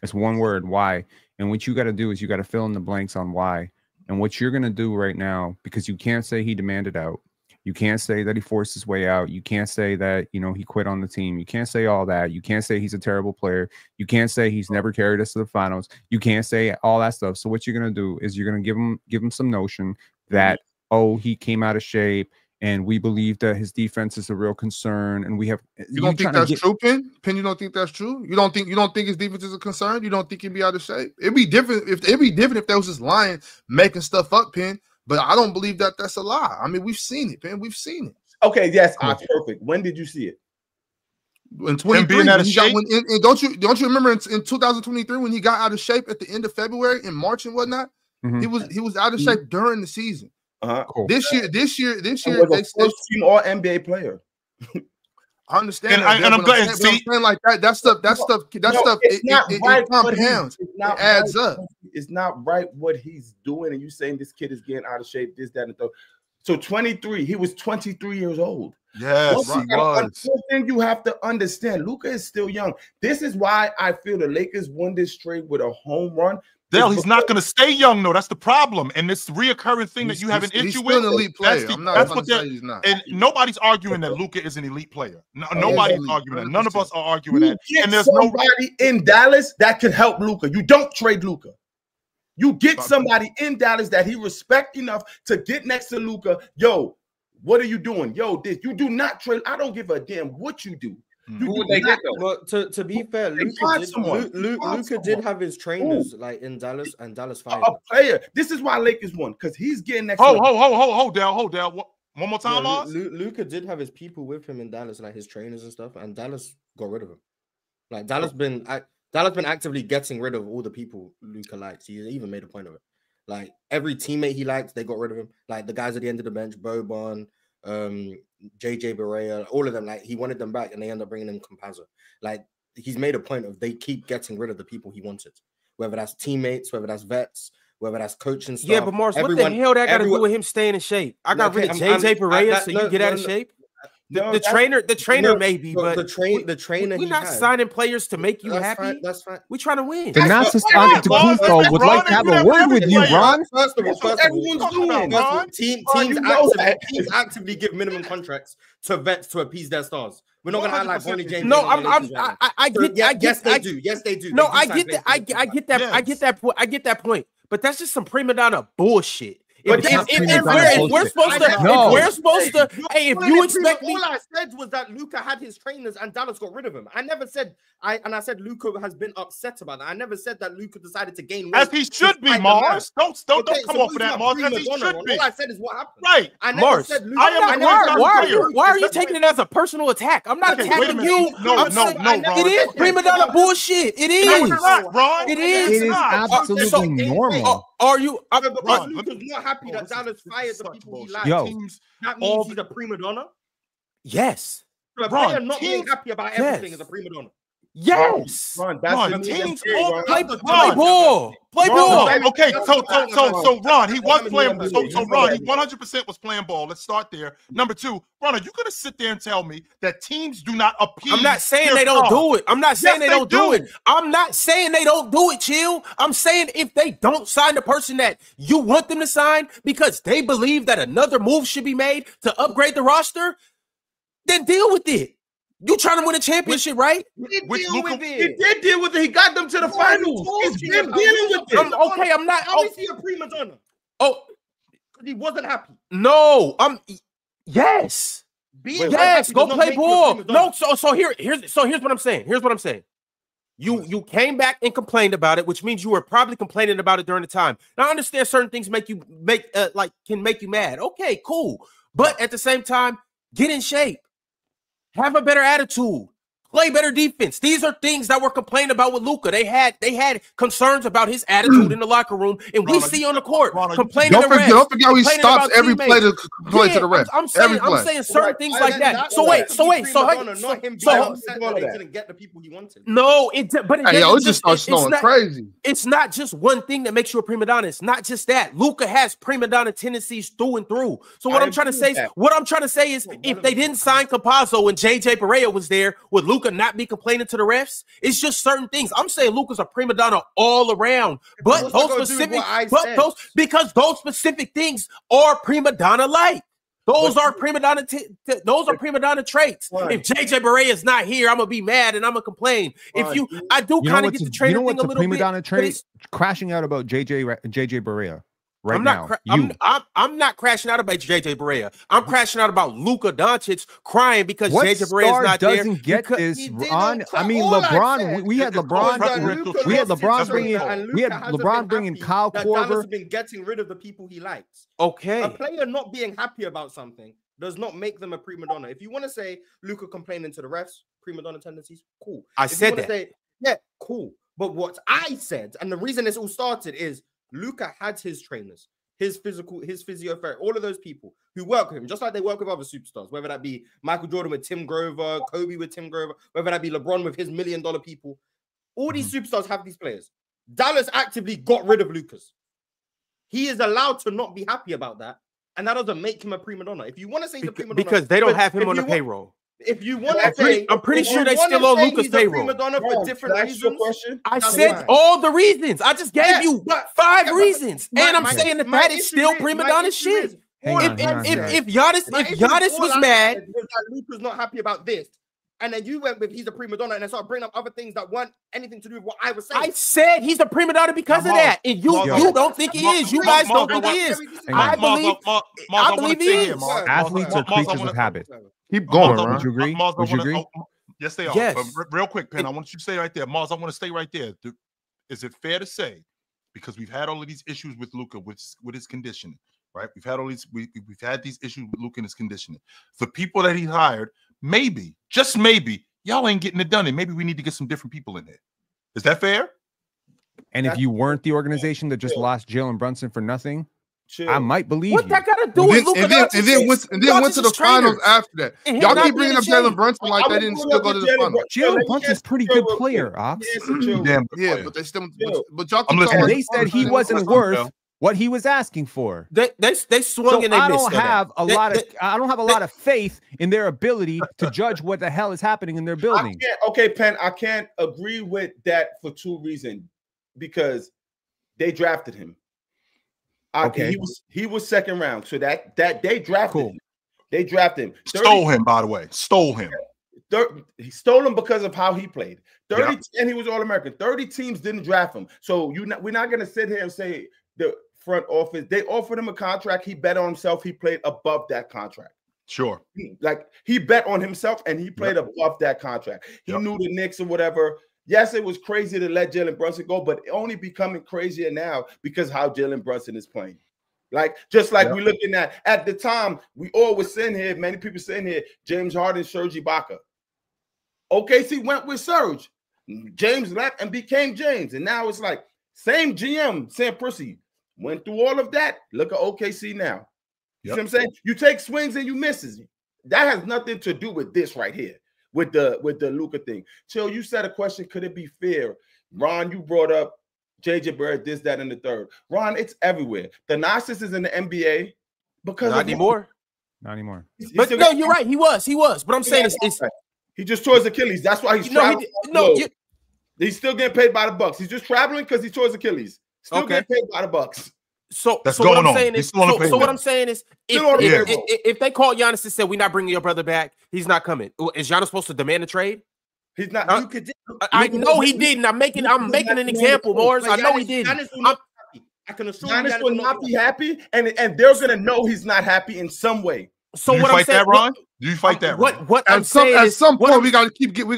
It's one word, why. And what you got to do is you got to fill in the blanks on why. And what you're going to do right now, because you can't say he demanded out. You can't say that he forced his way out. You can't say that, you know, he quit on the team. You can't say all that. You can't say he's a terrible player. You can't say he's never carried us to the finals. You can't say all that stuff. So what you're going to do is you're going to give him some notion that, oh, he came out of shape and we believe that his defense is a real concern. And we have. You don't think that's true, Penn? Penn, you don't think that's true? You don't think his defense is a concern? You don't think he'd be out of shape? It'd be different if there was just lying, making stuff up, Penn. But I don't believe that that's a lie. I mean, we've seen it, Penn. We've seen it. Okay, yes, perfect. When did you see it? In 23. Don't you remember in 2023 when he got out of shape at the end of February in March and whatnot? He was out of shape during the season. Cool. This year, they first team all NBA player. I understand, and I'm glad. I'm saying like that stuff. It compounds. It adds up. It's not right what he's doing, and you saying this kid is getting out of shape, this, that, and the third. So 23, he was 23 years old. Yes, he was. One thing you have to understand, Luka is still young. This is why I feel the Lakers won this trade with a home run. Dale, he's not going to stay young, though. That's the problem. And this reoccurring thing that you have an issue with. He's an elite player. That's what he's not. And nobody's arguing that Luka is an elite player. Nobody's arguing that. None of us are arguing that. And there's nobody in Dallas that can help Luka. You don't trade Luka. You get somebody in Dallas that he respect enough to get next to Luka. Yo, what are you doing? Yo, this. You do not trade. I don't give a damn what you do. Who would they get though? But to be fair, Luka did have his trainers like in Dallas, and Dallas fired a player. This is why Lakers won, because he's getting next. Hold down. One more time, Mars. Luka did have his people with him in Dallas, like his trainers and stuff, and Dallas got rid of him. Like Dallas been actively getting rid of all the people Luka likes. He even made a point of it. Like every teammate he liked, they got rid of him. Like the guys at the end of the bench, Boban, JJ Barea, all of them, like he wanted them back and they end up bringing in Campazzo. Like he's made a point of they keep getting rid of the people he wanted, whether that's teammates, whether that's vets, whether that's coaching staff. Yeah, but Mars, what the hell that got to do with him staying in shape? I got rid of JJ Barea so you get out of shape. The trainer maybe, but the trainer. We're not signing players to make you happy. That's fine. We're trying to win. The Nazi Antetokounmpo would like to have a word with you, Ron. First of all, teams actively give minimum contracts to vets to appease their stars. We're not gonna act like Bonnie James. No, I get. Yes, they do. Yes, they do. No, I get that. I get that. I get that point. But that's just some prima donna bullshit. If we're supposed to, hey, if you expect me, all I said was that Luka had his trainers and Dallas got rid of him. I never said I said Luka has been upset about that. I never said that Luka decided to gain weight. As he should be, Mars. Don't come off of that, Mars. As he should be. All I said is what happened. Right, I never said Luka. Why are you taking it as a personal attack? I'm not attacking you. No, it is prima donna bullshit. It is. No, it's not, Ron. It is. It is absolutely normal. Are you? Luka's not happy that Dallas fired the people he likes. That means he's a prima donna. Yes. A player not being happy about everything is a prima donna. Yes. Ron, teams play ball. Play ball. Okay, so Ron, he was playing. So Ron, he 100% was playing ball. Let's start there. Number two, Ron, are you gonna sit there and tell me that teams do not appease? I'm not saying they don't do it. I'm not saying they don't do it. I'm not saying they don't do it, chill. I'm saying if they don't sign the person that you want them to sign because they believe that another move should be made to upgrade the roster, then deal with it. You trying to win a championship, right? He did deal with it. He got them to the finals. He's been dealing with it. Okay, I'm not. How is he a prima donna? Oh, he wasn't happy. No, yes. Yes, go play ball. No, so here's what I'm saying. Here's what I'm saying. You came back and complained about it, which means you were probably complaining about it during the time. Now I understand certain things can make you mad. Okay, cool. But at the same time, get in shape. Have a better attitude. Play better defense. These are things that were complained about with Luka. They had concerns about his attitude in the locker room, and we see on the court complaining. Don't forget how he stops every play to complain to the ref. I'm saying certain things like that. So wait. Not him being upset that he didn't get the people he wanted. No, it just starts snowing crazy. It's not just one thing that makes you a prima donna. It's not just that. Luka has prima donna tendencies through and through. So what I'm trying to say is, if they didn't sign Campazzo and JJ Barea was there, would Luka not be complaining to the refs? It's just certain things. I'm saying Luka's a prima donna all around, but those specific things are prima donna like. Those are prima donna traits. If JJ Barea is not here, I'm gonna be mad and I'm gonna complain. I do kind of get the training thing a little bit. Prima donna trait? Crashing out about JJ Barea. Right I'm not crashing out about JJ Barea. I'm crashing out about Luka Doncic crying because JJ Barea is not there. Doesn't get this on. I mean, LeBron. We had LeBron. We had LeBron bringing Kyle Korver. Has been getting rid of the people he likes. Okay, a player not being happy about something does not make them a prima donna. If you want to say Luka complaining to the refs, prima donna tendencies, cool. I said that. Yeah, cool. But what I said, and the reason this all started is, Luka had his trainers, his physiotherapist, all of those people who work with him, just like they work with other superstars, whether that be Michael Jordan with Tim Grover, Kobe with Tim Grover, whether that be LeBron with his $1 million people. All these superstars have these players. Dallas actively got rid of Luka's. He is allowed to not be happy about that, and that doesn't make him a prima donna. If you want to say he's a prima donna, because they don't have him on the payroll. If you want to say, I'm pretty sure they still on Luka's payroll. Prima donna for different reasons. I said all the reasons. I just gave you 5 reasons, and I'm saying that is still prima donna shit. If Giannis was mad, Luka's not happy about this, and then you went with he's a prima donna, and then started bringing up other things that weren't anything to do with what I was saying. I said he's a prima donna because of that, and you don't think he is. You guys don't think he is. I believe he is. Athletes are creatures of habit. Keep going, Would you agree? Would you agree? Yes, they are. Yes. But real quick, Penn, I want you to stay right there. Mars, I want to stay right there. Is it fair to say, because we've had all of these issues with Luka with his conditioning, right? We've had all these we've had these issues with Luka and his conditioning. The people that he hired, maybe, just maybe, y'all ain't getting it done, and maybe we need to get some different people in there. Is that fair? And if you weren't the organization that just lost Jalen Brunson for nothing, Chill. I might believe what you. that got to do with Luka? And then went to the finals after that. Y'all keep bringing up Jalen Brunson like they didn't still go to the finals. Jalen Brunson's a pretty good player, Ox. Yeah, but they still. But y'all keep and they said he wasn't worth what he was asking for. They swung and they I missed. don't have a lot of faith in their ability to judge what the hell is happening in their building. Penn, I can't agree with that for 2 reasons. Because they drafted him. Okay, he was second round, so that they drafted him. They drafted him. Stole him, by the way. Stole him. He stole him because of how he played. 30 and he was All-American. 30 teams didn't draft him. So we're not going to sit here and say the front office. They offered him a contract. He bet on himself. He played above that contract. Sure. He bet on himself and he played above that contract. He knew the Knicks or whatever. Yes, it was crazy to let Jalen Brunson go, but only becoming crazier now because how Jalen Brunson is playing. Just like we're looking at the time, we all were sitting here, many people sitting here, James Harden, Serge Ibaka. OKC went with Serge. James left and became James. And now it's like, same GM, Sam Prissy, went through all of that. Look at OKC now. You see what I'm saying? You take swings and you misses. That has nothing to do with this right here. With the Luka thing. Chill, you said a question, could it be fair? Ron, you brought up JJ Barrett, this, that, and the third. Ron, it's everywhere. The Narcissus is in the NBA because not anymore. Not anymore. But no, you're right. He was. But I'm saying it's he just tore his Achilles. That's why he's traveling. He's still getting paid by the Bucks. He's just traveling because he tore his Achilles. Still getting paid by the Bucks. So what I'm saying is, if they call Giannis and said, "We're not bringing your brother back," he's not coming. Is Giannis supposed to demand a trade? He's not. I know he didn't. I'm making an example, Morris. I know he didn't. I can assume Giannis will not be happy, and they're gonna know he's not happy in some way. So what I'm saying, Ron? Do you fight that, Ron? At some point, we got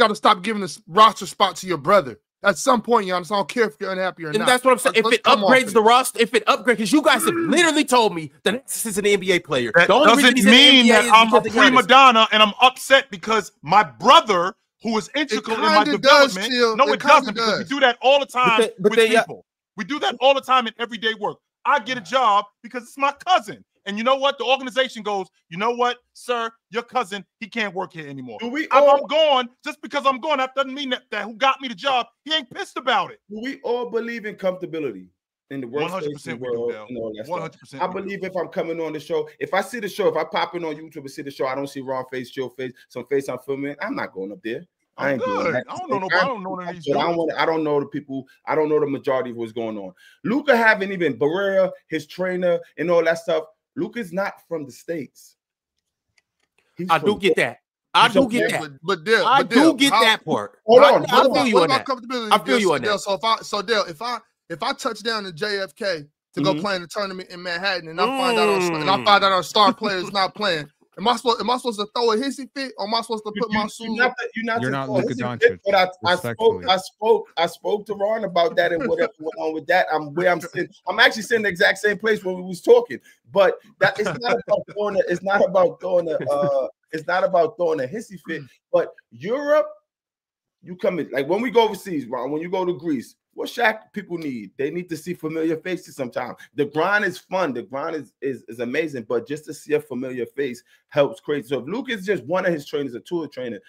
to stop giving this roster spot to your brother. At some point, Giannis, I don't care if you're unhappy or not. And that's what I'm saying. If it upgrades the roster, if it upgrades, because you guys have literally told me the Nexus is an NBA player. That doesn't mean that I'm a prima donna and I'm upset because my brother, who is integral in my development. No, it doesn't, because we do that all the time with people. We do that all the time in everyday work. I get a job because it's my cousin. And you know what? The organization goes, you know what, sir, your cousin, he can't work here anymore. I'm gone. Just because I'm gone, that doesn't mean that who got me the job, he ain't pissed about it. Do we all believe in comfortability in the workspace world? 100%. I believe if I'm coming on the show, if I see the show, if I pop in on YouTube and see the show, I don't see Ron face, Chill face, some face I'm filming, I'm not going up there. I ain't doing that. I don't know nobody. I don't know these dudes. I don't know the people. I don't know the majority of what's going on. Luka haven't even Barrera, his trainer, and all that stuff. Luka's not from the States. I do get that. I do get that. But Dale, I do get that part. Hold on. I feel you on that. I feel you on that. So Dale, if I touch down in JFK to go play in the tournament in Manhattan, and I find out our star player is not playing, am I supposed to throw a hissy fit, or am I supposed to put my shoes? You're not Luka Doncic. But I spoke to Ron about that and whatever went on with that. I'm sitting. I'm actually sitting in the exact same place where we was talking. But that it's not about throwing. It's not about throwing a hissy fit. But Europe, you come in like when we go overseas, Ron. When you go to Greece. What Shaq people need? They need to see familiar faces sometimes. The grind is fun. The grind is amazing, but just to see a familiar face helps create. So if Luke is just one of his trainers, a tour trainer,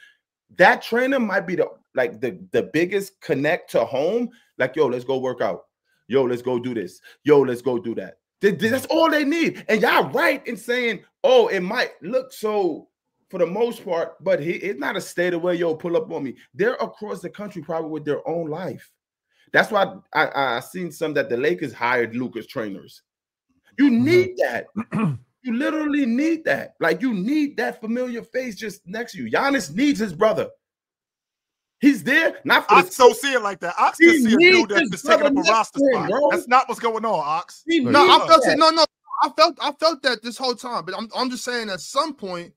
that trainer might be the biggest connect to home. Like, yo, let's go work out. Yo, let's go do this. Yo, let's go do that. That's all they need. And y'all right in saying, oh, it might look so for the most part, but it's not a state of where, yo, pull up on me. They're across the country probably with their own life. That's why I seen some that the Lakers hired Luka's trainers. You need that. You literally need that. Like, you need that familiar face just next to you. Giannis needs his brother. He's there. Not for Ox don't see it like that. Ox can see a dude that's just taking up a roster spot. That's not what's going on, Ox. I felt that this whole time. But I'm just saying at some point,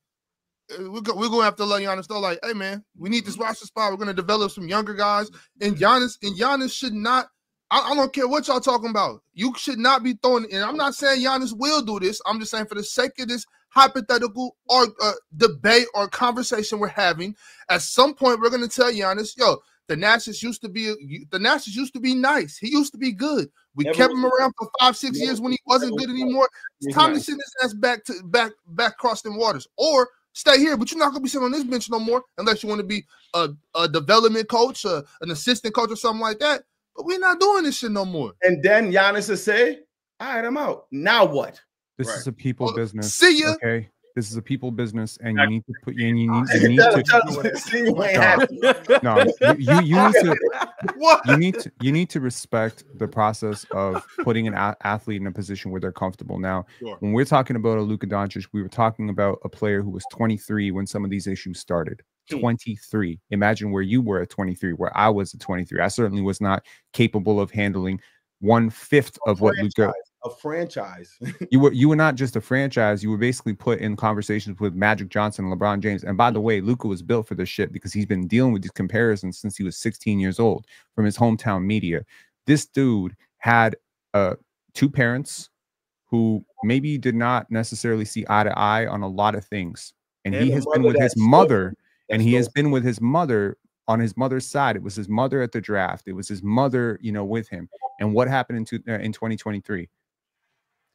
we're going to have to let Giannis know, like, hey, man, we need this roster spot. We're going to develop some younger guys. And Giannis should not, I don't care what y'all talking about. You should not be throwing, and I'm not saying Giannis will do this. I'm just saying for the sake of this hypothetical or debate or conversation we're having, at some point we're going to tell Giannis, yo, the Nash's used to be nice. He used to be good. We kept him around for 5-6 years when he wasn't good anymore. It's time to send his ass back across them waters. Or stay here, but you're not going to be sitting on this bench no more unless you want to be a development coach, an assistant coach or something like that. But we're not doing this shit no more. And then Giannis will say, all right, I'm out. Now what? This is a people business. See ya. Okay. This is a people business, and you need to put you need to respect the process of putting an athlete in a position where they're comfortable. Now, when we're talking about a Luka Doncic, we were talking about a player who was 23 when some of these issues started. 23. Imagine where you were at 23, where I was at 23. I certainly was not capable of handling 1/5 of what Luka. A franchise. you were not just a franchise. You were basically put in conversations with Magic Johnson and LeBron James. And by the way, Luka was built for this shit because he's been dealing with these comparisons since he was 16 years old from his hometown media. This dude had 2 parents who maybe did not necessarily see eye to eye on a lot of things. And he has been with his mother, and he has been with his mother on his mother's side. It was his mother at the draft. It was his mother, with him. And what happened in 2023?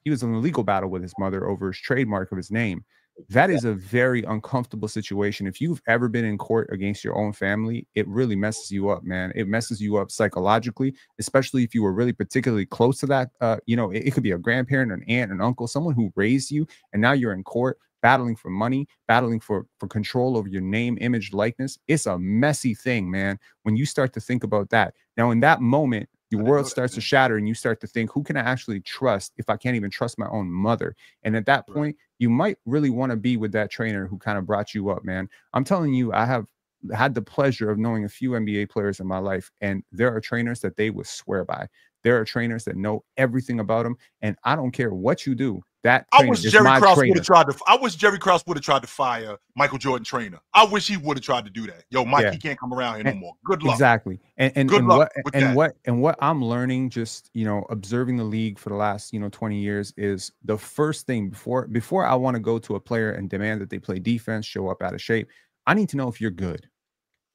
He was in a legal battle with his mother over his trademark of his name. That is a very uncomfortable situation. If you've ever been in court against your own family, it really messes you up, man. It messes you up psychologically, especially if you were really particularly close to that. It could be a grandparent, an aunt, an uncle, someone who raised you, and now you're in court battling for money, battling for control over your name, image, likeness. It's a messy thing, man, when you start to think about that. Now, in that moment, your world starts to shatter and you start to think, who can I actually trust if I can't even trust my own mother? And at that point, you might really want to be with that trainer who kind of brought you up, man. I'm telling you, I have had the pleasure of knowing a few NBA players in my life, and there are trainers that they would swear by. There are trainers that know everything about them, and I don't care what you do. that I trainer wish is Jerry my Krause trainer. would have tried to. I wish Jerry Krause would have tried to fire Michael Jordan trainer. I wish he would have tried to do that. Yo, Mike, he can't come around here no more. Good luck. Exactly. And good luck with that. What I'm learning, just observing the league for the last 20 years, is the first thing before I want to go to a player and demand that they play defense, show up out of shape. I need to know if you're good.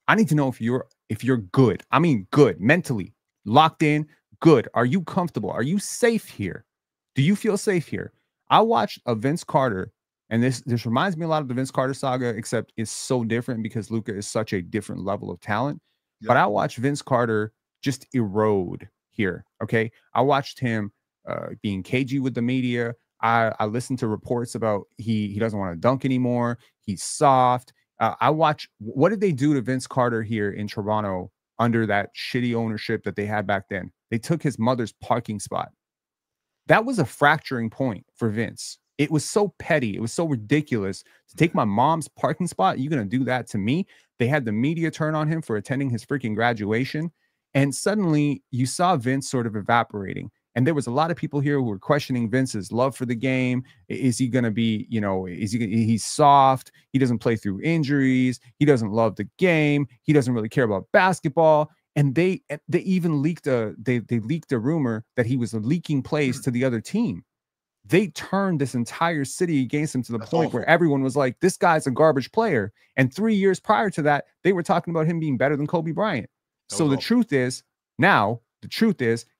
I need to know if you're good. I mean, good mentally, locked in, good. Are you comfortable? Are you safe here? Do you feel safe here? I watched a Vince Carter, and this reminds me a lot of the Vince Carter saga, except it's so different because Luka is such a different level of talent. Yep. But I watched Vince Carter just erode here. Okay, I watched him being cagey with the media. I listened to reports about he doesn't want to dunk anymore. He's soft. I watched, what did they do to Vince Carter here in Toronto under that shitty ownership that they had back then? They took his mother's parking spot. That was a fracturing point for Vince. It was so petty. It was so ridiculous to take my mom's parking spot. You're going to do that to me? They had the media turn on him for attending his freaking graduation. And suddenly you saw Vince sort of evaporating. And there was a lot of people here who were questioning Vince's love for the game. Is he going to be, he's soft. He doesn't play through injuries. He doesn't love the game. He doesn't really care about basketball. And they even leaked a rumor that he was leaking plays to the other team. They turned this entire city against him to the point where everyone was like, this guy's a garbage player. And 3 years prior to that, they were talking about him being better than Kobe Bryant. So the truth is,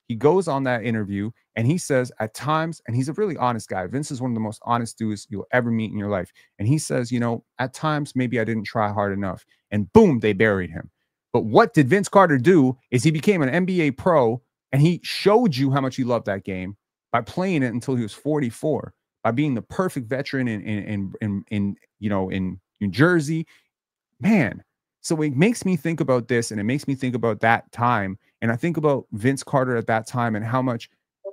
he goes on that interview and he says at times, and he's a really honest guy. Vince is one of the most honest dudes you'll ever meet in your life. And he says, at times, maybe I didn't try hard enough. And boom, they buried him. But what did Vince Carter do is he became an NBA pro, and he showed you how much he loved that game by playing it until he was 44, by being the perfect veteran in New Jersey. Man. So it makes me think about this, and it makes me think about that time. And I think about Vince Carter at that time and how much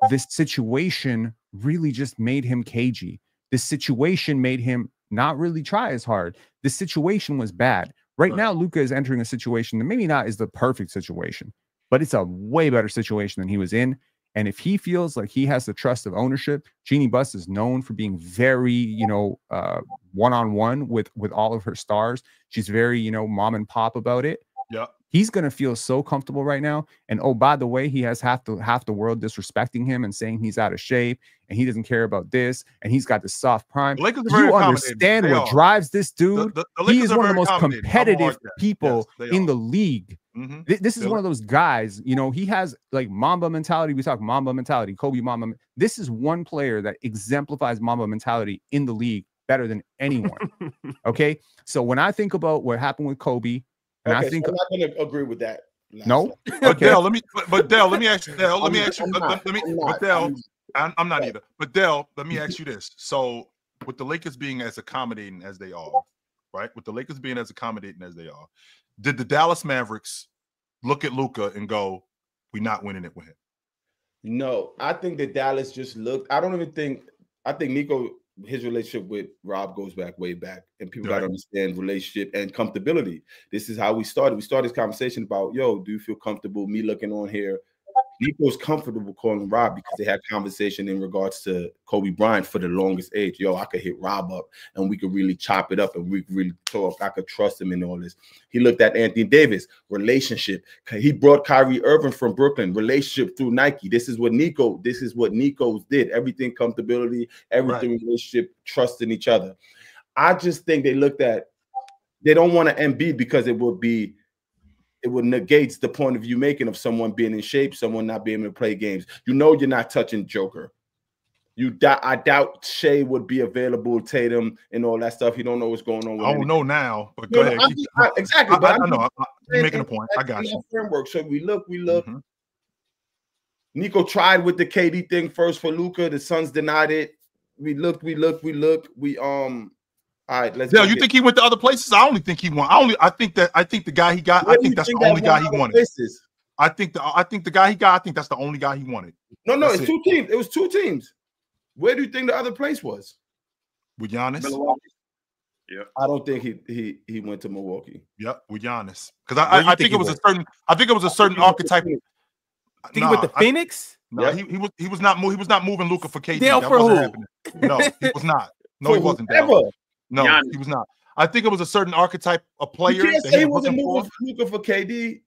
this situation really just made him cagey. This situation made him not really try as hard. This situation was bad. Right now, Luka is entering a situation that maybe not is the perfect situation, but it's a way better situation than he was in. And if he feels like he has the trust of ownership, Jeannie Buss is known for being very, one-on-one with all of her stars. She's very, mom and pop about it. Yeah. He's going to feel so comfortable right now. And oh, by the way, he has half the world disrespecting him and saying he's out of shape and he doesn't care about this. And he's got the soft prime. Do you understand what drives this dude? He is one of the most competitive people in the league. Mm-hmm. This is one of those guys, he has like Mamba mentality. We talk Mamba mentality, Kobe Mamba. This is one player that exemplifies Mamba mentality in the league better than anyone. Okay. So when I think about what happened with Kobe, and I think so I'm not going to agree with that. No. But Dell, let me ask you, I'm not either. But Dell, let me ask you this. So with the Lakers being as accommodating as they are, right? With the Lakers being as accommodating as they are, did the Dallas Mavericks look at Luka and go, we're not winning it with him? No, I think that Dallas just looked. I think Nico, his relationship with Rob goes back way back, and people got to understand relationship and comfortability. This is how we started. We started this conversation about, do you feel comfortable me looking on here? Nico's comfortable calling Rob because they had conversation in regards to Kobe Bryant for the longest age. I could hit Rob up and we could really chop it up and we could really talk. I could trust him in all this. He looked at Anthony Davis, relationship. He brought Kyrie Irving from Brooklyn, relationship through Nike. This is what Nico's did. Everything comfortability, everything relationship, trusting each other. I just think they don't want to Embiid because it would negate the point of view making of someone being in shape, someone not being able to play games. You're not touching Joker. I doubt Shea would be available, Tatum, and all that stuff. You don't know what's going on. I don't know now, but go ahead. Exactly. I know. You're making a point. I got you. Framework. So we look. Mm-hmm. Nico tried with the KD thing first for Luka. The Suns denied it. We looked. All right, let's go. You think he went to other places? I only think he won. I think the guy he got, I think that's the only guy he wanted. Places? I think the guy he got, I think that's the only guy he wanted. No, it's 2 teams. It was 2 teams. Where do you think the other place was? With Giannis? Milwaukee. Yeah. I don't think he went to Milwaukee. Yep, with Giannis. Because I think it was a certain archetype. He with the Phoenix? No, he was not moving Luka for KD. Dale that for wasn't who? happening. No, he was not. No, he wasn't. Dale. No, Giannis. he was not. I think it was a certain archetype of player. You can't that say he he wasn't looking moving for Luka for KD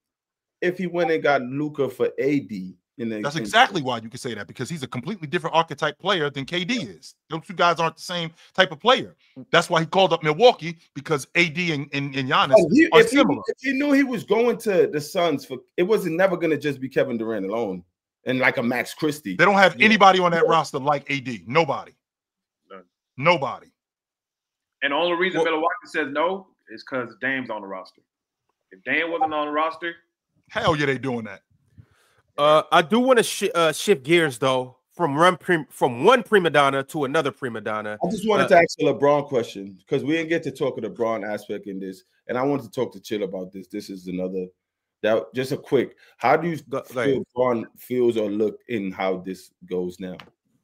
if he went and got Luka for AD. That's exactly why you can say that, because he's a completely different archetype player than KD is. Those two guys aren't the same type of player. That's why he called up Milwaukee, because AD and Giannis are similar. If he knew he was going to the Suns, it wasn't never going to just be Kevin Durant alone and like a Max Christie. They don't have anybody on that roster like AD. Nobody. Nobody. And the only reason Milwaukee says no is because Dame's on the roster. If Dame wasn't on the roster, hell yeah, they doing that. I do want to shift gears though from one prima donna to another prima donna. I just wanted to ask a LeBron question because we didn't get to talk of the LeBron aspect in this, and I wanted to talk to Chill about this. This is just a quick. How do you feel LeBron feels or look in how this goes now?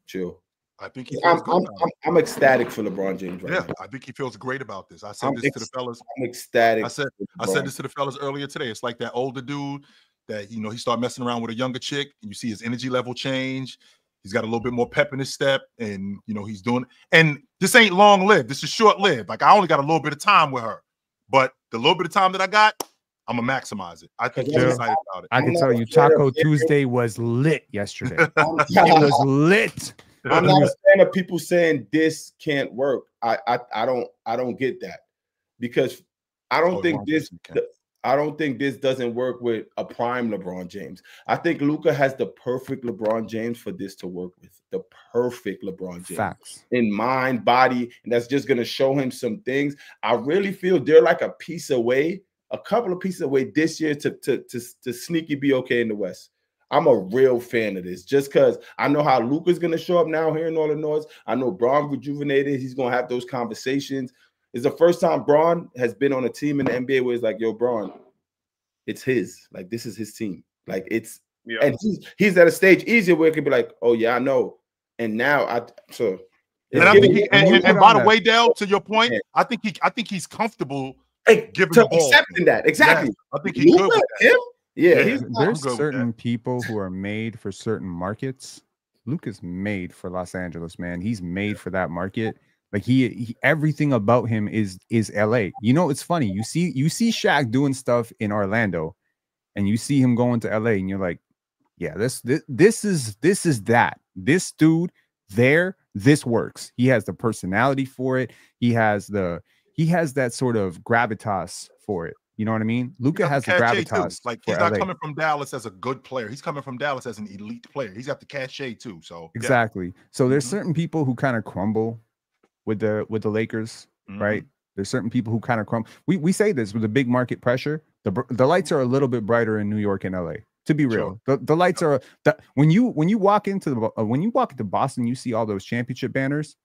Chill. I think he feels good. I'm ecstatic for LeBron James right now. I think he feels great about this. I said this to the fellas. I'm ecstatic. I said this to the fellas earlier today. It's like that older dude that, you know, he started messing around with a younger chick, and you see his energy level change. He's got a little bit more pep in his step, and you know he's doing. And this ain't long lived. This is short lived. Like I only got a little bit of time with her, but the little bit of time that I got, I'm gonna maximize it. I think he's excited about it. I can tell you, Taco Tuesday was lit yesterday. It was lit. I'm not a fan of people saying this can't work. I don't get that, because I don't think this doesn't work with a prime LeBron James. I think Luka has the perfect LeBron James for this to work with. The perfect LeBron James. Facts. In mind, body, and that's just gonna show him some things. I really feel they're like a piece away, a couple of pieces away this year to sneaky be okay in the West. I'm a real fan of this, just because I know how Luka's going to show up now, hearing all the noise. I know Braun rejuvenated. He's going to have those conversations. It's the first time Braun has been on a team in the NBA where it's like, yo, Braun, it's his. Like, this is his team. Like, it's and he's at a stage easier where it could be like, oh, yeah, I know. And now I and by the way, Dale, to your point, I think he's comfortable giving the ball. Accepting that. Exactly. Yeah, I think he's good with that. Him? Yeah, there's certain people who are made for certain markets. Luka's made for Los Angeles, man. He's made for that market. Like he everything about him is LA. You know, it's funny. You see Shaq doing stuff in Orlando, and you see him going to LA, and you're like, yeah, this is that. This dude there, this works. He has the personality for it. He has that sort of gravitas for it. You know what I mean? Luka has the gravitas. Like he's not coming from Dallas as a good player. He's coming from Dallas as an elite player. He's got the cachet too. So exactly. So there's certain people who kind of crumble with the Lakers, right? There's certain people who kind of crumble. We say this with the big market pressure. The lights are a little bit brighter in New York and LA. To be real, the lights are when you walk into Boston, you see all those championship banners.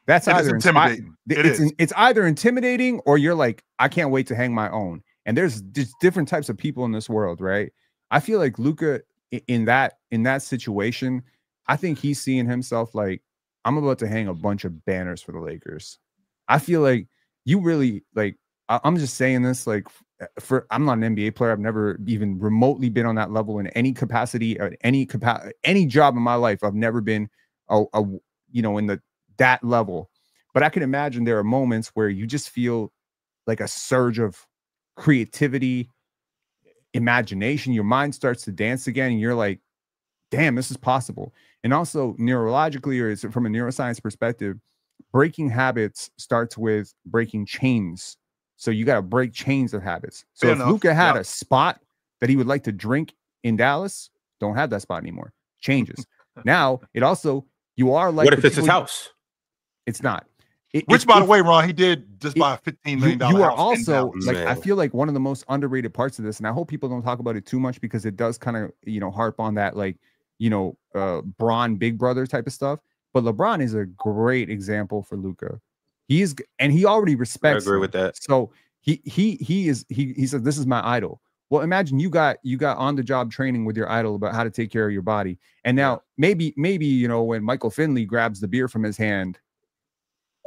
That's either intimidating. It's either intimidating or you're like, I can't wait to hang my own. And there's just different types of people in this world, right? I feel like Luka in that situation, I think he's seeing himself like, I'm about to hang a bunch of banners for the Lakers. I feel like you really like. I'm just saying this like, I'm not an NBA player. I've never even remotely been on that level in any capacity, any job in my life. I've never been in that level, but I can imagine there are moments where you just feel like a surge of creativity, imagination. Your mind starts to dance again, and you're like, damn, this is possible. And also neurologically, or is it from a neuroscience perspective, breaking habits starts with breaking chains. So you got to break chains of habits. So if Luka had a spot that he would like to drink in Dallas, don't have that spot anymore. Changes. Now it also, you are like, what if it's his house? It's not. Which, by the way, Ron, he did just buy a $15 million house. You are also like, I feel like one of the most underrated parts of this, and I hope people don't talk about it too much because it does kind of, harp on that, like, Bron big brother type of stuff. But LeBron is a great example for Luka. He already respects. I agree with that. So he said, this is my idol. Well, imagine you got on the job training with your idol about how to take care of your body. And now maybe, when Michael Finley grabs the beer from his hand,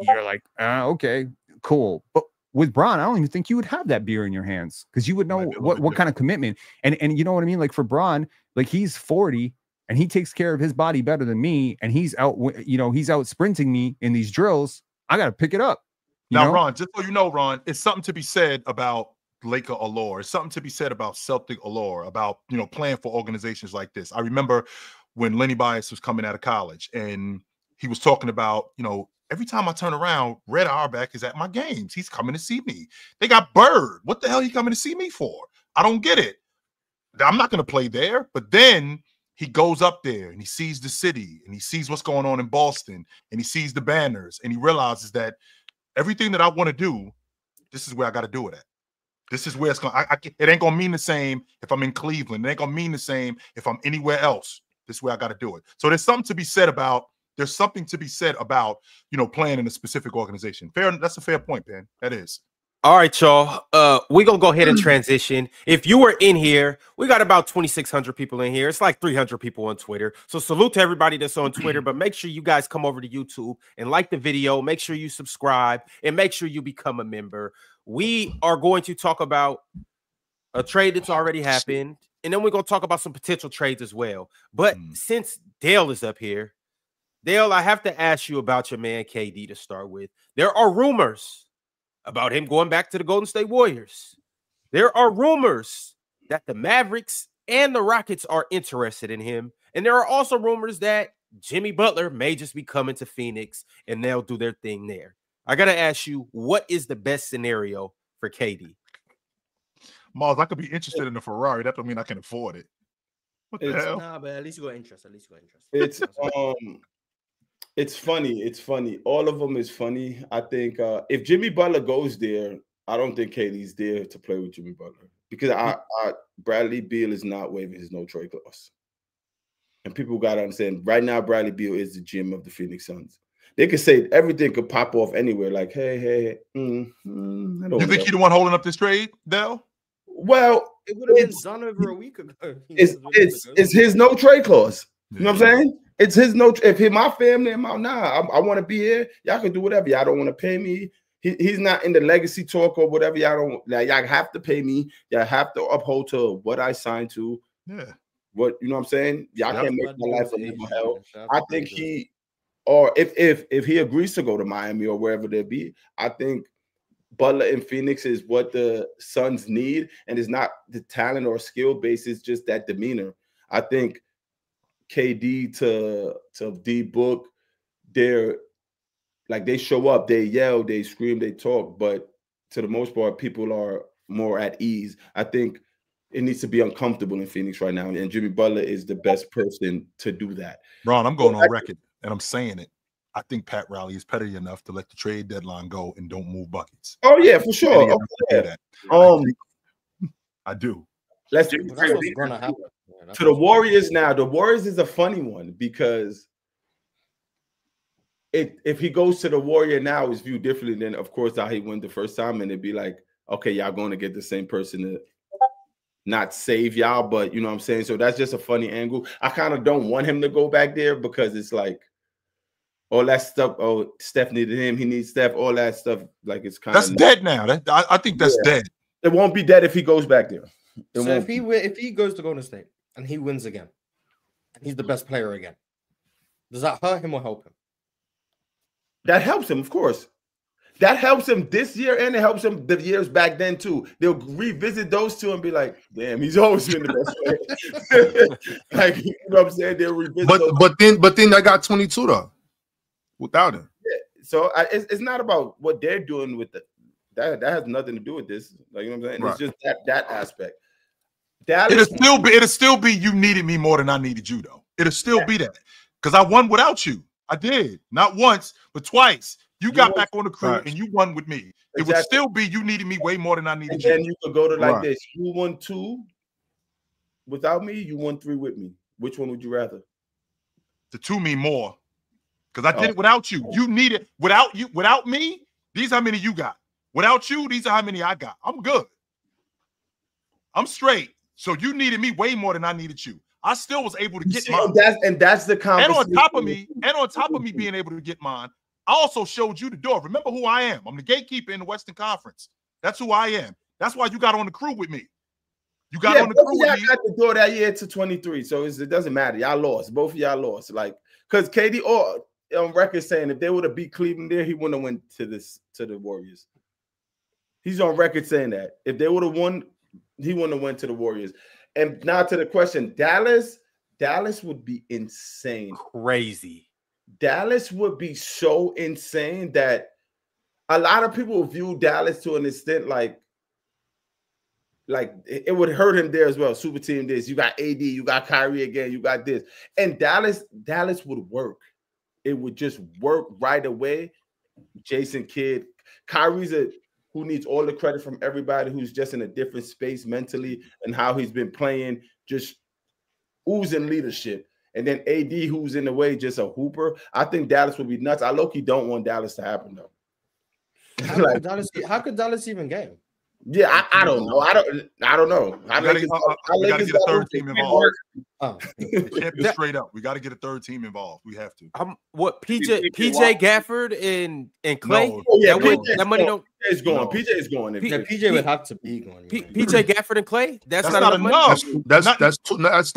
you're like, okay, cool. But with Bron, I don't even think you would have that beer in your hands because you would know what kind of commitment. And you know what I mean? Like for Bron, like he's 40 and he takes care of his body better than me. And he's out, he's out sprinting me in these drills. I got to pick it up. Now, Ron, just so you know, Ron, it's something to be said about Laker allure. It's something to be said about Celtic allure, about, playing for organizations like this. I remember when Lenny Bias was coming out of college and he was talking about, every time I turn around, Red Auerbach is at my games. He's coming to see me. They got Bird. What the hell are you coming to see me for? I don't get it. I'm not going to play there. But then he goes up there and he sees the city and he sees what's going on in Boston and he sees the banners and he realizes that everything that I want to do, this is where I got to do it at. This is where it's going. It ain't going to mean the same if I'm in Cleveland. It ain't going to mean the same if I'm anywhere else. This is where I got to do it. So there's something to be said about playing in a specific organization. Fair. That's a fair point, Ben. That is. All right, y'all. We're going to go ahead and transition. If you were in here, we got about 2,600 people in here. It's like 300 people on Twitter. So salute to everybody that's on Twitter, but make sure you guys come over to YouTube and like the video. Make sure you subscribe and make sure you become a member. We are going to talk about a trade that's already happened, and then we're going to talk about some potential trades as well. But since Dale is up here, Dale, I have to ask you about your man KD to start with. There are rumors about him going back to the Golden State Warriors. There are rumors that the Mavericks and the Rockets are interested in him. And there are also rumors that Jimmy Butler may just be coming to Phoenix and they'll do their thing there. I got to ask you, what is the best scenario for KD? Mars, I could be interested in a Ferrari. That don't mean I can afford it. What the hell? Nah, but at least you got interest. It's funny. It's funny. All of them is funny. I think if Jimmy Butler goes there, I don't think KD's there to play with Jimmy Butler because Bradley Beal is not waiving his no trade clause. And people got to understand right now, Bradley Beal is the GM of the Phoenix Suns. They could say everything could pop off anywhere. Like, hey. You think he the one holding up this trade, Dell? Well, it would have been done over a week ago. It's his no trade clause. You know what I'm saying? It's his no. If my family, I want to be here. Y'all can do whatever. Y'all don't want to pay me. He's not in the legacy talk or whatever. Y'all have to pay me. Y'all have to uphold to what I signed to. Yeah. What you know what I'm saying? Y'all can't make my life a little hell. I think if he agrees to go to Miami or wherever they be, I think Butler in Phoenix is what the Suns need, and it's not the talent or skill base. It's just that demeanor. I think KD to D Book, they're like they show up, they yell, they scream, they talk, but to the most part, people are more at ease. I think it needs to be uncomfortable in Phoenix right now, and Jimmy Butler is the best person to do that. Ron, I'm going on record, and I'm saying it. I think Pat Riley is petty enough to let the trade deadline go and don't move buckets. Oh yeah, for sure. I do. Let's do what's gonna happen. To the Warriors now. The Warriors is a funny one because if he goes to the Warrior now, it's viewed differently than, of course, how he went the first time, and it'd be like, okay, y'all going to get the same person to not save y'all, but you know what I'm saying? So that's just a funny angle. I kind of don't want him to go back there because it's like all that stuff. Oh, Steph needed him. He needs Steph. All that stuff. Like it's kind of that's dead now. I think that's dead. It won't be dead if he goes back there. So if he goes to Golden State and he wins again, and he's the best player again, does that hurt him or help him? That helps him, of course. That helps him this year, and it helps him the years back then too. They'll revisit those two and be like, "Damn, he's always been the best player." Like, you know what I'm saying? They'll revisit. But then I got 22 though, without him. Yeah. So it's not about what they're doing with that has nothing to do with this. Like, you know what I'm saying? Right. It's just that aspect. It'll still be you needed me more than I needed you though. It'll still be that because I won without you. I did not once, but twice. You got back on the crew and you won with me. It would still be you needed me way more than I needed you. And you could go to like this. You won 2 without me. You won 3 with me. Which one would you rather? The 2 mean more because I did it without you. You needed without me. These how many you got. Without you, these are how many I got. I'm good. I'm straight. So you needed me way more than I needed you. I still was able to get mine. And that's the conversation. And on top of me being able to get mine, I also showed you the door. Remember who I am. I'm the gatekeeper in the Western Conference. That's who I am. That's why you got on the crew with me. You got on the crew with me. Got the door that year to 23, so it doesn't matter. Y'all lost. Both of y'all lost. Like, because KD on record saying if they would have beat Cleveland there, he wouldn't have went to the Warriors. He's on record saying that. If they would have won, he wouldn't have went to the Warriors. And now to the question, Dallas would be insane. Crazy. Dallas would be so insane that a lot of people view Dallas to an extent like it would hurt him there as well. Super team this. You got AD, you got Kyrie again, you got this. And Dallas would work. It would just work right away. Jason Kidd. Kyrie's who needs all the credit from everybody, who's just in a different space mentally and how he's been playing, just oozing leadership. And then AD, who's in the way, just a hooper. I think Dallas would be nuts. I low-key don't want Dallas to happen, though. How could Dallas even get him? Yeah, I don't know. I don't know. We got to get a third team involved. Oh. Straight up. We got to get a third team involved. We have to. What PJ Gafford and Clay? No. Oh, yeah, that money don't. PJ is going. PJ is going. PJ would have to be going. PJ Gafford and Clay. That's not enough. That's too much.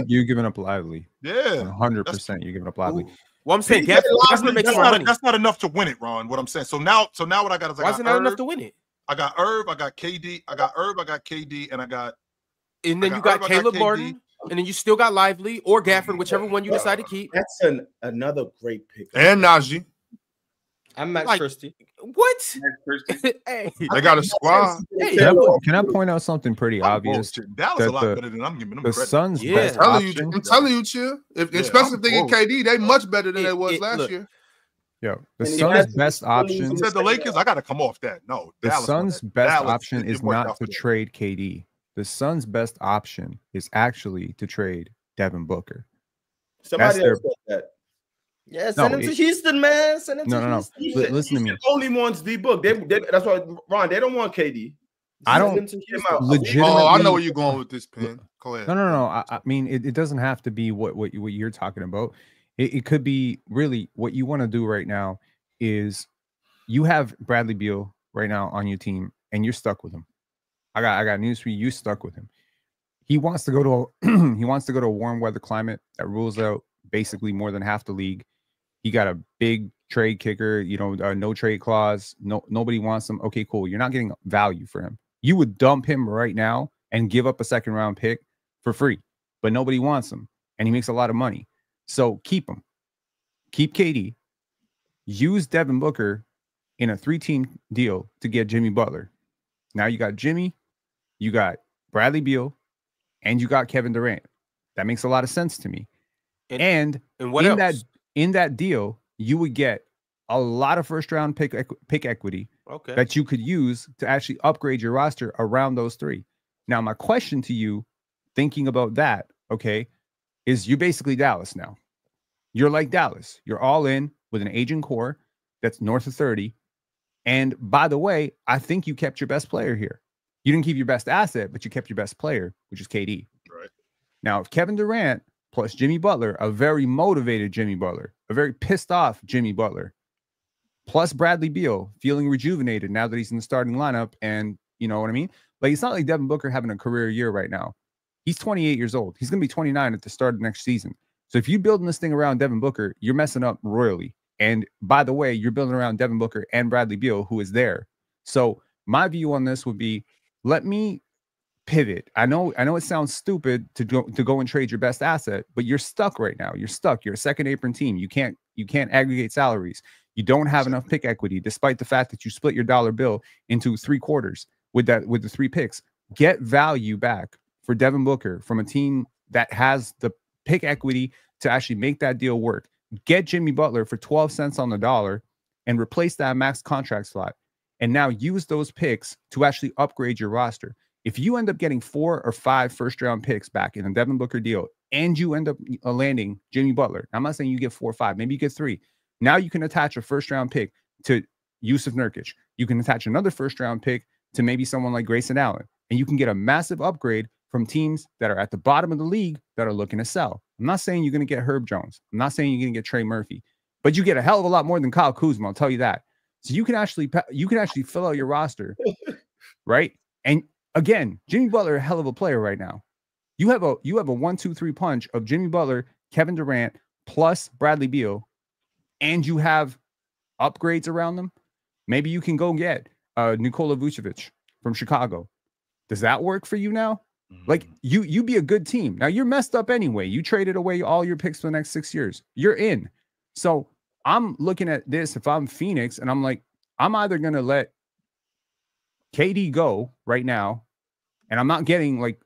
You're giving up Lively. Yeah, 100%. You're giving up Lively. Well, I'm saying Gafford, that's not enough to win it, Ron. What I'm saying. So now what I got is why is it not enough to win it? I got Irv, I got KD, I got KD, and then you got Caleb Martin, and then you still got Lively or Gafford, whichever one you decide to keep. That's another great pick. And Najee. I'm Max Christie. What? Hey, they got a squad. Hey, can I point out something pretty obvious? Dallas a lot better than I'm giving them the credit. Suns' best option. I'm telling you, Chill. Especially if they get KD, they much better than they was last year. Yo, the Suns' best option. Said the Lakers. I got to come off that. No, the Suns' best option is not to trade KD. The Suns' best option is actually to trade Devin Booker. Somebody else said that. Yeah, send him to Houston, man. Send him to Houston. Listen to me. Only wants D-Book. That's why, Ron, they don't want KD. I don't legitimately. Oh, I know where you're going with this, Pen. Go ahead. No. I mean, it doesn't have to be what you're talking about. It could be really what you want to do right now is you have Bradley Beal right now on your team and you're stuck with him. I got news for you. You're stuck with him. He wants to go to a warm weather climate that rules out basically more than half the league. He got a big trade kicker, no trade clause. Nobody wants him. Okay, cool. You're not getting value for him. You would dump him right now and give up a second round pick for free, but nobody wants him and he makes a lot of money. So keep him. Keep KD. Use Devin Booker in a 3-team deal to get Jimmy Butler. Now you got Jimmy, you got Bradley Beal, and you got Kevin Durant. That makes a lot of sense to me. And what else? In that deal, you would get a lot of first-round pick equity that you could use to actually upgrade your roster around those three. Now, my question to you, thinking about that, is you're basically Dallas now. You're like Dallas. You're all in with an aging core that's north of 30. And by the way, I think you kept your best player here. You didn't keep your best asset, but you kept your best player, which is KD. Right. Now, if Kevin Durant plus Jimmy Butler, a very motivated Jimmy Butler, a very pissed off Jimmy Butler, plus Bradley Beal feeling rejuvenated now that he's in the starting lineup, and you know what I mean? Like, it's not like Devin Booker having a career year right now. He's 28 years old. He's going to be 29 at the start of next season. So if you're building this thing around Devin Booker, you're messing up royally. And by the way, you're building around Devin Booker and Bradley Beal, who is there. So my view on this would be, let me pivot. I know it sounds stupid to go and trade your best asset, but you're stuck right now. You're stuck. You're a second apron team. You can't aggregate salaries. You don't have enough pick equity, despite the fact that you split your dollar bill into 3 quarters with the 3 picks. Get value back for Devin Booker from a team that has the pick equity to actually make that deal work. Get Jimmy Butler for 12 cents on the dollar and replace that max contract slot. And now use those picks to actually upgrade your roster. If you end up getting 4 or 5 first-round picks back in a Devin Booker deal, and you end up landing Jimmy Butler, I'm not saying you get 4 or 5, maybe you get 3. Now you can attach a first-round pick to Yusuf Nurkic. You can attach another first-round pick to maybe someone like Grayson Allen, and you can get a massive upgrade from teams that are at the bottom of the league that are looking to sell. I'm not saying you're going to get Herb Jones. I'm not saying you're going to get Trey Murphy. but you get a hell of a lot more than Kyle Kuzma. I'll tell you that. So you can actually fill out your roster, right? And again, Jimmy Butler, a hell of a player right now. You have a 1-2-3 punch of Jimmy Butler, Kevin Durant, plus Bradley Beal, and you have upgrades around them. Maybe you can go get Nikola Vucevic from Chicago. Does that work for you now? Like you be a good team. Now you're messed up anyway. You traded away all your picks for the next 6 years. You're in. So I'm looking at this. If I'm Phoenix and I'm like, I'm either going to let KD go right now, and I'm not getting like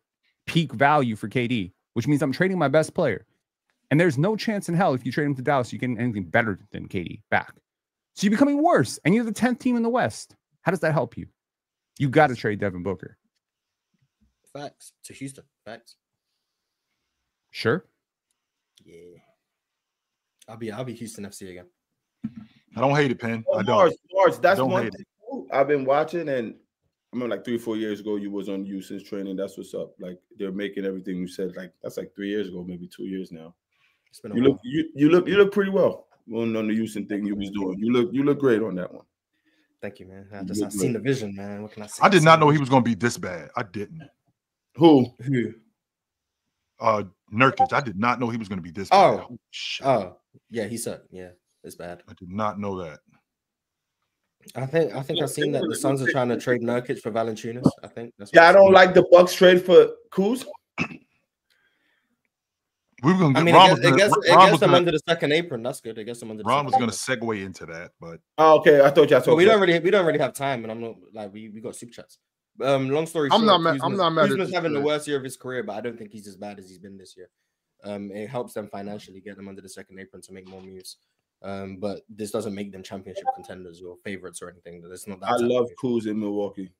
peak value for KD, which means I'm trading my best player. And there's no chance in hell if you trade him to Dallas, you get anything better than KD back. So you're becoming worse, and you're the 10th team in the West. How does that help you? You got to trade Devin Booker. Facts. To Houston. Facts. Sure. Yeah. I'll be Houston FC again. I don't hate it, Penn. I don't. Mars, that's one thing I've been watching, and I remember like 3 or 4 years ago, you was on Houston's training. That's what's up. Like they're making everything you said. Like that's like 3 years ago, maybe 2 years now. It's been you look pretty well on the Houston thing you was doing. You look great on that one. Thank you, man. I've seen the vision, man. What can I say? I did not know he was going to be this bad. I didn't. Who? Nurkic. I did not know he was going to be this bad. Oh, yeah, he said, yeah, it's bad. I did not know that. I think I've seen that the Suns are trying to trade Nurkic for Valanciunas. I think that's I don't like the Bucks trade for Kuz. We were going to get. It gets them under the second apron. That's good. It gets them under. Ron was going to segue into that, but okay, I thought y'all. But we don't really have time, and I'm not like we got super chats. Long story short, I'm not mad. Kuzma's having the worst year of his career, but I don't think he's as bad as he's been this year. It helps them financially get them under the second apron to make more moves. But this doesn't make them championship contenders or favorites or anything. It's not that. I love Kuz in Milwaukee.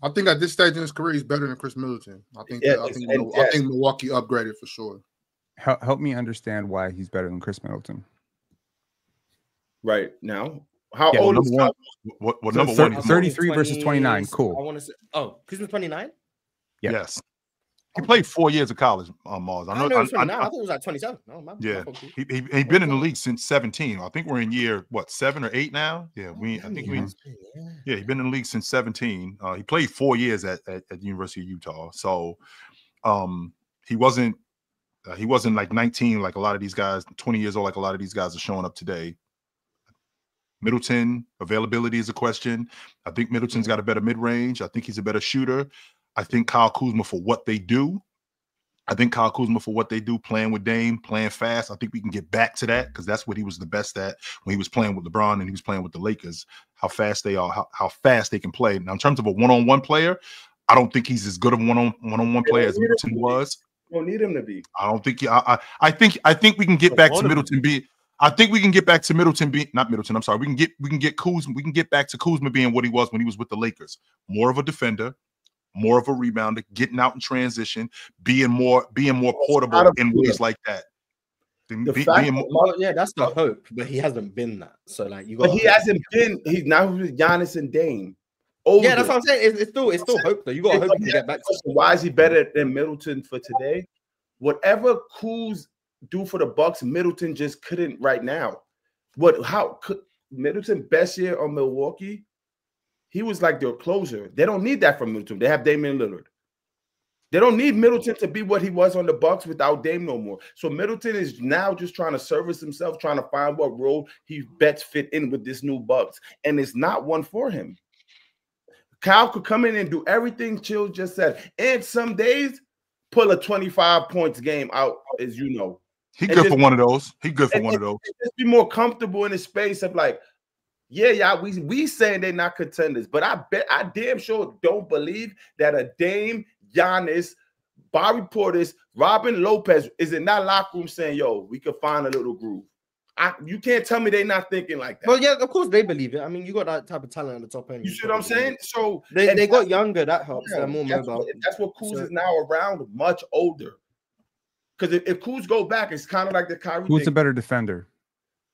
I think at this stage in his career, he's better than Chris Middleton. I think Milwaukee upgraded for sure. Help me understand why he's better than Chris Middleton. Right now, how old is what number one? 33 versus 29. Cool. I want to say. Oh, Kuzma's 29. Yeah. Yes. He played 4 years of college on Mars. I know it was 29. I thought it was like 27. No, yeah. He been in the league since 17. I think we're in year 7 or 8 now. Yeah, he's been in the league since 17. He played 4 years at the University of Utah. So he wasn't like 19 like a lot of these guys, 20 years old like a lot of these guys are showing up today. Middleton availability is a question. I think Middleton's got a better mid-range. I think he's a better shooter. I think Kyle Kuzma for what they do. Playing with Dame, playing fast. I think we can get back to that because that's what he was the best at when he was playing with LeBron and he was playing with the Lakers. How fast they are, how fast they can play. Now, in terms of a one-on-one player, I don't think he's as good of a one-on-one player as Middleton was. You don't need him to be. I don't think. I think we can get back to Middleton being. I think we can get back to Middleton being not Middleton. I'm sorry. We can get Kuzma. We can get back to Kuzma being what he was when he was with the Lakers. More of a defender, more of a rebounder, getting out in transition, being more portable in ways like that. That's the hope, but he hasn't been that. So like you got. But he hasn't been. He's now with Giannis and Dame. Yeah, that's what I'm saying. It's still hope though. You got hope to get back. Why is he better than Middleton for today? Whatever Kuz do for the Bucks, Middleton just couldn't right now. How could Middleton best year on Milwaukee? He was like their closer. They don't need that from Middleton. They have Damian Lillard. They don't need Middleton to be what he was on the Bucks without Dame no more. So Middleton is now just trying to service himself, trying to find what role he bets fit in with this new Bucks, and it's not one for him. Kyle could come in and do everything Chill just said, and some days pull a 25 points game out, as you know. He good for one of those. He good for one of those. Just be more comfortable in the space of like, we saying they're not contenders, but I damn sure don't believe that a Dame, Giannis, Bobby Portis, Robin Lopez is in that locker room saying, yo, we could find a little groove. You can't tell me they're not thinking like that. Well, yeah, of course they believe it. I mean, you got that type of talent at the top end. You see what I'm saying? So they got younger. That helps. They're more mobile. That's what Kuz is now around, much older. Because if Kuz go back, it's kind of like the Kyrie. Who's a better defender?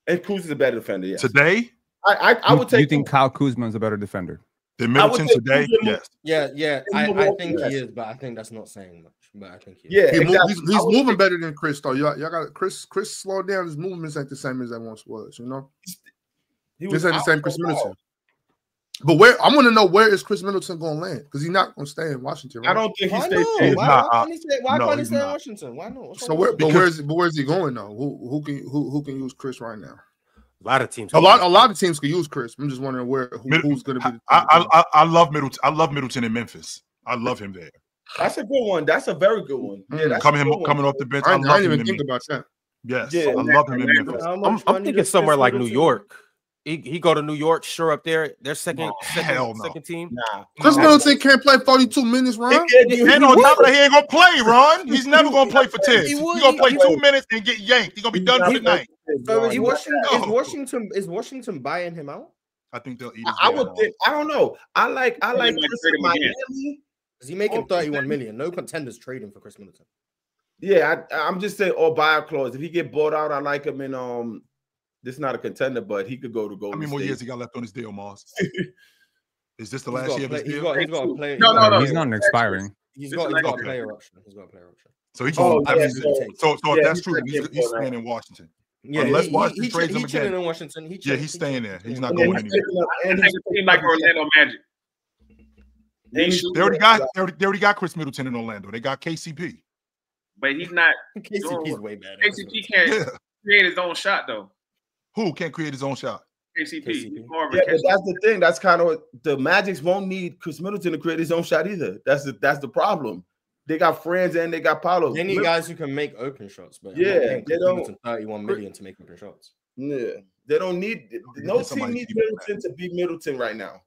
And Kuz is a better defender. Yes. Today, I would take. You think Kyle Kuzma is a better defender? The Middleton today, yes. Yeah. I think he is, but I think that's not saying much. But I think he is. Yeah, he's moving better than Chris, though. Y'all got Chris slowed down. His movements ain't the same as that once was, you know? This ain't the same Chris Middleton. But I want to know, where is Chris Middleton going to land? Because he's not going to stay in Washington, right? I don't think he stays. Why can't he stay in Washington? Why not? So where's he going though? Who can use Chris right now? A lot of teams. A lot of teams can use Chris. I'm just wondering who's going to be. I love Middleton. I love Middleton in Memphis. I love him there. That's a good one. That's a very good one. Yeah, coming off the bench. I didn't even think about that. Yes, I love him in Memphis. I'm thinking somewhere like New York. He go to New York, sure up there. Their second team. Nah. Chris Middleton can't play 42 minutes, Ron. And on top of that, he ain't gonna play, Ron. He's never gonna play for 10. He's gonna play 2 minutes and get yanked. He's gonna be done for the night. So is Washington buying him out? I think they'll eat his I would think. I don't know. I like Chris in Miami. Is he making 31 million? No contenders trading for Chris Middleton. Yeah, I'm just saying, or buyout clause. If he get bought out, I like him in this is not a contender, but he could go to Golden How many more State. years he got left on his deal, Mars? Is this the last year of his deal? He's got to play. No, he's not expiring. He's got a player option. So he's going. So if that's true, he's staying in Washington. Yeah, unless Washington trades him again. In Washington. He's staying there. He's not going anywhere. And a team like Orlando Magic. They already got Chris Middleton in Orlando. They got KCP. But he's not. KCP's way better. KCP can't create his own shot though. Who can't create his own shot? KCP. Yeah, but that's the thing. That's kind of what the Magics won't need Chris Middleton to create his own shot either. That's the problem. They got friends and they got Paolo. They need guys who can make open shots, but they don't 31 million to make open shots. Yeah, they don't need. No team needs Middleton to be Middleton right now.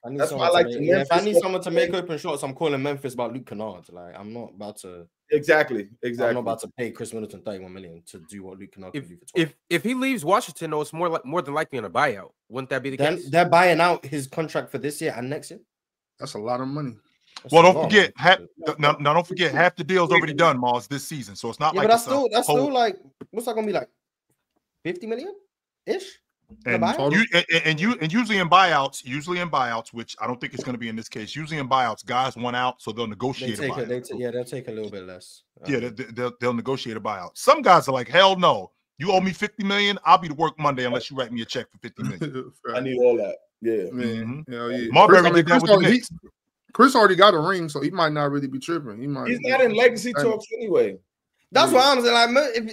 That's why I like if I need someone to make open shots, I'm calling Memphis about Luke Kennard. Like I'm not about to. Exactly. I'm not about to pay Chris Middleton 31 million to do what Luke Kennard can do for 12. If he leaves Washington, though, it's more than likely on a buyout. Wouldn't that be the case? They're buying out his contract for this year and next year. That's a lot of money. Well, don't forget, don't forget, half the deal's already done, Mars, this season. So it's not like but that's still like, what's that gonna be like? 50 million ish. And usually in buyouts, which I don't think it's going to be in this case. Usually in buyouts, guys want out, so they'll negotiate a buyout. They'll take a little bit less. They'll negotiate a buyout. Some guys are like, hell no, you owe me 50 million. I'll be to work Monday unless you write me a check for 50 million. I need all that. Yeah, man. Yeah. Marbury did that with the Knicks. Chris already got a ring, so he might not really be tripping. He's not in legacy talks anyway. That's what I'm saying.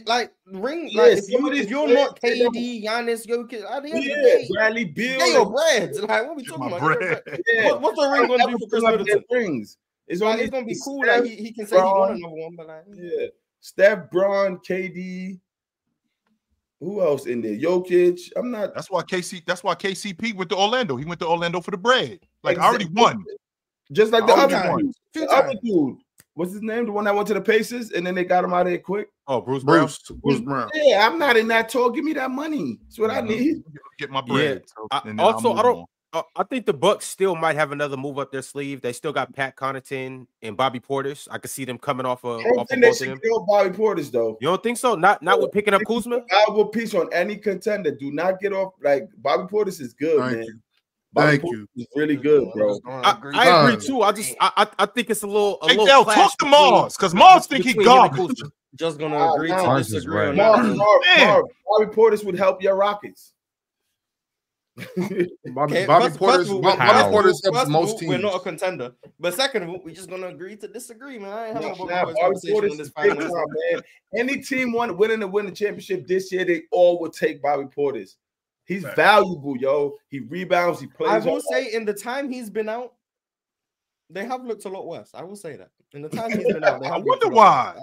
Like, if you're not KD, Giannis, Jokic, at the end of the day, Bradley Beal, pay your bread. Like, what we talking about? What's the ring going to do for Chris Middleton? Rings. It's going to be cool that he can say he won another one, but like, Steph, Braun, KD. Who else in there? Jokic. I'm not. That's why KCP went to Orlando. He went to Orlando for the bread. Like I already won. Just like the other dude. What's his name? The one that went to the Pacers and then they got him out of there quick. Oh, Bruce Brown. Yeah, I'm not in that talk. Give me that money. That's what I need. Get my bread. Yeah. I think the Bucks still might have another move up their sleeve. They still got Pat Connaughton and Bobby Portis. I could see them coming off of. I don't think they should kill Bobby Portis though. You don't think so? Not with picking up Kuzma. Valuable piece on any contender. Do not get off. Like Bobby Portis is good, man. Thank you. He's really good, bro. I agree too. I think it's a little. Talk to Mars because Mars think he garbage. Just gonna agree to disagree. Bobby Portis would help your Rockets. Bobby Portis helps most teams. We're not a contender, but second of all, we're just gonna agree to disagree, man. I ain't having a Bobby Portis on this man. Any team winning the championship this year, they all would take Bobby Portis. He's valuable, yo. He rebounds. He plays. I will say, in the time he's been out, they have looked a lot worse. I will say that. In the time he's been out, they have. I wonder why.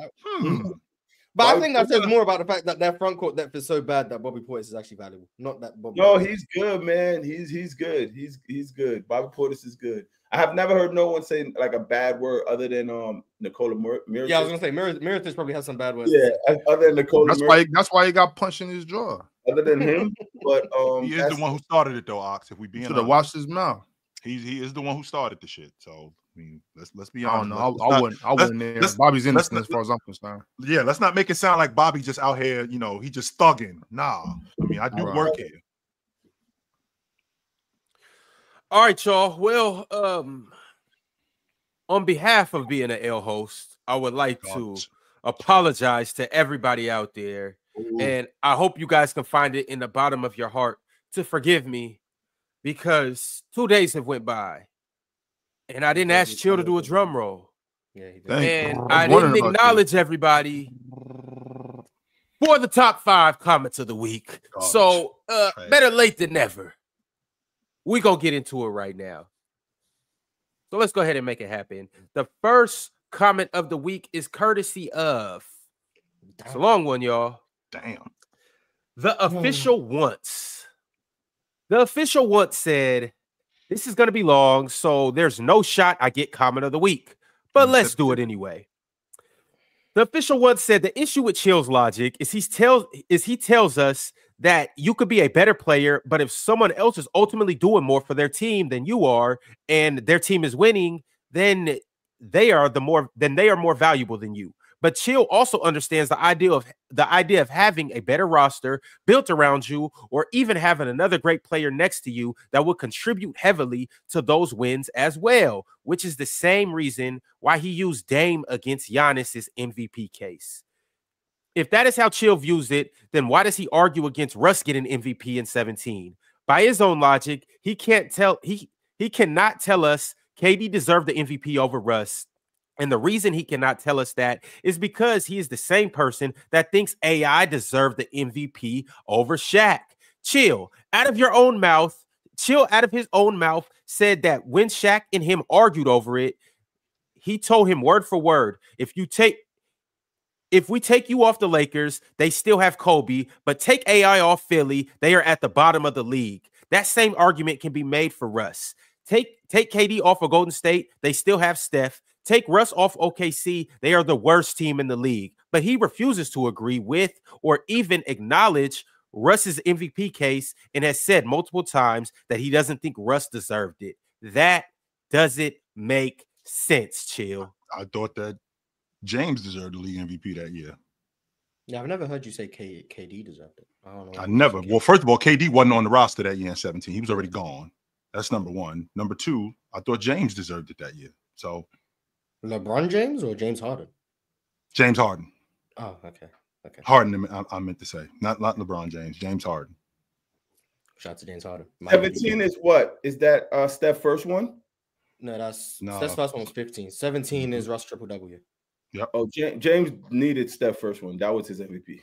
But I think that says more about the fact that their front court depth is so bad that Bobby Portis is actually valuable. Not that Bobby. No, he's good, man. He's good. He's good. Bobby Portis is good. I have never heard no one say like a bad word other than Nikola Mirotic. Yeah, I was gonna say Mirotic probably has some bad words. Yeah, other than Nikola. That's why he got punched in his jaw. Other than him, but he is the one who started it though, Ox. If we being honest, should have watched his mouth. He is the one who started the shit. So I mean, let's be honest. I wouldn't there. Bobby's innocent as far as I'm concerned. Yeah, let's not make it sound like Bobby just out here, he just thugging. Nah, I mean, I do work here. All right, y'all. Well, on behalf of being an L host, I would like to apologize to everybody out there. And I hope you guys can find it in the bottom of your heart to forgive me, because 2 days have went by and I didn't ask Chill to do a drum roll. Yeah, he did. And I didn't acknowledge everybody for the top 5 comments of the week. So better late than never. We're going to get into it right now. So let's go ahead and make it happen. The first comment of the week is courtesy of, it's a long one, y'all. Damn. The official once. The official once said, this is going to be long, so there's no shot I get comment of the week. But let's do it anyway. The official once said the issue with Chill's logic is he tells us that you could be a better player, but if someone else is ultimately doing more for their team than you are, and their team is winning, then they are more valuable than you. But Chill also understands the idea of having a better roster built around you, or even having another great player next to you that will contribute heavily to those wins as well, which is the same reason why he used Dame against Giannis's MVP case. If that is how Chill views it, then why does he argue against Russ getting MVP in 17? By his own logic, he cannot tell us KD deserved the MVP over Russ. And the reason he cannot tell us that is because he is the same person that thinks AI deserved the MVP over Shaq. Chill, out of his own mouth, said that when Shaq and him argued over it, he told him word for word, if we take you off the Lakers, they still have Kobe, but take AI off Philly, they are at the bottom of the league. That same argument can be made for Russ. Take KD off of Golden State, they still have Steph. Take Russ off OKC, they are the worst team in the league. But he refuses to agree with or even acknowledge Russ's MVP case, and has said multiple times that he doesn't think Russ deserved it. That doesn't make sense, Chill. I thought that James deserved the league MVP that year. Yeah, I've never heard you say KD deserved it. I don't know. I never. Well, first of all, KD wasn't on the roster that year in 17. He was already gone. That's number one. Number two, I thought James deserved it that year. So LeBron James or James Harden? James Harden. Oh, okay. Harden, I meant to say. Not LeBron James. James Harden. Shout out to James Harden. 17 is what? Is that Steph first one? No, Steph's first one was 15. 17 is Russ triple W. Yep. Oh, James needed Steph first one. That was his MVP.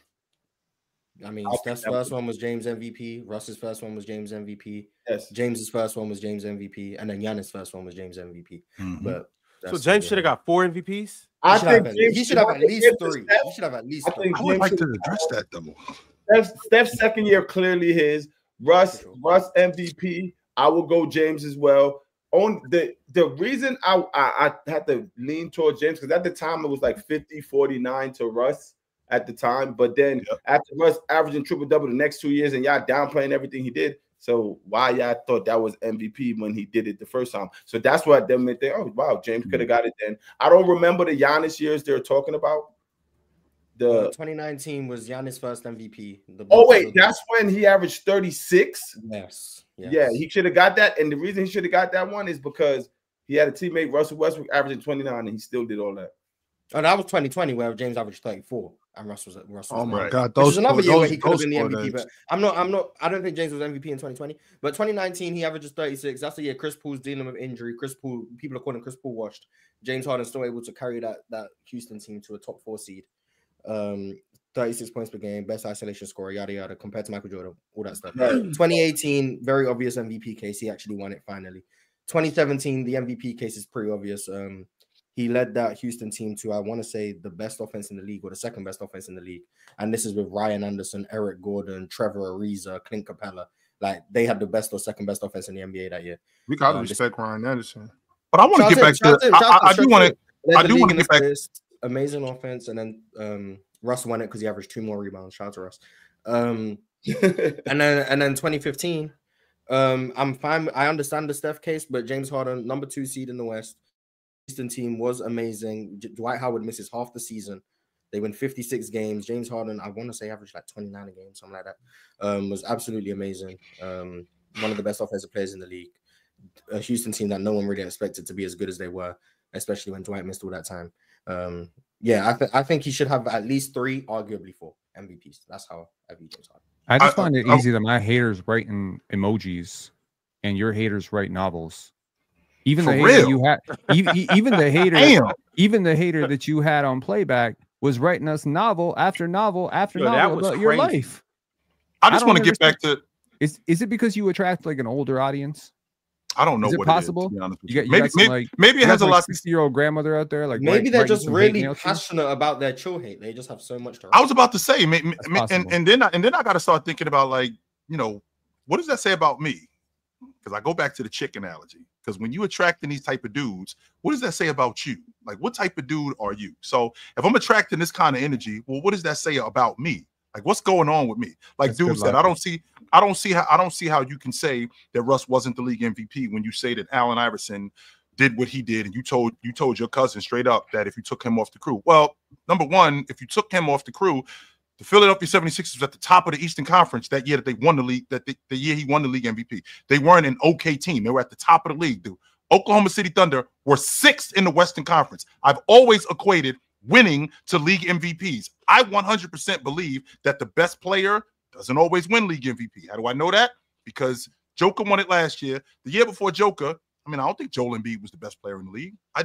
I mean, Steph's first one was James MVP. Russ's first one was James MVP. Yes. James's first one was James MVP. And then Giannis' first one was James MVP. Mm-hmm. But so James should have got 4 MVPs? I think he should have at least 3. He should have at least 3. I would like to address that, though. Steph's second year clearly his. Russ MVP. I will go James as well. On the reason I had to lean towards James, because at the time it was like 50-49 to Russ at the time. But then after Russ averaging triple-double the next 2 years and y'all downplaying everything he did, so why y'all thought that was MVP when he did it the first time? So that's what them think, oh, wow, James could have got it then. I don't remember the Giannis years they're talking about. The 2019 was Giannis' first MVP. That's when he averaged 36? Yes. Yeah, he should have got that. And the reason he should have got that one is because he had a teammate, Russell Westbrook, averaging 29, and he still did all that. Oh, that was 2020, where James averaged 34, and Russ was. Oh my God, Which is another year where he could have been the MVP. But I'm not. I don't think James was MVP in 2020. But 2019, he averages 36. That's the year Chris Paul's dealing with injury. People are calling Chris Paul washed. James Harden still able to carry that Houston team to a top 4 seed. 36 points per game, best isolation scorer, yada yada, compared to Michael Jordan, all that stuff. 2018, very obvious MVP case. He actually won it finally. 2017, the MVP case is pretty obvious. He led that Houston team to, I want to say, the best offense in the league, or the second best offense in the league. And this is with Ryan Anderson, Eric Gordon, Trevor Ariza, Clint Capella. Like, they had the best or second best offense in the NBA that year. We gotta respect Ryan Anderson. But I want to get back to. I do want to get back. Amazing offense, and then Russ won it because he averaged 2 more rebounds. Shout out to Russ. And then 2015. I'm fine. I understand the Steph case, but James Harden, number 2 seed in the West. Houston team was amazing. Dwight Howard misses half the season. They win 56 games. James Harden, I want to say, averaged like 29 a game, something like that. Was absolutely amazing. One of the best offensive players in the league. a Houston team that no one really expected to be as good as they were, especially when Dwight missed all that time. Yeah, I think he should have at least 3, arguably 4 MVPs. That's how I view James Harden. I just find it easy that my haters writing emojis and your haters write novels. Even the hater you had, even the hater, even the hater that you had on Playback was writing us novel after novel after novel about your life. I just want to get back to. Is it because you attract like an older audience? I don't know. Is it what possible? It is, maybe it has a lot. 60-year-old grandmother out there, like maybe they're just really passionate about their chill hate. They just have so much to write. I was about to say, and then I got to start thinking about, like, you know, what does that say about me? Because I go back to the chick analogy. Because when you attracting these type of dudes, what does that say about you? Like, what type of dude are you? So if I'm attracting this kind of energy, well, what does that say about me? Like, what's going on with me? Like, that's dude said, I don't see how you can say that Russ wasn't the league MVP when you say that Allen Iverson did what he did, and you told your cousin straight up that if you took him off the crew. Well, number one, if you took him off the crew, the Philadelphia 76ers was at the top of the Eastern Conference that year that they won the league, the year he won the league MVP. They weren't an okay team. They were at the top of the league, dude. Oklahoma City Thunder were 6th in the Western Conference. I've always equated winning to league MVPs. I 100% believe that the best player doesn't always win league MVP. How do I know that? Because Joker won it last year. The year before Joker, I don't think Joel Embiid was the best player in the league. I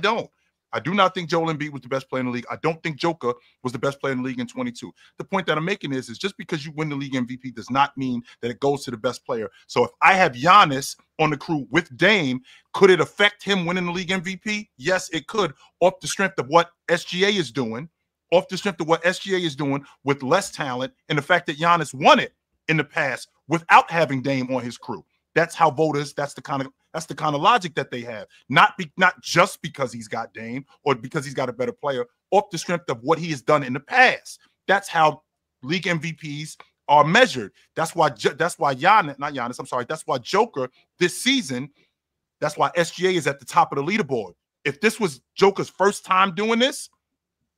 do not think Joel Embiid was the best player in the league. I don't think Joker was the best player in the league in 22. The point that I'm making is just because you win the league MVP does not mean that it goes to the best player. So if I have Giannis on the crew with Dame, could it affect him winning the league MVP? Yes, it could, off the strength of what SGA is doing, with less talent, and the fact that Giannis won it in the past without having Dame on his crew. That's how voters, that's the kind of logic that they have. Not just because he's got Dame or because he's got a better player, off the strength of what he has done in the past. That's how league MVPs are measured. That's why that's why Joker this season, that's why SGA is at the top of the leaderboard. If this was Joker's first time doing this,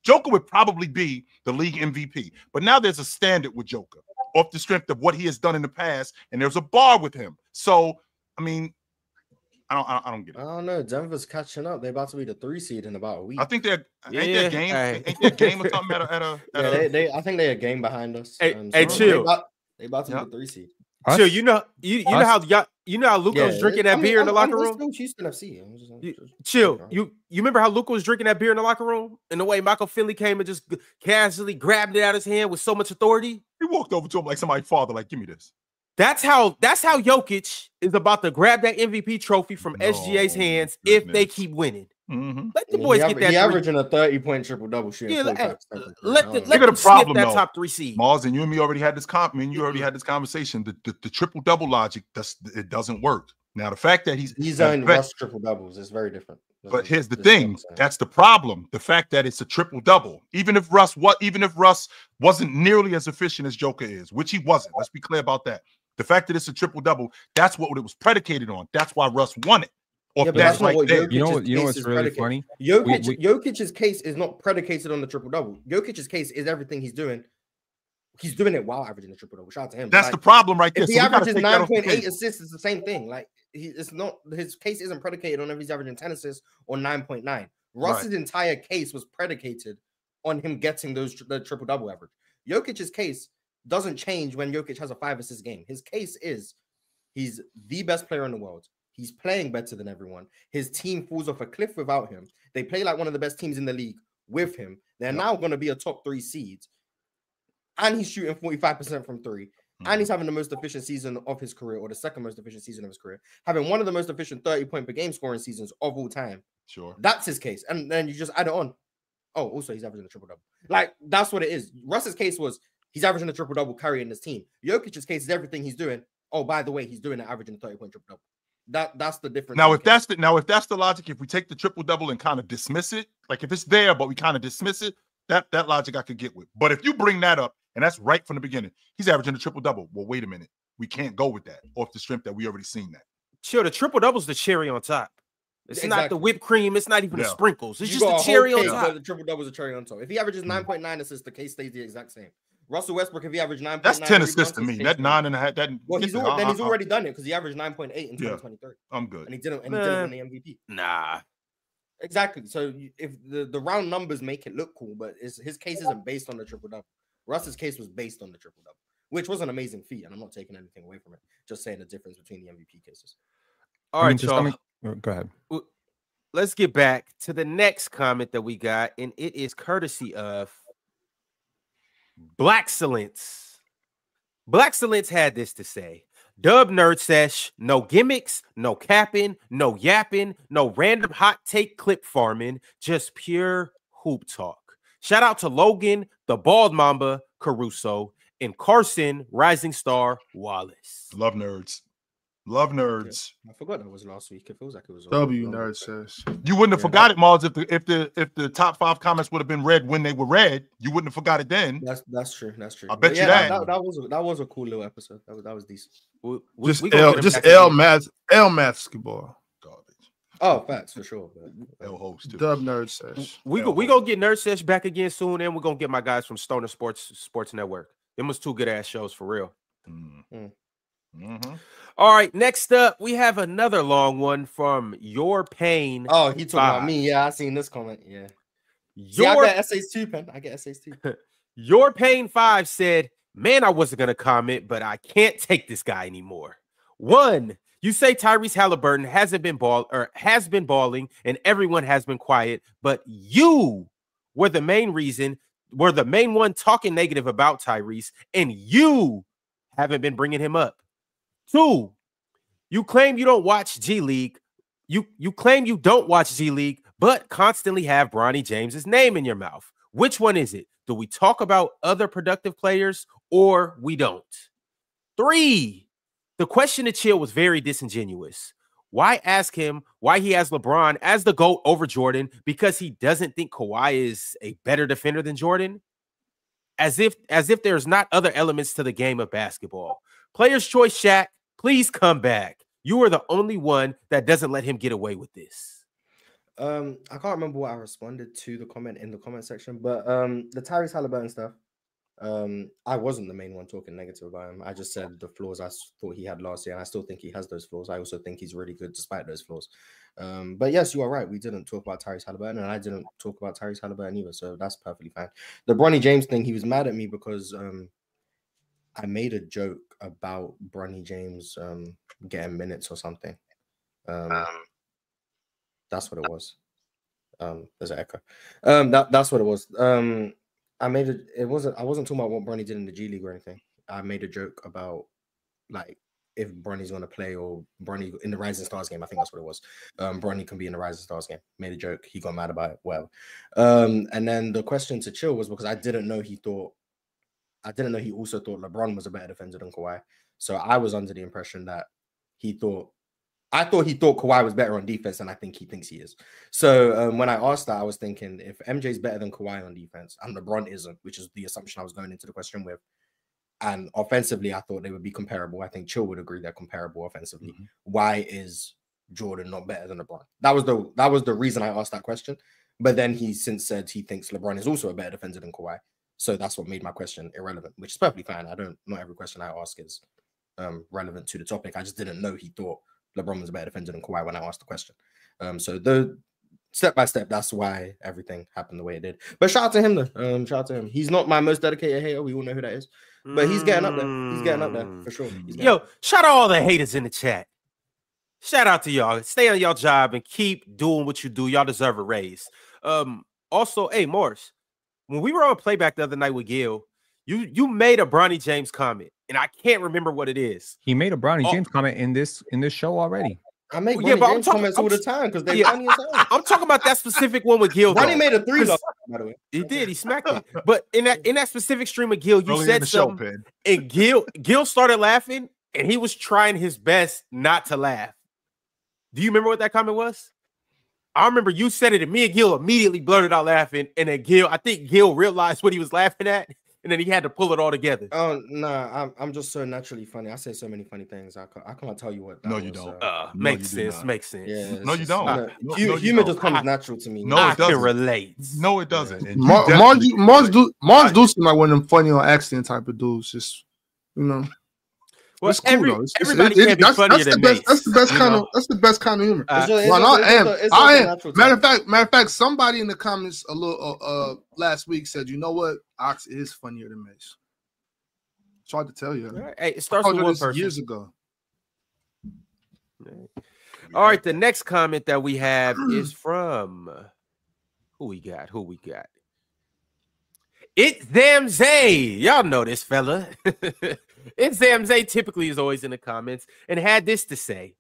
Joker would probably be the league MVP. But now there's a standard with Joker off the strength of what he has done in the past, and there's a bar with him. So, I don't get it. I don't know. Denver's catching up. They're about to be the 3 seed in about a week. I think they're ain't their game or something I think they're a game behind us. Hey, chill. They about to be the 3 seed. Chill. You know how Luka was drinking that beer in the locker room. Houston FC. Chill. You remember how Luka was drinking that beer in the locker room, and the way Michael Finley came and just casually grabbed it out of his hand with so much authority. He walked over to him like somebody's father, like, give me this. That's how Jokic is about to grab that MVP trophy from SGA's hands if they keep winning. Mm-hmm. Let the boys get that. He averaging a 30-point triple-double shooting. Yeah, let them problem that top 3 seed. Mars, and you and me already had this conversation. The triple-double logic, it doesn't work. Now, the fact that he's on Russ triple-doubles is very different. But here's the thing. That's the problem. The fact that it's a triple-double. Even if Russ wasn't nearly as efficient as Joker is, which he wasn't. Let's be clear about that. The fact that it's a triple-double, that's what it was predicated on. That's why Russ won it. Yeah, but that's not what you know what's really funny? Jokic's case is not predicated on the triple-double. Jokic's case is everything he's doing. He's doing it while averaging the triple-double. Shout out to him. That's the problem right there. If he averages 9.8 assists, it's the same thing. Like, it's not, his case isn't predicated on if he's averaging 10 assists or 9.9. Russ's entire case was predicated on him getting the triple-double average. Jokic's case doesn't change when Jokic has a 5-assist game. His case is he's the best player in the world. He's playing better than everyone. His team falls off a cliff without him. They play like one of the best teams in the league with him. They're now going to be a top 3 seed. And he's shooting 45% from 3. And he's having the most efficient season of his career, or the second most efficient season of his career. Having one of the most efficient 30-point per game scoring seasons of all time. Sure. That's his case. And then you just add it on. Oh, also he's averaging a triple-double. Like, that's what it is. Russ's case was he's averaging a triple-double carrying his team. Jokic's case is everything he's doing. Oh, by the way, he's doing it averaging a 30-point triple-double. That's the difference. Now, if that's the logic, if we take the triple-double and kind of dismiss it, like if it's there, but we kind of dismiss it, that logic I could get with. But if you bring that up, and that's right from the beginning, he's averaging a triple-double. Well, wait a minute. We can't go with that off the strength that we already seen that. Sure, the triple-double's the cherry on top. It's not the whipped cream. It's not even the sprinkles. It's just the cherry on top. The triple-double is a cherry on top. If he averages 9.9 assists, the case stays the exact same. Russell Westbrook, if he averaged 9.9, that's 10 assists to me. That 9.5. That well, he's already done it because he averaged 9.8 in 2023. I'm good. And he didn't win the MVP. Nah. Exactly. So if the round numbers make it look cool, but his case isn't based on the triple double. Russ's case was based on the triple double, which was an amazing feat, and I'm not taking anything away from it. Just saying the difference between the MVP cases. All right, y'all. Go ahead. Let's get back to the next comment that we got, and it is courtesy of Blackcellence. Blackcellence had this to say: Dub Nerd Sesh, no gimmicks, no capping, no yapping, no random hot take clip farming, just pure hoop talk. Shout out to Logan, the Bald Mamba, Caruso, and Carson, Rising Star Wallace. Love nerds. Love nerds. Yeah, I forgot that was last week. It feels like it was W Nerd Says. You wouldn't have forgot it, Miles, if the top 5 comments would have been read when they were read. You wouldn't have forgot it then. That's true. That's true. I bet you that. That was a cool little episode. That was decent. L basketball. Garbage. Oh, facts for sure. L host too. Dub Nerd Says. We gonna get Nerd Sesh back again soon, and we're gonna get my guys from Stoner Sports Network. Them was 2 good ass shows for real. All right, next up, we have another long one from Your Pain. Oh, he talking about me. Yeah, I seen this comment. Yeah. I got essays too, pen. I get essays too. Your Pain 5 said, man, I wasn't gonna comment, but I can't take this guy anymore. 1, you say Tyrese Halliburton has been balling, and everyone has been quiet, but you were the main one talking negative about Tyrese, and you haven't been bringing him up. 2, you claim you don't watch G League. You claim you don't watch G League, but constantly have Bronny James's name in your mouth. Which one is it? Do we talk about other productive players or we don't? 3, the question to Chill was very disingenuous. Why ask him why he has LeBron as the GOAT over Jordan because he doesn't think Kawhi is a better defender than Jordan? As if there's not other elements to the game of basketball. Player's choice, Shaq, please come back. You are the only one that doesn't let him get away with this. I can't remember what I responded to the comment in the comment section, but the Tyrese Halliburton stuff, I wasn't the main one talking negative about him. I just said the flaws I thought he had last year, and I still think he has those flaws. I also think he's really good despite those flaws. But yes, you are right. We didn't talk about Tyrese Halliburton, and I didn't talk about Tyrese Halliburton either, so that's perfectly fine. The Bronny James thing, he was mad at me because I made a joke about Bronny James getting minutes or something. That's what it was. There's an echo. That's what it was. I wasn't talking about what Bronny did in the G League or anything. I made a joke about like if Bronny's gonna play or Bronny in the Rising Stars game. I think that's what it was. Bronny can be in the Rising Stars game. Made a joke. He got mad about it. Well, and then the question to Chill was because I didn't know he also thought LeBron was a better defender than Kawhi. So I was under the impression that I thought he thought Kawhi was better on defense than I think he thinks he is. So when I asked that, I was thinking if MJ's better than Kawhi on defense and LeBron isn't, which is the assumption I was going into the question with, and offensively, I thought they would be comparable. I think Chill would agree they're comparable offensively. Why is Jordan not better than LeBron? That was the reason I asked that question. But then he since said he thinks LeBron is also a better defender than Kawhi. So that's what made my question irrelevant, which is perfectly fine. Not every question I ask is relevant to the topic. I just didn't know he thought LeBron was a better defender than Kawhi when I asked the question. So the step by step, that's why everything happened the way it did. But shout out to him though. Shout out to him. He's not my most dedicated hater. We all know who that is. But he's getting up there. He's getting up there for sure. Shout out all the haters in the chat. Shout out to y'all. Stay on y'all job and keep doing what you do. Y'all deserve a raise. Also, hey, Morris, when we were on Playback the other night with Gil, you made a Bronny James comment, and I can't remember what it is. He made a Bronny James comment in this show already. I make James comments all the time because they're funny as hell. I'm talking about that specific one with Gil. Bronny made a 3 though, by the way. He did. He smacked it. But in that specific stream with Gil, you said something, and Gil started laughing, and he was trying his best not to laugh. Do you remember what that comment was? I remember you said it, and me and Gil immediately blurted out laughing, and then I think Gil realized what he was laughing at, and then he had to pull it all together. Oh no, I'm just so naturally funny. I say so many funny things. I can't tell you what. No, you don't. Makes sense. Makes sense. Yeah, no, you don't. Humor just comes natural to me. No, it doesn't. I can relate. No, it doesn't. Yeah. Mars do seem like one of them funny on accident type of dudes. Just well, it's cool though. Everybody can't be funnier than Mace. That's the best kind of. That's the best kind of humor. I am. Matter of fact, somebody in the comments a little last week said, you know what, Ox is funnier than Mace. Tried to tell you. Hey, it starts with one person. Years ago. All right, the next comment that we have is from who we got. It's Zamzay. Y'all know this fella. It's Zamzay. Typically is always in the comments and had this to say.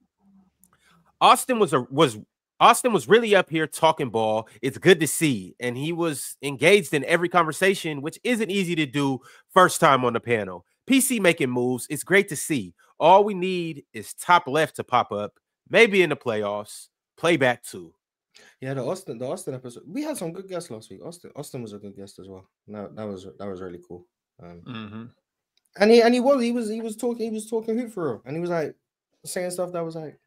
Austin was really up here talking ball. It's good to see. And he was engaged in every conversation, which isn't easy to do first time on the panel. PC making moves. It's great to see. All we need is top left to pop up, maybe in the playoffs. Playback too. Yeah, the Austin episode. We had some good guests last week. Austin was a good guest as well. That was really cool. And he was talking hoop for real. And he was like saying stuff that was like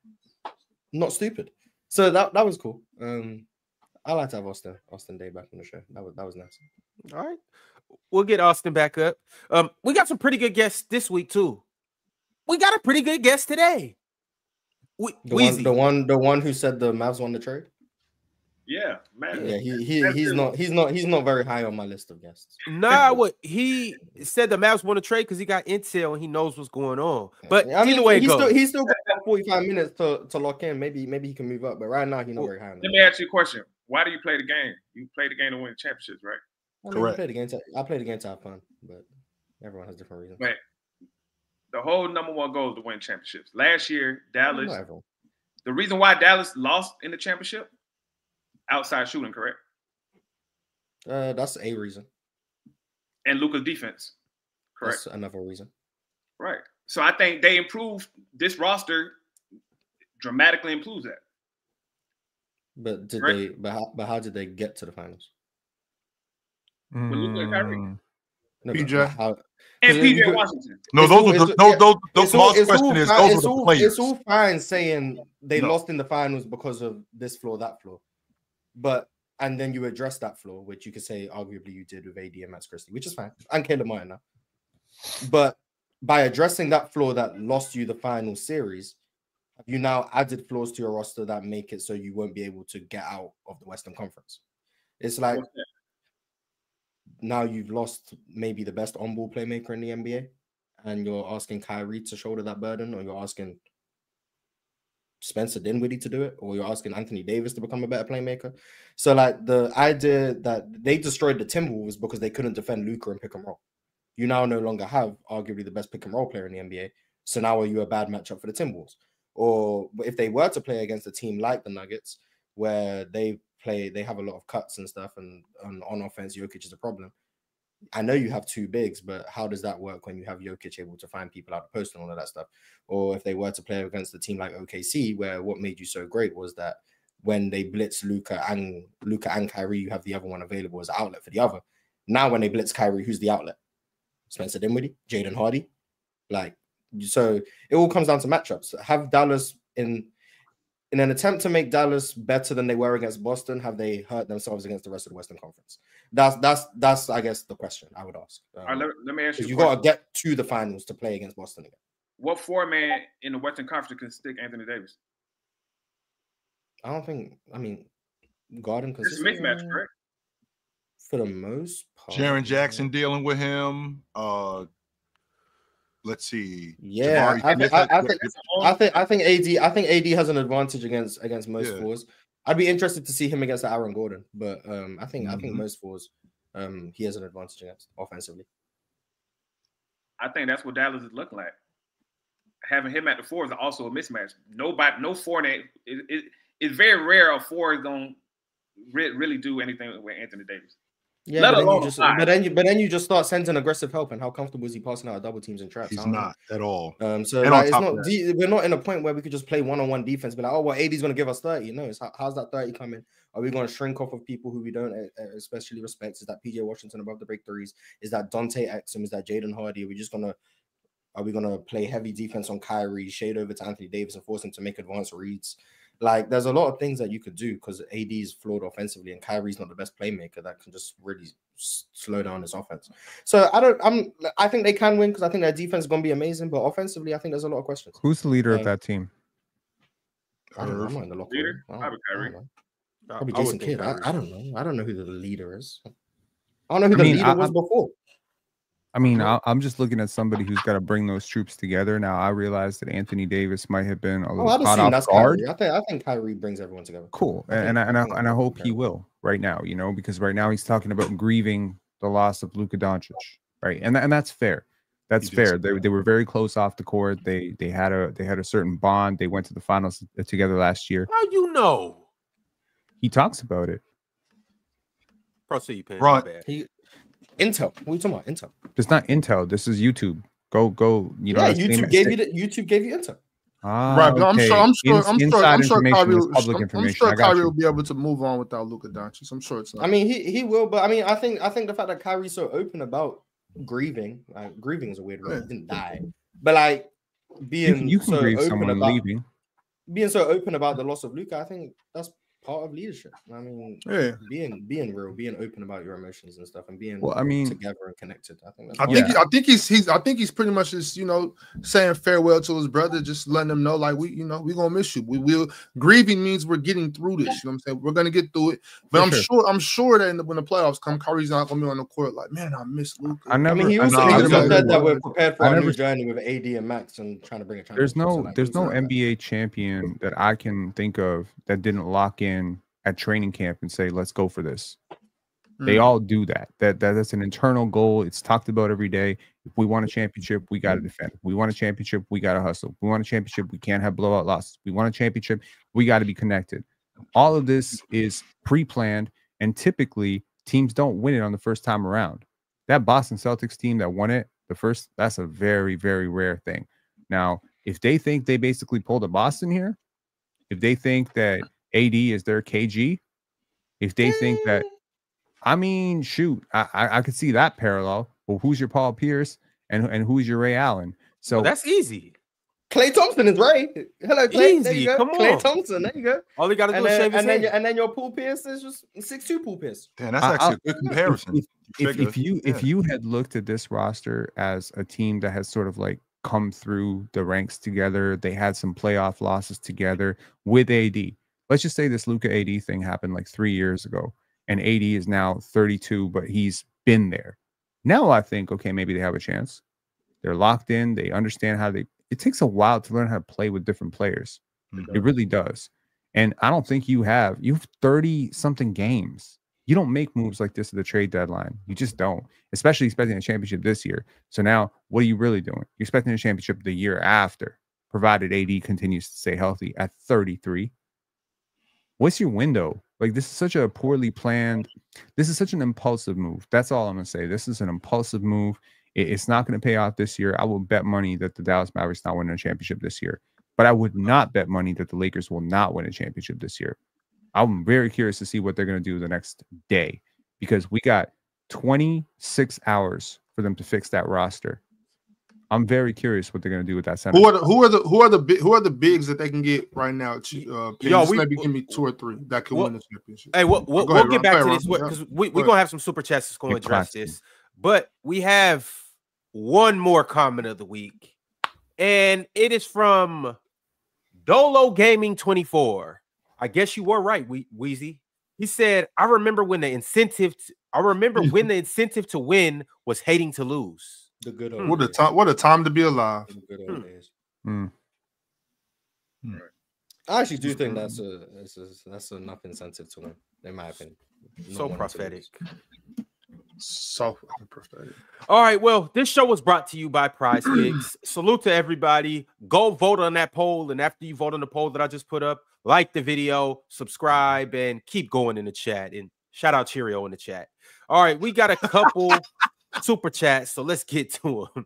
not stupid. So that was cool. I like to have Austin Day back on the show. That was nice. All right. We'll get Austin back up. We got some pretty good guests this week too. We got a pretty good guest today. The one who said the Mavs won the trade. Yeah, man. Yeah, he's not very high on my list of guests. Nah, what he said the Mavs won the trade because he got intel and he knows what's going on. But either way, he's still got 45 minutes to lock in. Maybe he can move up, but right now he's not very high on. Let me ask you a question. Why do you play the game? You play the game to win championships, right? Correct. I play the game to have fun, but everyone has different reasons. But the whole number one goal is to win championships. Last year, Dallas. The reason why Dallas lost in the championship, outside shooting, correct? That's a reason. And Luka's defense, correct? That's another reason. Right. So I think they improved this roster, dramatically improves that. But how did they get to the finals? With Luka and Kyrie. No, PJ. And PJ Washington. No, those question is those are the players. It's all fine saying they lost in the finals because of this flaw, that flaw. And then you address that flaw, which you could say arguably you did with AD and Max Christie, which is fine. And Caleb Martin now. But by addressing that flaw that lost you the final series, have you now added flaws to your roster that make it so you won't be able to get out of the Western Conference? It's like now you've lost maybe the best on-ball playmaker in the NBA, and you're asking Kyrie to shoulder that burden, or you're asking Spencer Dinwiddie to do it, or you're asking Anthony Davis to become a better playmaker. So like the idea that they destroyed the Timberwolves because they couldn't defend Luka and pick and roll. You now no longer have arguably the best pick and roll player in the NBA. So now are you a bad matchup for the Timberwolves? Or if they were to play against a team like the Nuggets, where they have a lot of cuts and stuff, and on offense, Jokic is a problem. I know you have two bigs, but how does that work when you have Jokic able to find people out the post and all of that stuff? Or if they were to play against a team like OKC, where what made you so great was that when they blitz Luka and Kyrie, you have the other one available as an outlet for the other. Now when they blitz Kyrie, who's the outlet? Spencer Dinwiddie, Jaden Hardy. So it all comes down to matchups. Have Dallas in an attempt to make Dallas better than they were against Boston, have they hurt themselves against the rest of the Western Conference? That's I guess the question I would ask. Let me ask you. You got to get to the finals to play against Boston again. What four-man in the Western Conference can stick Anthony Davis? I mean, Garden. It's a mismatch, correct? For the most part. Jaren Jackson dealing with him. Let's see. Yeah, I think AD has an advantage against most fours. I'd be interested to see him against Aaron Gordon, but I think most fours he has an advantage against offensively. I think that's what Dallas is looking like. Having him at the four is also a mismatch. No four. It's very rare a four is going to really do anything with Anthony Davis. Yeah, Let but then, alone you just, five. but then you just start sending aggressive help, and how comfortable is he passing out of double teams and traps? He's not at all. So And like, on top it's of not. that- We're not in a point where we could just play one-on-one defense. Be like, oh, well, AD's going to give us 30. No, it's how's that 30 coming? Are we going to shrink off of people who we don't especially respect? Is that PJ Washington above the break threes? Is that Dante Exum? Is that Jaden Hardy? Are we gonna play heavy defense on Kyrie, shade over to Anthony Davis, and force him to make advanced reads? Like, there's a lot of things that you could do because AD is flawed offensively, and Kyrie's not the best playmaker that can just really slow down his offense. So I think they can win because I think their defense is gonna be amazing, but offensively, I think there's a lot of questions. Who's the leader of that team? I don't know. I'm not in the locker room. Probably Kyrie. Probably Jason Kidd. I don't know. I don't know who the leader is. I don't know who the leader was before. I mean, I'm just looking at somebody who's got to bring those troops together. Now, I realize that Anthony Davis might have been a little caught off guard. I think Kyrie brings everyone together. Cool, and I hope he will right now. You know, because right now he's talking about grieving the loss of LUKA Doncic, right? And that's fair. That's fair. They were very close off the court. They had a certain bond. They went to the finals together last year. How you know? He talks about it. Proceed, Pen. Intel. What are you talking about? Intel. It's not Intel. This is YouTube. Go. You know, YouTube gave you Intel. Right, but I'm sure Kyrie will be able to move on without LUKA Doncic. I'm sure it's not. I mean, he will, but I mean, I think the fact that Kyrie's so open about grieving, grieving is a weird word. He didn't die, but like being you can so grieve open someone about leaving. Being so open about the loss of LUKA, I think that's part of leadership. I mean, being real, being open about your emotions and stuff, and being together and connected. I think he's pretty much just saying farewell to his brother, just letting him know like we're gonna miss you. We will. Grieving means we're getting through this. You know what I'm saying? We're gonna get through it. But I'm sure that when the playoffs come, Kyrie's not gonna be on the court like, man, I miss LUKA. He also said that we're prepared for our new journey with AD and Max and trying to bring a championship. There's no NBA champion that I can think of that didn't lock in at training camp and say, let's go for this. They all do that. That's an internal goal. It's talked about every day. If we want a championship, we got to defend. If we want a championship, we got to hustle. If we want a championship, we can't have blowout losses. If we want a championship, we got to be connected. All of this is pre-planned, and typically teams don't win it on the first time around. That Boston Celtics team that won it that's a very, very rare thing. Now, if they think they basically pulled a Boston here, if they think that AD is their KG, if they think that, I mean, shoot, I could see that parallel. Well, who's your Paul Pierce and who's your Ray Allen? So that's easy. Klay Thompson is Ray. Hello, Klay. Easy. There you go. Come on. Klay Thompson. There you go. All you got to do is shave his head. And then your Paul Pierce is just 6'2" Paul Pierce. Damn, that's actually a good comparison. If you had looked at this roster as a team that has sort of like come through the ranks together, they had some playoff losses together with AD. Let's just say this LUKA AD thing happened like 3 years ago, and AD is now 32, but he's been there. Now I think, okay, maybe they have a chance. They're locked in. They understand how it takes a while to learn how to play with different players. It really does. And I don't think you have 30-something games. You don't make moves like this at the trade deadline. You just don't, especially expecting a championship this year. So now what are you really doing? You're expecting a championship the year after, provided AD continues to stay healthy at 33. What's your window? Like, this is such a poorly planned, this is such an impulsive move. That's all I'm going to say. This is an impulsive move. It's not going to pay off this year. I will bet money that the Dallas Mavericks not winning a championship this year. But I would not bet money that the Lakers will not win a championship this year. I'm very curious to see what they're going to do the next day, because we got 26 hours for them to fix that roster. I'm very curious what they're going to do with that center. Who are the bigs that they can get right now? Maybe give me 2 or 3 that could win the championship. Hey, we'll get back to this because we're going to have some super chats that's going to address this. But we have one more comment of the week, and it is from Dolo Gaming 24. I guess you were right, Weezy. He said, I remember when the incentive to win was hating to lose. The good old days. What a time to be alive. The good old days. I actually do think that's enough incentive to win, in my opinion. So prophetic. So prophetic. All right, well, this show was brought to you by PrizePicks. Salute to everybody. Go vote on that poll, and after you vote on the poll that I just put up, like the video, subscribe, and keep going in the chat and Shout out Cheerio in the chat. All right, we got a couple super chats, so let's get to them.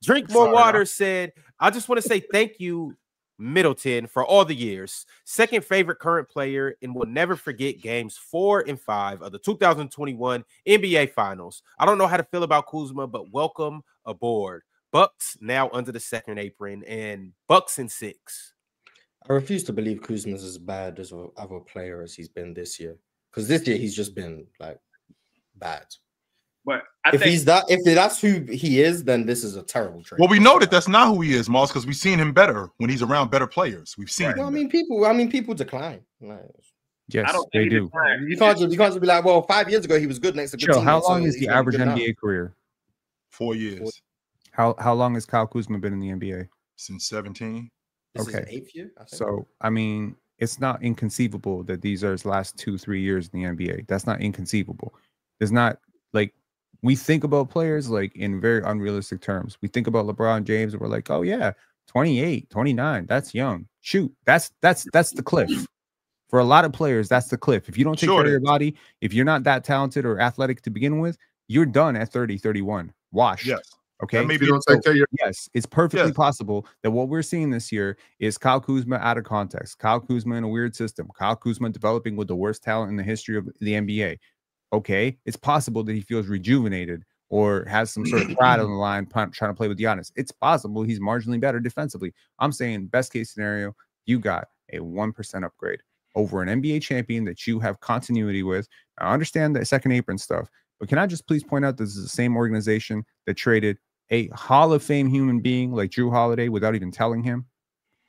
Drink More Water said, I just want to say thank you, Middleton, for all the years. Second favorite current player, and will never forget games 4 and 5 of the 2021 NBA Finals. I don't know how to feel about Kuzma, but welcome aboard. Bucks now under the second apron, and Bucks in 6. I refuse to believe Kuzma's as bad as of a player as he's been this year. Because this year he's just been like bad. But if that's who he is, then this is a terrible trade. Well, we know that that's not who he is, Moss, because we've seen him better when he's around better players. We've seen. Well, people decline. Like, yes, they do. You can't just be like, well, 5 years ago he was good next to good team. How long is the average NBA career? 4 years. How long has Kyle Kuzma been in the NBA? Since 17. This is 8th year, I think. So I mean, it's not inconceivable that these are his last 2-3 years in the NBA. That's not inconceivable. It's not like we think about players like in very unrealistic terms. We think about LeBron James and we're like, oh yeah, 28, 29, that's young. Shoot, that's the cliff. For a lot of players, that's the cliff. If you don't take care of your body, if you're not that talented or athletic to begin with, you're done at 30, 31. Washed. Yes. Okay. Maybe you don't take care of your it's perfectly possible that what we're seeing this year is Kyle Kuzma out of context. Kyle Kuzma in a weird system. Kyle Kuzma developing with the worst talent in the history of the NBA. Okay, it's possible that he feels rejuvenated or has some sort of pride on the line trying to play with Giannis. It's possible he's marginally better defensively. I'm saying best case scenario, you got a 1% upgrade over an NBA champion that you have continuity with. I understand the second apron stuff, but can I just please point out this is the same organization that traded a Hall of Fame human being like Drew Holiday without even telling him?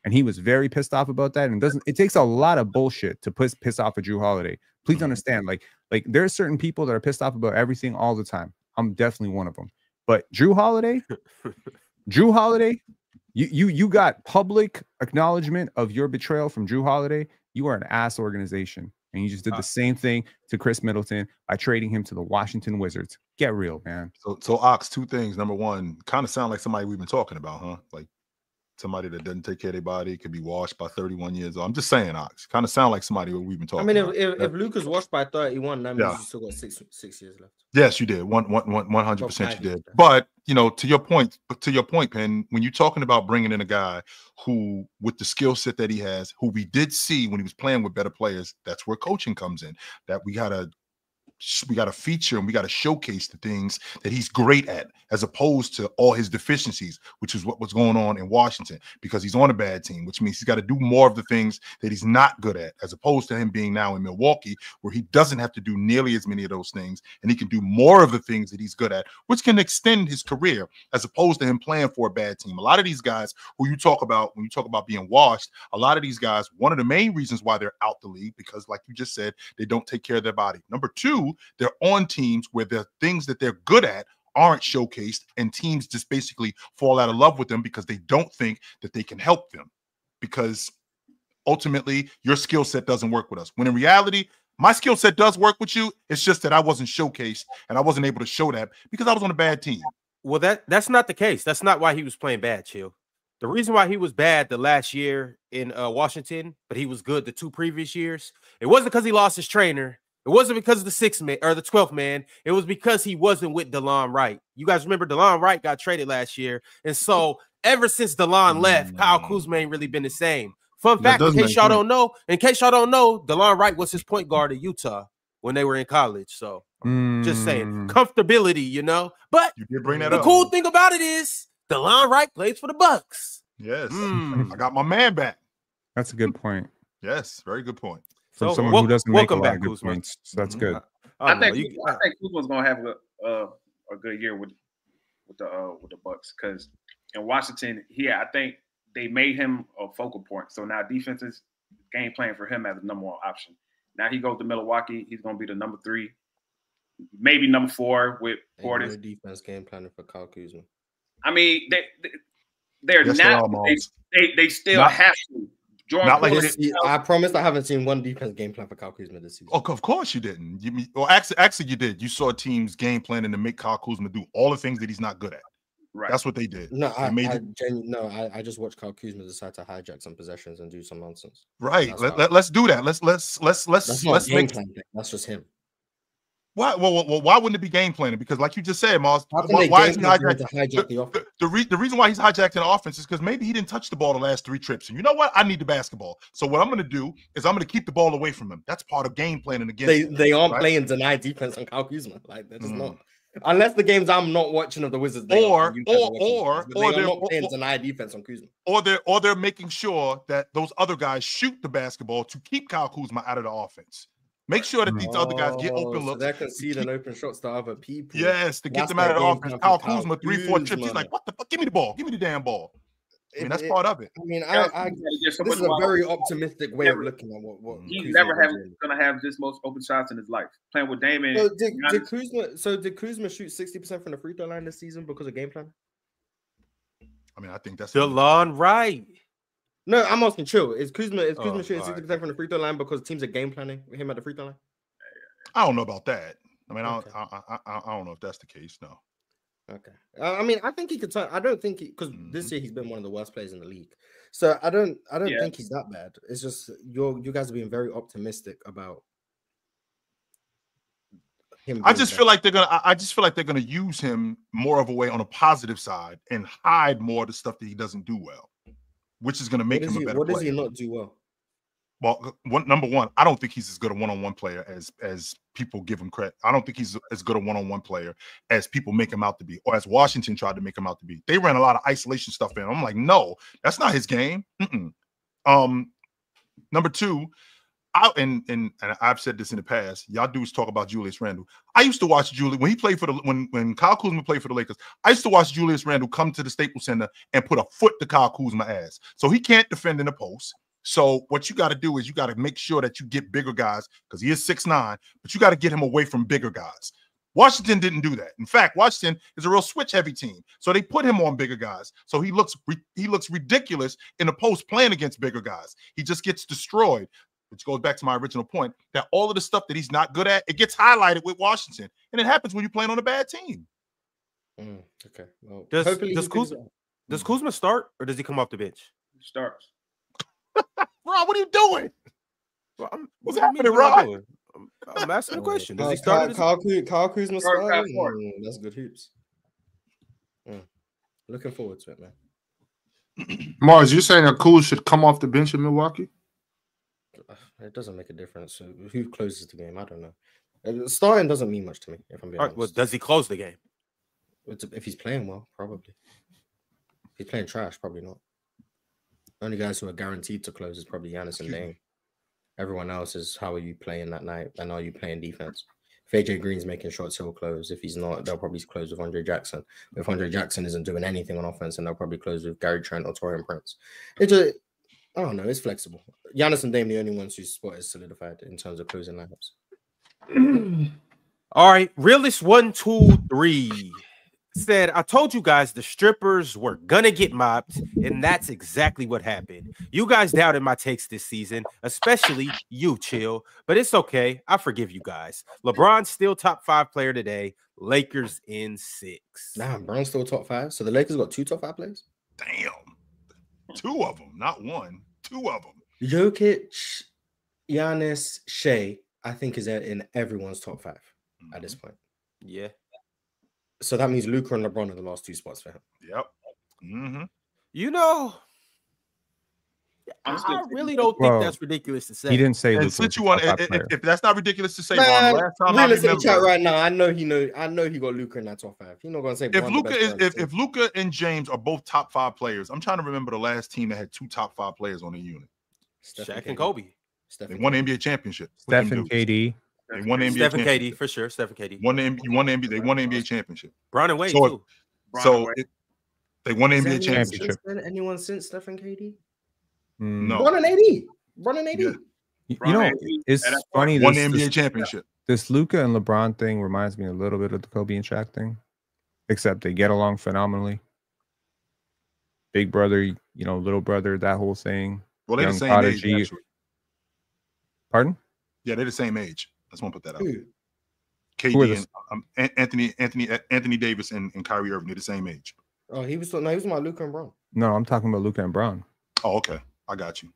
And he was very pissed off about that. And it takes a lot of bullshit to piss off a Drew Holiday. Please understand, like there are certain people that are pissed off about everything all the time. I'm definitely one of them. But Drew Holiday, you got public acknowledgement of your betrayal from Drew Holiday. You are an ass organization. And you just did the same thing to Chris Middleton by trading him to the Washington Wizards. Get real, man. So Ox, 2 things. Number one, kind of sound like somebody we've been talking about, huh? Like somebody that doesn't take care of their body, could be washed by 31 years old. I'm just saying, Ox. Kind of sound like somebody we've been talking about. If Luka's washed by 31, that means you still got six years left. Yes, you did. 100% you did. But, to your point, Penn, when you're talking about bringing in a guy who, with the skill set that he has, who we did see when he was playing with better players, that's where coaching comes in. That we got to feature and we got to showcase the things that he's great at, as opposed to all his deficiencies, which is what was going on in Washington, because he's on a bad team, which means he's got to do more of the things that he's not good at, as opposed to him being now in Milwaukee, where he doesn't have to do nearly as many of those things, and he can do more of the things that he's good at, which can extend his career, as opposed to him playing for a bad team. A lot of these guys who you talk about, when you talk about being washed, a lot of these guys, one of the main reasons why they're out the league, because like you just said, they don't take care of their body. Number 2, they're on teams where the things that they're good at aren't showcased, and teams just basically fall out of love with them because they don't think that they can help them, because ultimately your skill set doesn't work with us. When in reality, my skill set does work with you. It's just that I wasn't showcased and I wasn't able to show that because I was on a bad team. Well, that's not the case. That's not why he was playing bad, Chill. The reason why he was bad the last year in Washington, but he was good the 2 previous years, it wasn't because he lost his trainer. It wasn't because of the 6th man or the 12th man. It was because he wasn't with DeLon Wright. You guys remember DeLon Wright got traded last year. And so ever since DeLon left, Kyle Kuzma ain't really been the same. Fun fact, in case y'all don't know, DeLon Wright was his point guard at Utah when they were in college. So just saying, comfortability, But you did bring that the up. cool thing about it is DeLon Wright plays for the Bucks. Yes. I got my man back. That's a good point. Yes, very good point. From someone who doesn't make a lot of good points. So that's good. I think Kuzma's gonna have a good year with the Bucks, because in Washington, I think they made him a focal point. So now defense is game plan for him as a number 1 option. Now he goes to Milwaukee. He's gonna be the number 3, maybe number 4 with Portis. Defense game planning for Kyle Kuzma. I mean, they're not. They still have to. Not like I promise I haven't seen one defense game plan for Kyle Kuzma this season. Oh, of course you didn't. Actually, you did. You saw teams game planning to make Kyle Kuzma do all the things that he's not good at. Right. That's what they did. No, I just watched Kyle Kuzma decide to hijack some possessions and do some nonsense. Right. Let's do that. Let's That's not game plan. That's just him. Why? Well, why wouldn't it be game planning? Because, like you just said, Mars, why is he hijack the offense? The reason why he's hijacking the offense is because maybe he didn't touch the ball the last 3 trips. And you know what? I need the basketball. So what I'm going to do is I'm going to keep the ball away from him. That's part of game planning against they aren't playing denied defense on Kyle Kuzma. Like they're just not. Unless the games I'm not watching of the Wizards, or they're not playing denied defense on Kuzma. Or they're making sure that those other guys shoot the basketball to keep Kyle Kuzma out of the offense. Make sure that these other guys get open looks. So they're conceding open shots to other people. Yes, to get them out of the offense. Kyle Kuzma, 3-4 trips. He's like, what the fuck? Give me the ball. Give me the damn ball. I mean, that's part of it. I mean, this is a very optimistic way of looking at what he's never going to have this most open shots in his life. Playing with Damon. So did Kuzma shoot 60% from the free throw line this season because of game plan? I mean, I think that's DeLon Wright. No, I'm asking chill. Is Kuzma shooting 60% from the free throw line because teams are game planning him at the free throw line? I don't know about that. I mean, I don't know if that's the case. No. Okay. I mean, I think he could. I don't think because this year he's been one of the worst players in the league. So I don't think he's that bad. It's just you guys are being very optimistic about him. I just feel like they're gonna use him more of a way on a positive side and hide more of the stuff that he doesn't do well, which is gonna make him a better player. What does he not do well? Well, number one, I don't think he's as good a one-on-one player as people give him credit. I don't think he's as good a one-on-one player as people make him out to be, or as Washington tried to make him out to be. They ran a lot of isolation stuff in. I'm like, no, that's not his game. Number two, and I've said this in the past. Y'all dudes talk about Julius Randle. I used to watch Julius when he played for when Kyle Kuzma played for the Lakers. I used to watch Julius Randle come to the Staples Center and put a foot to Kyle Kuzma's ass. So he can't defend in the post. So what you got to do is you got to make sure that you get bigger guys because he is 6'9", but you got to get him away from bigger guys. Washington didn't do that. In fact, Washington is a real switch-heavy team, so they put him on bigger guys. So he looks ridiculous in the post playing against bigger guys. He just gets destroyed, which goes back to my original point that all of the stuff that he's not good at, it gets highlighted with Washington, and it happens when you're playing on a bad team. Okay. Well, does Kuzma start or does he come off the bench? He starts. Ron, what are you doing? Well, what's happening, Ron? I'm asking a question. Does he start? Kyle Kuzma start? That's good hoops. Looking forward to it, man. Mars, you're saying that Kuz should come off the bench in Milwaukee? It doesn't make a difference. So who closes the game? I don't know. Starting doesn't mean much to me, if I'm being honest. Well, does he close the game? If he's playing well, probably. If he's playing trash, probably not. Only guys who are guaranteed to close is probably Giannis and Dame. Everyone else is how are you playing that night and are you playing defense? If AJ Green's making shots, he'll close. If he's not, they'll probably close with Andre Jackson. If Andre Jackson isn't doing anything on offense, then they'll probably close with Gary Trent or Taurean Prince. I don't know. It's flexible. Giannis and Dame the only ones whose spot is solidified in terms of closing lineups. All right, realist 1, 2, 3 said, I told you guys the strippers were gonna get mopped, and that's exactly what happened. You guys doubted my takes this season, especially you, Chill, but it's okay. I forgive you guys. LeBron's still top 5 player today. Lakers in 6. Nah, LeBron's still top 5. So the Lakers got 2 top 5 players? Damn. 2 of them, not 1. 2 of them. Jokic, Giannis, Shea, I think is in everyone's top 5 at this point. Yeah. So that means Luka and LeBron are the last 2 spots for him. Yep. You know, I really don't think that's ridiculous to say. He didn't say Luka. Since you want, if that's not ridiculous to say, man, last time I remember, chat right now. I know he got Luka in that top 5. He's not gonna say if Luka and James are both top 5 players. I'm trying to remember the last team that had 2 top 5 players on the unit. Shaq and Kobe. They won the NBA championship. Steph and KD. They won the NBA Stephen KD for sure. Stephen KD They won the NBA championship. Bron and Wade too. They won the NBA championship. Anyone since Stephen KD? No. Bron and AD. Yeah. You know, it's funny. Won the NBA championship. This Luka and LeBron thing reminds me a little bit of the Kobe and Shaq thing, except they get along phenomenally. Big brother, little brother, that whole thing. Well, they're the same age. Actually. Pardon? Yeah, they're the same age. I just want to put that out. KD and Anthony Davis and Kyrie Irving, they're the same age. Oh, he was my Luka and Bron. No, I'm talking about Luka and Bron. Oh, okay. I got you.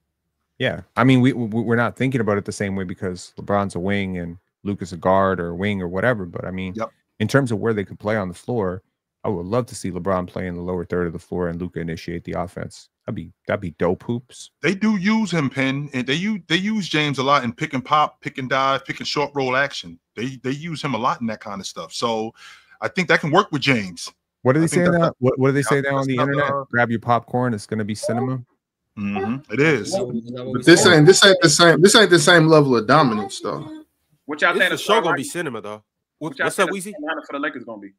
Yeah. I mean, we're not thinking about it the same way because LeBron's a wing and Luka's a guard or a wing or whatever. But I mean, in terms of where they could play on the floor, I would love to see LeBron play in the lower third of the floor and Luka initiate the offense. That'd be dope hoops. They do use him, Penn, and they use James a lot in pick and pop, pick and dive, pick and short roll action. They use him a lot in that kind of stuff. So I think that can work with James. What do they say now? What do they say now on the internet? Grab your popcorn. It's going to be cinema. It is. But this ain't the same level of dominance though. What y'all think the show gonna be cinema though? What's up, Weezy? For the Lakers gonna be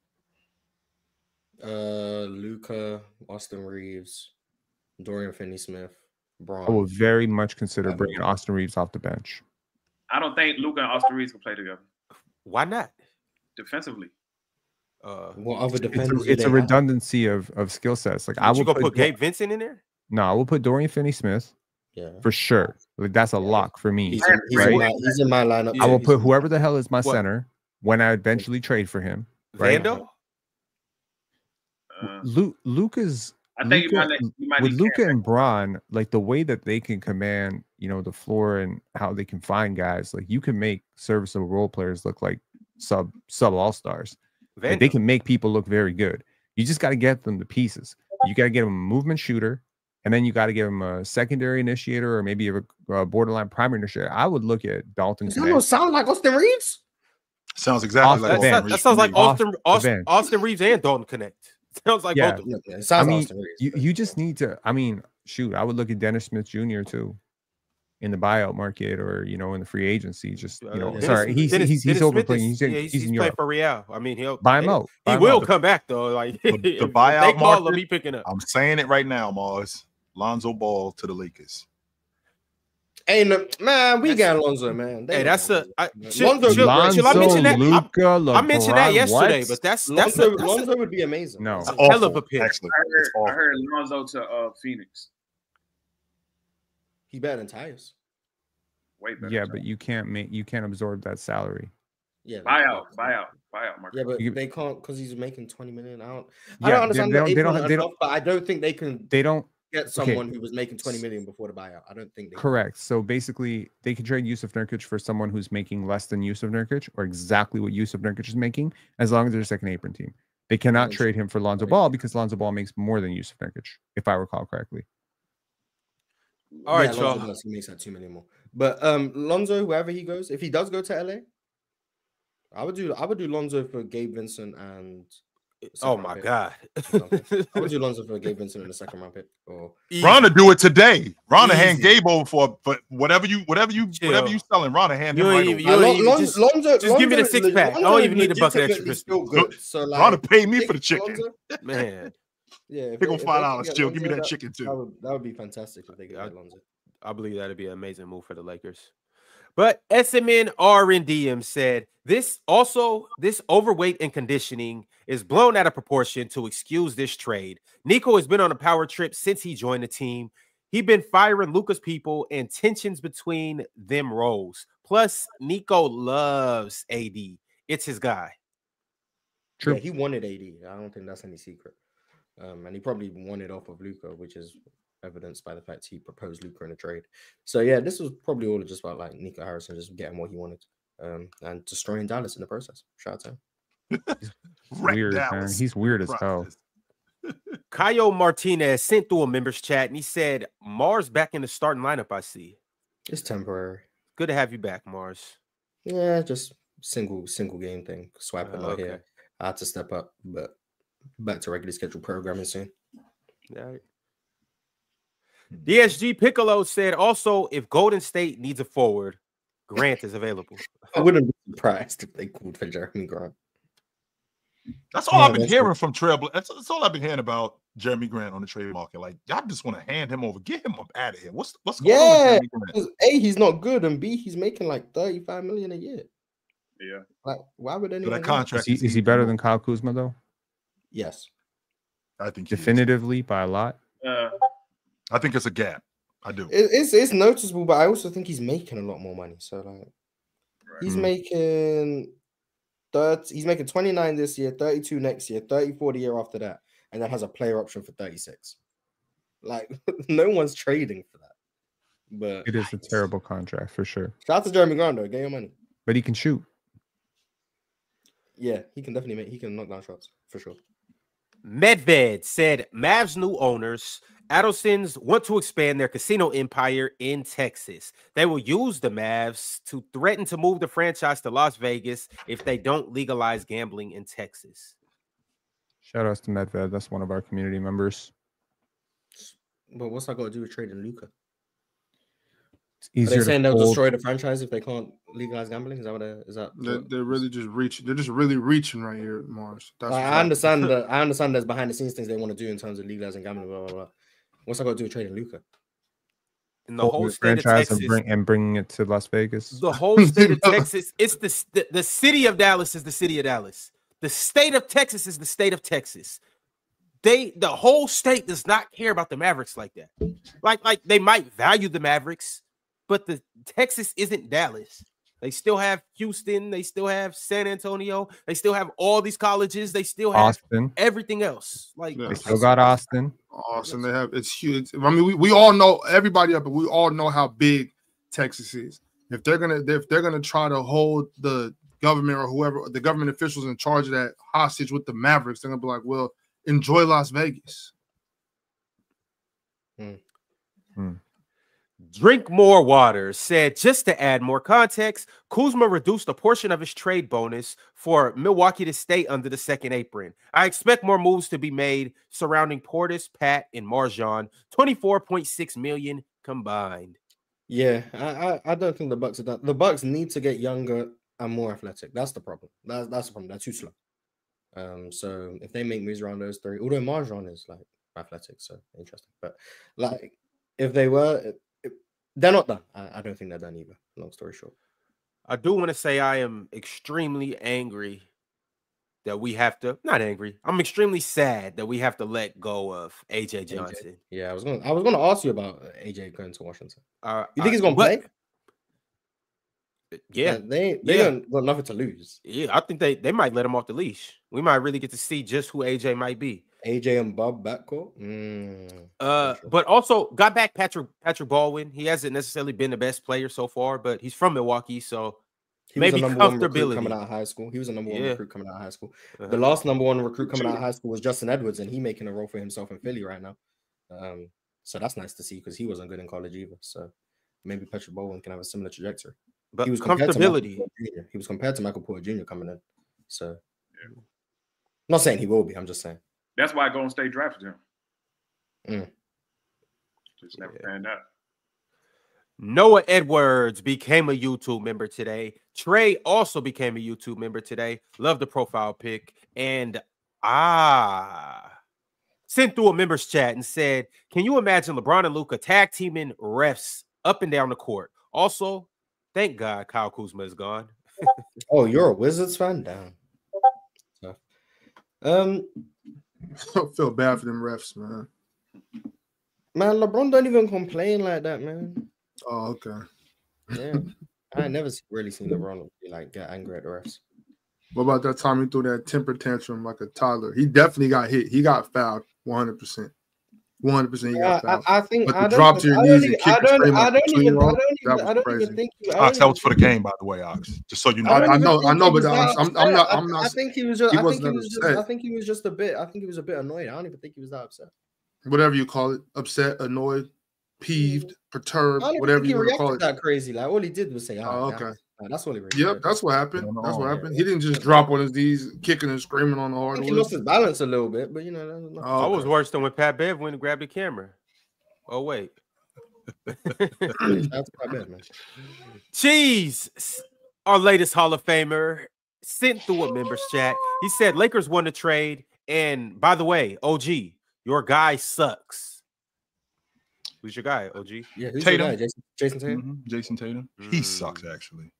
Luka, Austin Reeves, Dorian Finney-Smith, Braun. I will very much consider bringing Austin Reeves off the bench. I don't think Luka and Austin Reeves can play together. Why not? Defensively. What other defenders? It's a redundancy of skill sets. Like I will put Gabe Vincent in there. No, I will put Dorian Finney-Smith. Yeah, for sure. Like that's a lock for me. He's in my lineup. I will put whoever the hell is my center when I eventually trade for him. Right? Vando. Luka's. I think you might with Luka and Braun, like the way that they can command, the floor and how they can find guys. Like you can make serviceable role players look like sub all stars. Like, they can make people look very good. You just got to get them the pieces. You got to get them a movement shooter, and then you got to give them a secondary initiator or maybe a borderline primary initiator. I would look at Dalton. Does that not sound like Austin Reeves? Sounds exactly like Austin Reeves. That sounds like Austin Reeves and Dalton Connect. Sounds like both of them. It sounds Austin Reeves. You just need to. I mean, shoot, I would look at Dennis Smith Jr. too, in the buyout market or in the free agency. Just sorry, he's overplaying. He's playing for Real. I mean, he'll buy him out. He will come back though. Like the buyout market. He picking up. I'm saying it right now, Mars. Lonzo Ball to the Lakers. Hey, man, we got Lonzo, man. Hey, that's a Lonzo. I mention that? Luka, I mentioned that yesterday, but that's Lonzo would be amazing. No, that's a hell of a pick. Actually, I heard Lonzo to Phoenix. He better than Tyus. Way better. Yeah, but you can't absorb that salary. Yeah, buyout market. Yeah, but they can't because he's making $20 million. I don't understand. They don't. But I don't think they can. They don't get someone who was making $20 million before the buyout. I don't think they correct. So basically, they can trade Yusuf Nurkic for someone who's making less than Yusuf Nurkic or exactly what Yusuf Nurkic is making, as long as they're a second apron team. They cannot trade him for Lonzo Ball because Lonzo Ball makes more than Yusuf Nurkic, if I recall correctly. All right, Lonzo does. He makes that $2 million more. But Lonzo, wherever he goes, if he does go to LA, I would do Lonzo for Gabe Vincent and. Oh my God! I would do Lonzo for Gabe Vincent in the second round pick. Or Ronna do it today. Ronna hand Gabe over for whatever you selling. Ronna hand him right over. Lonzo, just give me the 6-pack. I don't even need the bucket extra. Still good. So like, Ronna pay me for the chicken. Lonzo, man. Yeah, pick on $5. Chill. Give me that chicken too. That would be fantastic if they get Lonzo. I believe that'd be an amazing move for the Lakers. But SMN RNDM said this overweight and conditioning is blown out of proportion to excuse this trade. Nico has been on a power trip since he joined the team. He's been firing Luka's people and tensions between them rose. Plus, Nico loves AD. It's his guy. True. Yeah, he wanted AD. I don't think that's any secret. And he probably wanted off of Luka, which is evidenced by the fact he proposed Luka in a trade. So yeah, this was probably all just about like Nico Harrison just getting what he wanted, and destroying Dallas in the process. Shout out to him. Weird, man. He's weird as hell. Caio Martinez sent through a members chat and he said, "Mars back in the starting lineup. I see. It's temporary. Good to have you back, Mars. Yeah, just single game thing. Swiping out here. I had to step up, but back to regular scheduled programming soon. All right. DSG Piccolo said also, if Golden State needs a forward, Grant is available. I wouldn't be surprised if they called for Jeremy Grant. That's all I've been hearing from Trailblazer. That's all I've been hearing about Jeremy Grant on the trade market. Like, y'all just want to hand him over, get him up out of here. What's going on with Jeremy Grant? A, he's not good, and B, he's making like $35 million a year. Yeah. Like, why would anyone? That contract is he better than Kyle Kuzma though? Yes, I think definitively by a lot. I think it's a gap. I do. It's noticeable, but I also think he's making a lot more money. So like, he's making 30. He's making 29 this year, 32 next year, 34 the year after that, and then has a player option for 36. Like, no one's trading for that. But it is a terrible contract for sure. Shout out to Jeremy Grant though, get your money. But he can shoot. Yeah, he can knock down shots for sure. Medved said Mavs new owners, Adelsons, want to expand their casino empire in Texas. They will use the Mavs to threaten to move the franchise to Las Vegas if they don't legalize gambling in Texas. Shout outs to Medved. That's one of our community members. But what's that got to do with trading LUKA? It's easier. Are they saying they'll destroy the franchise if they can't legalize gambling? Is that what they're really just reaching? They're just really reaching right here, Mars. I understand that. I understand there's behind the scenes things they want to do in terms of legalizing gambling. Blah blah blah. What's that got to do with trading LUKA? In the whole state of franchise Texas, and bringing it to Las Vegas. The whole state of Texas. It's the city of Dallas is the city of Dallas. The state of Texas is the state of Texas. The whole state does not care about the Mavericks like that. Like they might value the Mavericks, but the Texas isn't Dallas. They still have Houston. They still have San Antonio. They still have all these colleges. They still have Austin. Everything else. Like they still got Austin. Austin, they have it's huge. I mean, we all know everybody up, but we all know how big Texas is. If they're gonna try to hold the government or whoever the government officials in charge of that hostage with the Mavericks, they're gonna be like, well, enjoy Las Vegas. Drink more water said, just to add more context, Kuzma reduced a portion of his trade bonus for Milwaukee to stay under the second apron. I expect more moves to be made surrounding Portis, Pat, and Marjan. 24.6 million combined. Yeah, I don't think the Bucks are done. The Bucks need to get younger and more athletic. That's the problem. That's the problem. They're too slow. So if they make moves around those three, although Marjan is like athletic, so interesting. But like if they were, they're not done. I don't think they're done either. Long story short, I do want to say I am extremely angry that we have to. Not angry. I'm extremely sad that we have to let go of AJ Johnson. Yeah, I was gonna ask you about AJ going to Washington. You think he's gonna play? Yeah, they don't got nothing to lose. Yeah, I think they might let him off the leash. We might really get to see just who AJ might be. AJ and Bob backcourt. But also got back Patrick Baldwin. He hasn't necessarily been the best player so far, but he's from Milwaukee, so maybe comfortability coming out of high school. He was a number one recruit coming out of high school. The last number one recruit coming out of high school was Justin Edwards, and he making a role for himself in Philly right now. So that's nice to see because he wasn't good in college either. So maybe Patrick Baldwin can have a similar trajectory. But he was comfortability. He was compared to Michael Porter Jr. coming in. So I'm not saying he will be. I'm just saying. That's why Golden State drafted him. Just never panned out. Noah Edwards became a YouTube member today. Trey also became a YouTube member today. Love the profile pic. And sent through a members chat and said, can you imagine LeBron and Luka tag teaming refs up and down the court? Also, thank God Kyle Kuzma is gone. Oh, you're a Wizards fan? Down. I feel bad for them refs, man. Man, LeBron don't even complain like that, man. Oh, okay. Yeah, I never really seen LeBron like get angry at the refs. What about that time he threw that temper tantrum like a toddler? He definitely got hit. He got fouled 100%. 100% he got fouled. I think but the drop to your knees and kick the frame like I don't even think Ox, that was for the game, by the way, Ox. Just so you know. I know, but I'm not. I think he was just. I think he was just a bit. I think he was a bit annoyed. I don't even think he was that upset. Whatever you call it, upset, annoyed, peeved, perturbed, whatever you want to call it. That crazy. Like all he did was say, "Oh, okay." That's all he really Yep, that's what happened. That's what happened. He didn't just drop on his knees, kicking and screaming on the hardwood. He lost his balance a little bit, but you know, I was worse than when Pat Bev went and grabbed the camera. Oh wait, that's Pat Bev, man. Cheese, our latest Hall of Famer, sent through a members chat. He said Lakers won the trade, and by the way, OG, your guy sucks. Who's your guy, OG? Yeah, who's Tatum. Your guy? Jason Tatum. Jason Tatum. He sucks actually.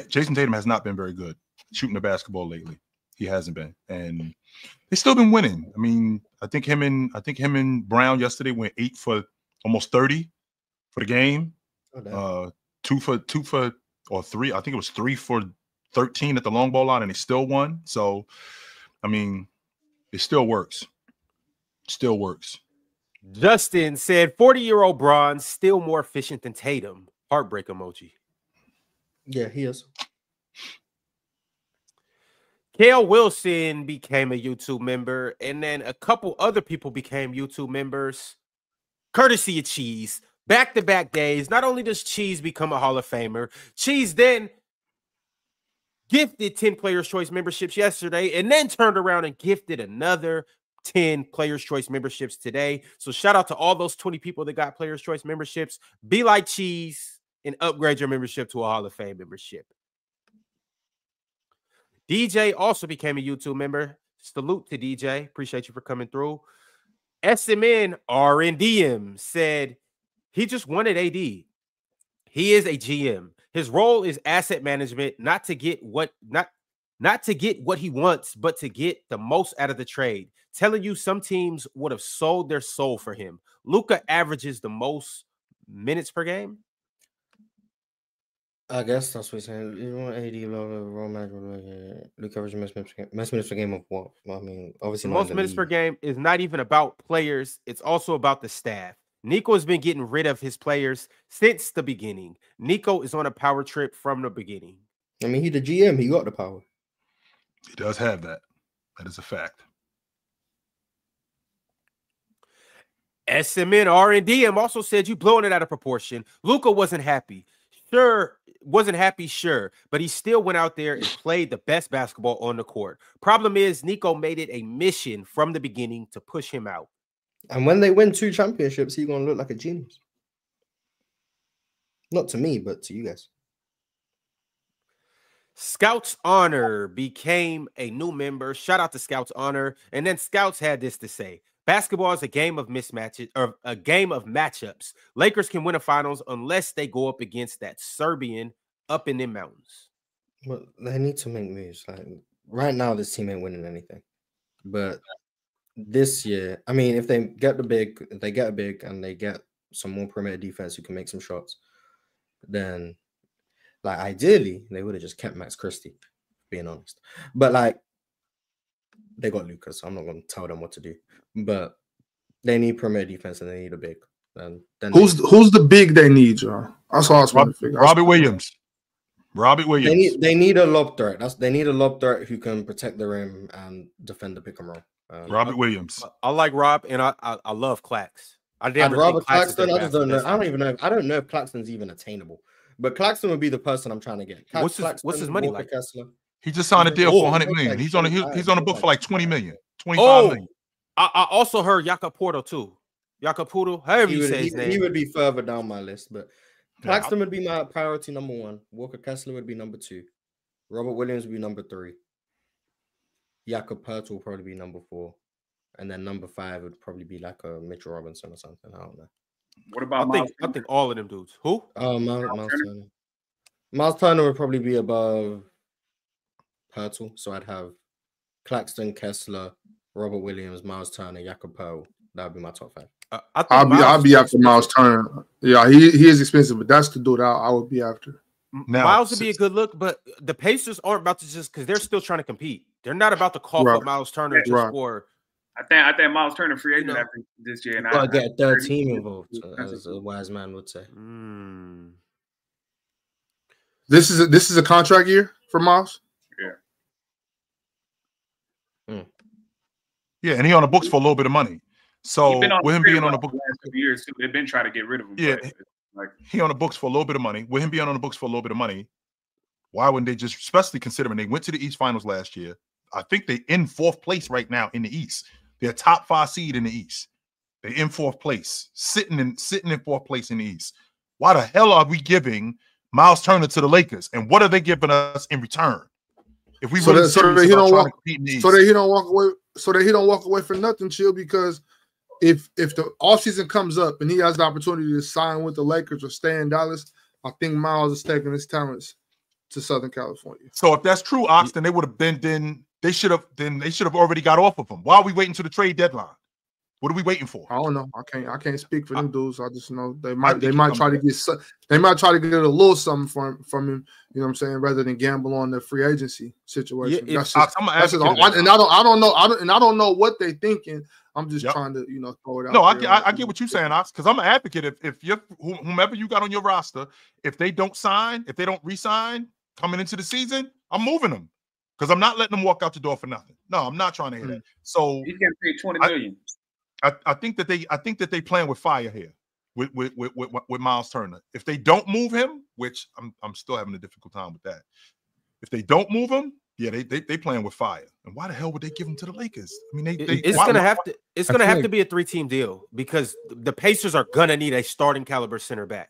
Jason Tatum has not been very good shooting the basketball lately. He hasn't been, and they've still been winning. I mean, I think him and Brown yesterday went 8 for almost 30 for the game. Oh, 2 for or 3. I think it was 3 for 13 at the long ball line, and they still won. So, I mean, it still works. Still works. Justin said 40-year-old Bron still more efficient than Tatum. Heartbreak emoji. Yeah, he is. Kale Wilson became a YouTube member, and then a couple other people became YouTube members, courtesy of Cheese. Back-to-back days. Not only does Cheese become a Hall of Famer, Cheese then gifted 10 Players' Choice memberships yesterday, and then turned around and gifted another 10 Players' Choice memberships today. So shout out to all those 20 people that got Players' Choice memberships. Be like Cheese and upgrade your membership to a Hall of Fame membership. DJ also became a YouTube member. Salute to DJ. Appreciate you for coming through. SMN RNDM said he just wanted AD. He is a GM. His role is asset management, not to get what he wants, but to get the most out of the trade. Telling you some teams would have sold their soul for him. Luka averages the most minutes per game. I guess that's what he's saying. You want AD role manager, Luka averages most minutes per game of what? I mean, obviously the most minutes per game is not even about players. It's also about the staff. Nico has been getting rid of his players since the beginning. Nico is on a power trip from the beginning. I mean, he's the GM. He got the power. He does have that. That is a fact. SMN R&DM also said you blowing it out of proportion. Luka wasn't happy. Sure, but he still went out there and played the best basketball on the court. Problem is, Nico made it a mission from the beginning to push him out. And when they win 2 championships, he's going to look like a genius. Not to me, but to you guys. Scouts Honor became a new member. Shout out to Scouts Honor. And then Scouts had this to say. Basketball is a game of mismatches, or a game of matchups. Lakers can win a finals unless they go up against that Serbian up in the mountains. Well, they need to make moves. Like right now, this team ain't winning anything. But this year, I mean, if they get a big and they get some more perimeter defense who can make some shots, then like ideally they would have just kept Max Christie, being honest. But like they got Luka, so I'm not going to tell them what to do. But they need perimeter defense and they need a big. And then who's the big they need, John? That's all I was trying to figure. Robbie Williams. They need a lob threat. They need a lob threat who can protect the rim and defend the pick and roll. Robbie Williams. I like Rob, and I love Clax. I'd Robert Claxton. I just don't know. I don't even know. I don't know if Claxton's even attainable. But Claxton would be the person I'm trying to get. What's his money like? Kessler. He just signed a deal for $100 million. He's on a book for like $20 million, $25 million. I also heard Jakoporto too. Jakoporto, however you say his name. He would be further down my list, but Claxton would be my priority number 1. Walker Kessler would be number 2. Robert Williams would be number 3. Jakob Poeltl will probably be number 4. And then number 5 would probably be like a Mitchell Robinson or something. I don't know. What about I think all of them dudes. Who? Miles Turner. Miles Turner would probably be above Poeltl. So I'd have Claxton, Kessler, Robert Williams, Miles Turner, Jakob Poeltl. That would be my top 5. I'll be after Miles Turner. Yeah, he is expensive, but that's the dude I would be after. Now, Miles would be a good look, but the Pacers aren't about to just because they're still trying to compete. They're not about to call for Miles Turner just for. I think Miles Turner free agent after this year, and I get a third team involved, as a wise man would say. This is a contract year for Miles. Yeah, and he on the books for a little bit of money. So with him being on the books for the last 2 years too, they've been trying to get rid of him. Yeah, he on the books for a little bit of money. With him being on the books for a little bit of money, why wouldn't they just, especially considering they went to the East Finals last year? I think they in 4th place right now in the East. They're top 5 seed in the East. They're in 4th place, sitting in 4th place in the East. Why the hell are we giving Miles Turner to the Lakers, and what are they giving us in return? If we so that he don't walk away for nothing, chill. Because if the offseason comes up and he has the opportunity to sign with the Lakers or stay in Dallas, I think Miles is taking his talents to Southern California. So if that's true, Ox, then they would have been. They should have already got off of him. Why are we waiting to the trade deadline? What are we waiting for? I don't know. I can't speak for them dudes. I just know they might try to get a little something from him. You know what I'm saying? Rather than gamble on the free agency situation. Yeah, I don't know what they're thinking. I'm just trying to throw it out. No, I get what you're saying, Ox, because I'm an advocate. If you're whomever you got on your roster, if they don't re-sign coming into the season, I'm moving them. because I'm not letting them walk out the door for nothing. No, I'm not trying to hear that. So he's getting paid $20 million. I think that they playing with fire here with Miles Turner. If they don't move him, which I'm still having a difficult time with that. If they don't move him, yeah, they playing with fire. And why the hell would they give him to the Lakers? I mean, it's gonna have to be a 3-team deal because the Pacers are gonna need a starting caliber center back.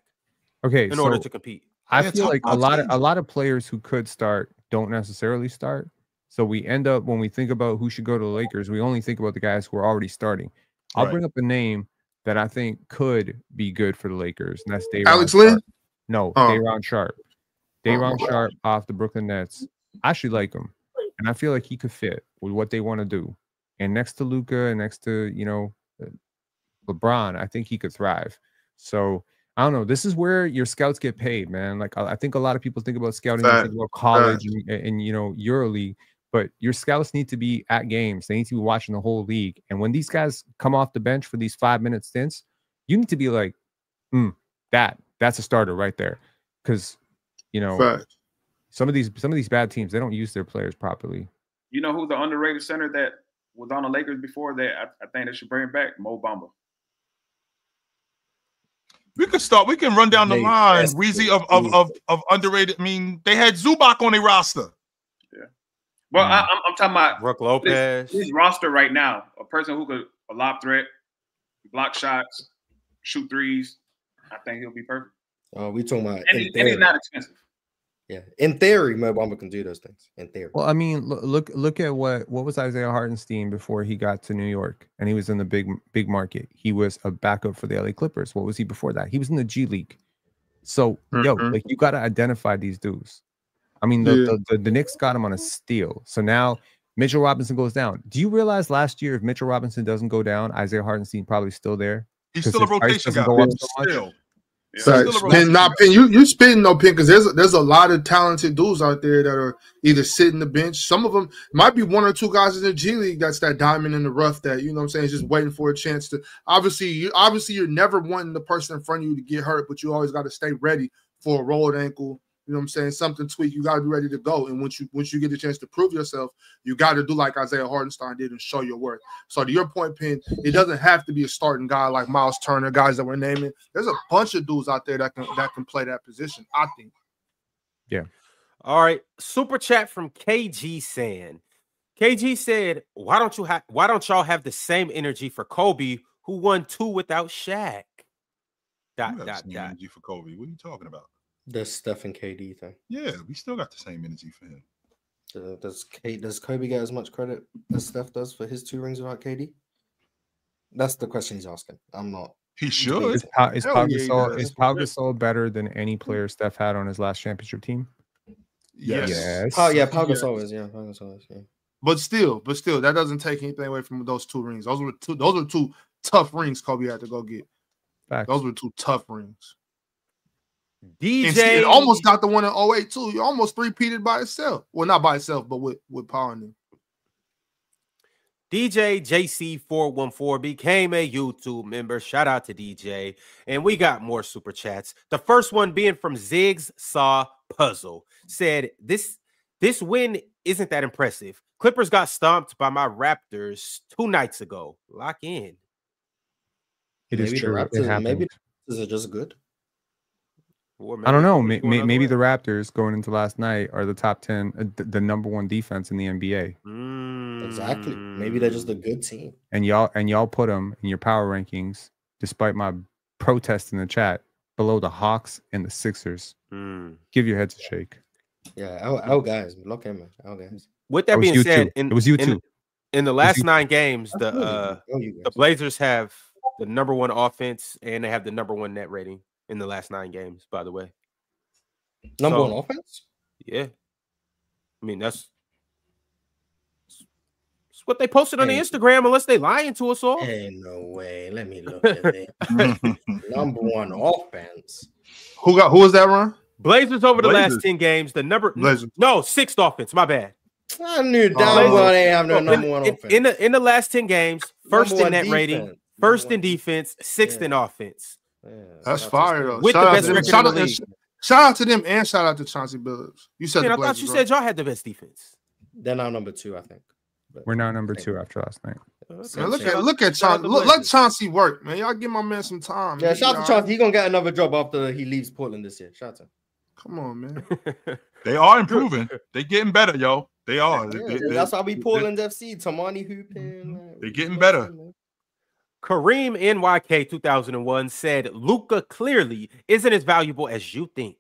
Okay, in order to compete. I feel like a lot of players who could start don't necessarily start. So we end up, when we think about who should go to the Lakers, we only think about the guys who are already starting. I'll bring up a name that I think could be good for the Lakers, and that's Day'Ron Alex Len? No, Day'Ron Sharp. Day'Ron Sharp off the Brooklyn Nets. I actually like him, and I feel like he could fit with what they want to do. And next to Luka and next to, LeBron, I think he could thrive. So I don't know. This is where your scouts get paid, man. Like, I think a lot of people think about scouting, they think about college and EuroLeague, but your scouts need to be at games. They need to be watching the whole league. And when these guys come off the bench for these 5-minute stints, you need to be like, that's a starter right there. Because, some of these bad teams, they don't use their players properly. You know who's the underrated center that was on the Lakers before that I think they should bring back? Mo Bamba. We can run down the line, Weezy, of underrated. I mean, they had Zubac on their roster. Yeah. Well, I'm talking about Brook Lopez. His roster right now, a person who could a lob threat, block shots, shoot threes. I think he'll be perfect. We talking about, and he's not expensive. Yeah, in theory, Mo Bamba can do those things. In theory. Well, I mean, look at what was Isaiah Hartenstein before he got to New York, and he was in the big market. He was a backup for the LA Clippers. What was he before that? He was in the G League. So, like, you got to identify these dudes. I mean, the Knicks got him on a steal. So now Mitchell Robinson goes down. Do you realize last year, if Mitchell Robinson doesn't go down, Isaiah Hartenstein probably still there? He's still a rotation guy. Still. Pin, you spitting no Pin, because there's a lot of talented dudes out there that are either sitting the bench. Some of them might be 1 or 2 guys in the G League that's that diamond in the rough that, you know what I'm saying, is just waiting for a chance to. Obviously you're never wanting the person in front of you to get hurt, but you always got to stay ready for a rolled ankle. You know what I'm saying? Something tweak, you got to be ready to go. And once you get a chance to prove yourself, you got to do like Isaiah Hartenstein did and show your worth. So to your point, Pin, it doesn't have to be a starting guy like Miles Turner, guys that we're naming. There's a bunch of dudes out there that can play that position, I think. Yeah. All right. Super chat from KG saying, KG said, why don't y'all have the same energy for Kobe, who won 2 without Shaq? Energy for Kobe. What are you talking about? The Steph and KD thing. Yeah, we still got the same energy for him. Does Kobe get as much credit as Steph does for his 2 rings without KD? That's the question he's asking. I'm not. He should. Is Pau Gasol better than any player Steph had on his last championship team? Yes. Pau Gasol is. Yeah, Pau Gasol is. Yeah. But still, that doesn't take anything away from those 2 rings. Those were 2 tough rings Kobe had to go get. Facts. Those were 2 tough rings. DJ and almost got the one in 08 too. He almost three-peated by itself. Well, not by itself, but with Paul and them. DJ JC414 became a YouTube member. Shout out to DJ. And we got more super chats. The first one being from Ziggs Saw Puzzle. Said, this win isn't that impressive. Clippers got stomped by my Raptors 2 nights ago. Lock in. It is true. Maybe the Raptors are just good. I don't know. Maybe the Raptors going into last night are the top 10, the number 1 defense in the NBA. Exactly. Maybe they're just a good team. And y'all put them in your power rankings, despite my protest in the chat, below the Hawks and the Sixers. Give your heads a shake. Yeah, our guys, look at me, our guys. With that being said, it was you too. In the last 9 games, the Blazers have the number 1 offense and they have the number 1 net rating. In the last 9 games, by the way. Number 1 offense? Yeah. I mean, that's what they posted on the Instagram, unless they lying to us all. Hey, no way. Let me look at it. Number 1 offense. Who was that, Ron? Blazers over the last 10 games. The number Blazers. No, 6th offense. My bad. I knew damn well they have no number 1 offense. In the last 10 games, 1st in net rating, 1st in defense, 6th in offense. Yeah, that's fire though. With the best record in the league. Shout out to them and shout out to Chauncey Billups. You said I thought you said y'all had the best defense. They're now number 2, I think. But We're now number 2 after last night. Man, look at Chauncey. Let Chauncey work, man. Y'all give my man some time. Yeah, shout out to Chauncey. He's gonna get another job after he leaves Portland this year. Shout out to him. Come on, man. They are improving. They getting better, yo. They are. Yeah, that's why we Portland FC. Tamani hooping. They're getting better. Kareem NYK 2001 said Luka clearly isn't as valuable as you think.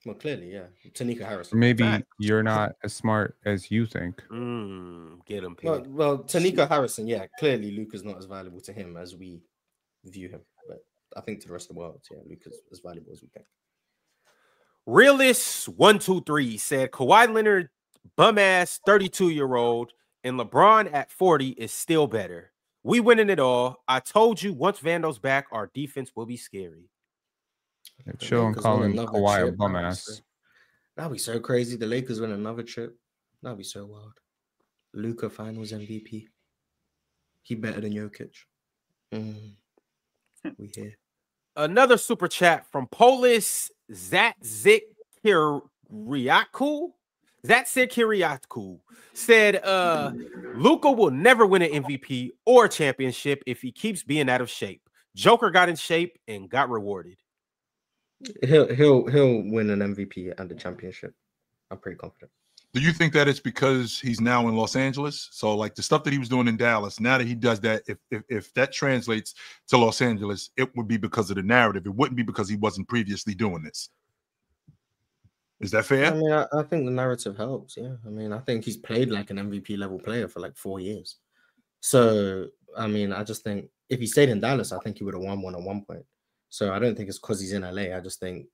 Well, clearly, yeah. Tanika Harrison. Maybe you're not as smart as you think. Get him. Well, Tanika Harrison, yeah. Clearly, Luka's not as valuable to him as we view him. But I think to the rest of the world, yeah, Luka's as valuable as we think. Realist 123 said Kawhi Leonard, bum ass 32-year-old, and LeBron at 40 is still better. We winning it all. I told you once Vando's back, our defense will be scary. Yeah, chill and calling Kawhi a bum ass. That'd be so crazy. The Lakers win another trip. That'd be so wild. Luka Finals MVP. He better than Jokic. We here. Another super chat from Polis Zatzikiriakou. Zatzikiriakou said Luka will never win an MVP or championship if he keeps being out of shape. Joker got in shape and got rewarded. He'll win an MVP and a championship. I'm pretty confident. Do you think that it's because he's now in Los Angeles? So, like the stuff that he was doing in Dallas, now that he does that, if that translates to Los Angeles, it would be because of the narrative. It wouldn't be because he wasn't previously doing this. Is that fair? I mean, I think the narrative helps. Yeah, I mean, I think he's played like an MVP level player for like 4 years. So, I mean, I just think if he stayed in Dallas, I think he would have won one at one point. So, I don't think it's because he's in LA. I just think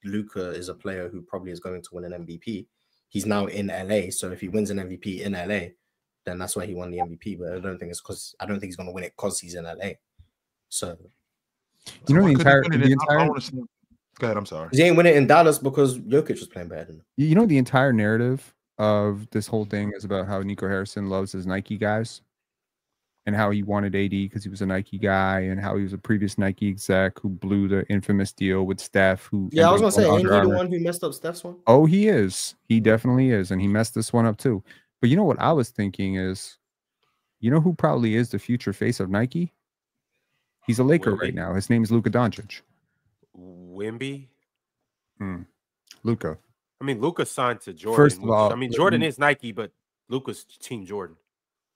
Luka is a player who probably is going to win an MVP. He's now in LA, so if he wins an MVP in LA, then that's why he won the MVP. But I don't think it's because he's going to win it because he's in LA. So, you know, the entire. Go ahead. I'm sorry. He ain't win it in Dallas because Jokic was playing better than him. You know, the entire narrative of this whole thing is about how Nico Harrison loves his Nike guys, and how he wanted AD because he was a Nike guy, and how he was a previous Nike exec who blew the infamous deal with Steph. I was gonna say, ain't he the one who messed up Steph's one? Oh, he is. He definitely is, and he messed this one up too. But you know what I was thinking is, you know who probably is the future face of Nike? He's a Laker right now. His name is Luka Doncic. Wemby? Luka. I mean, Luka signed to Jordan. First of all, I mean, Jordan is Nike, but Luka's team Jordan.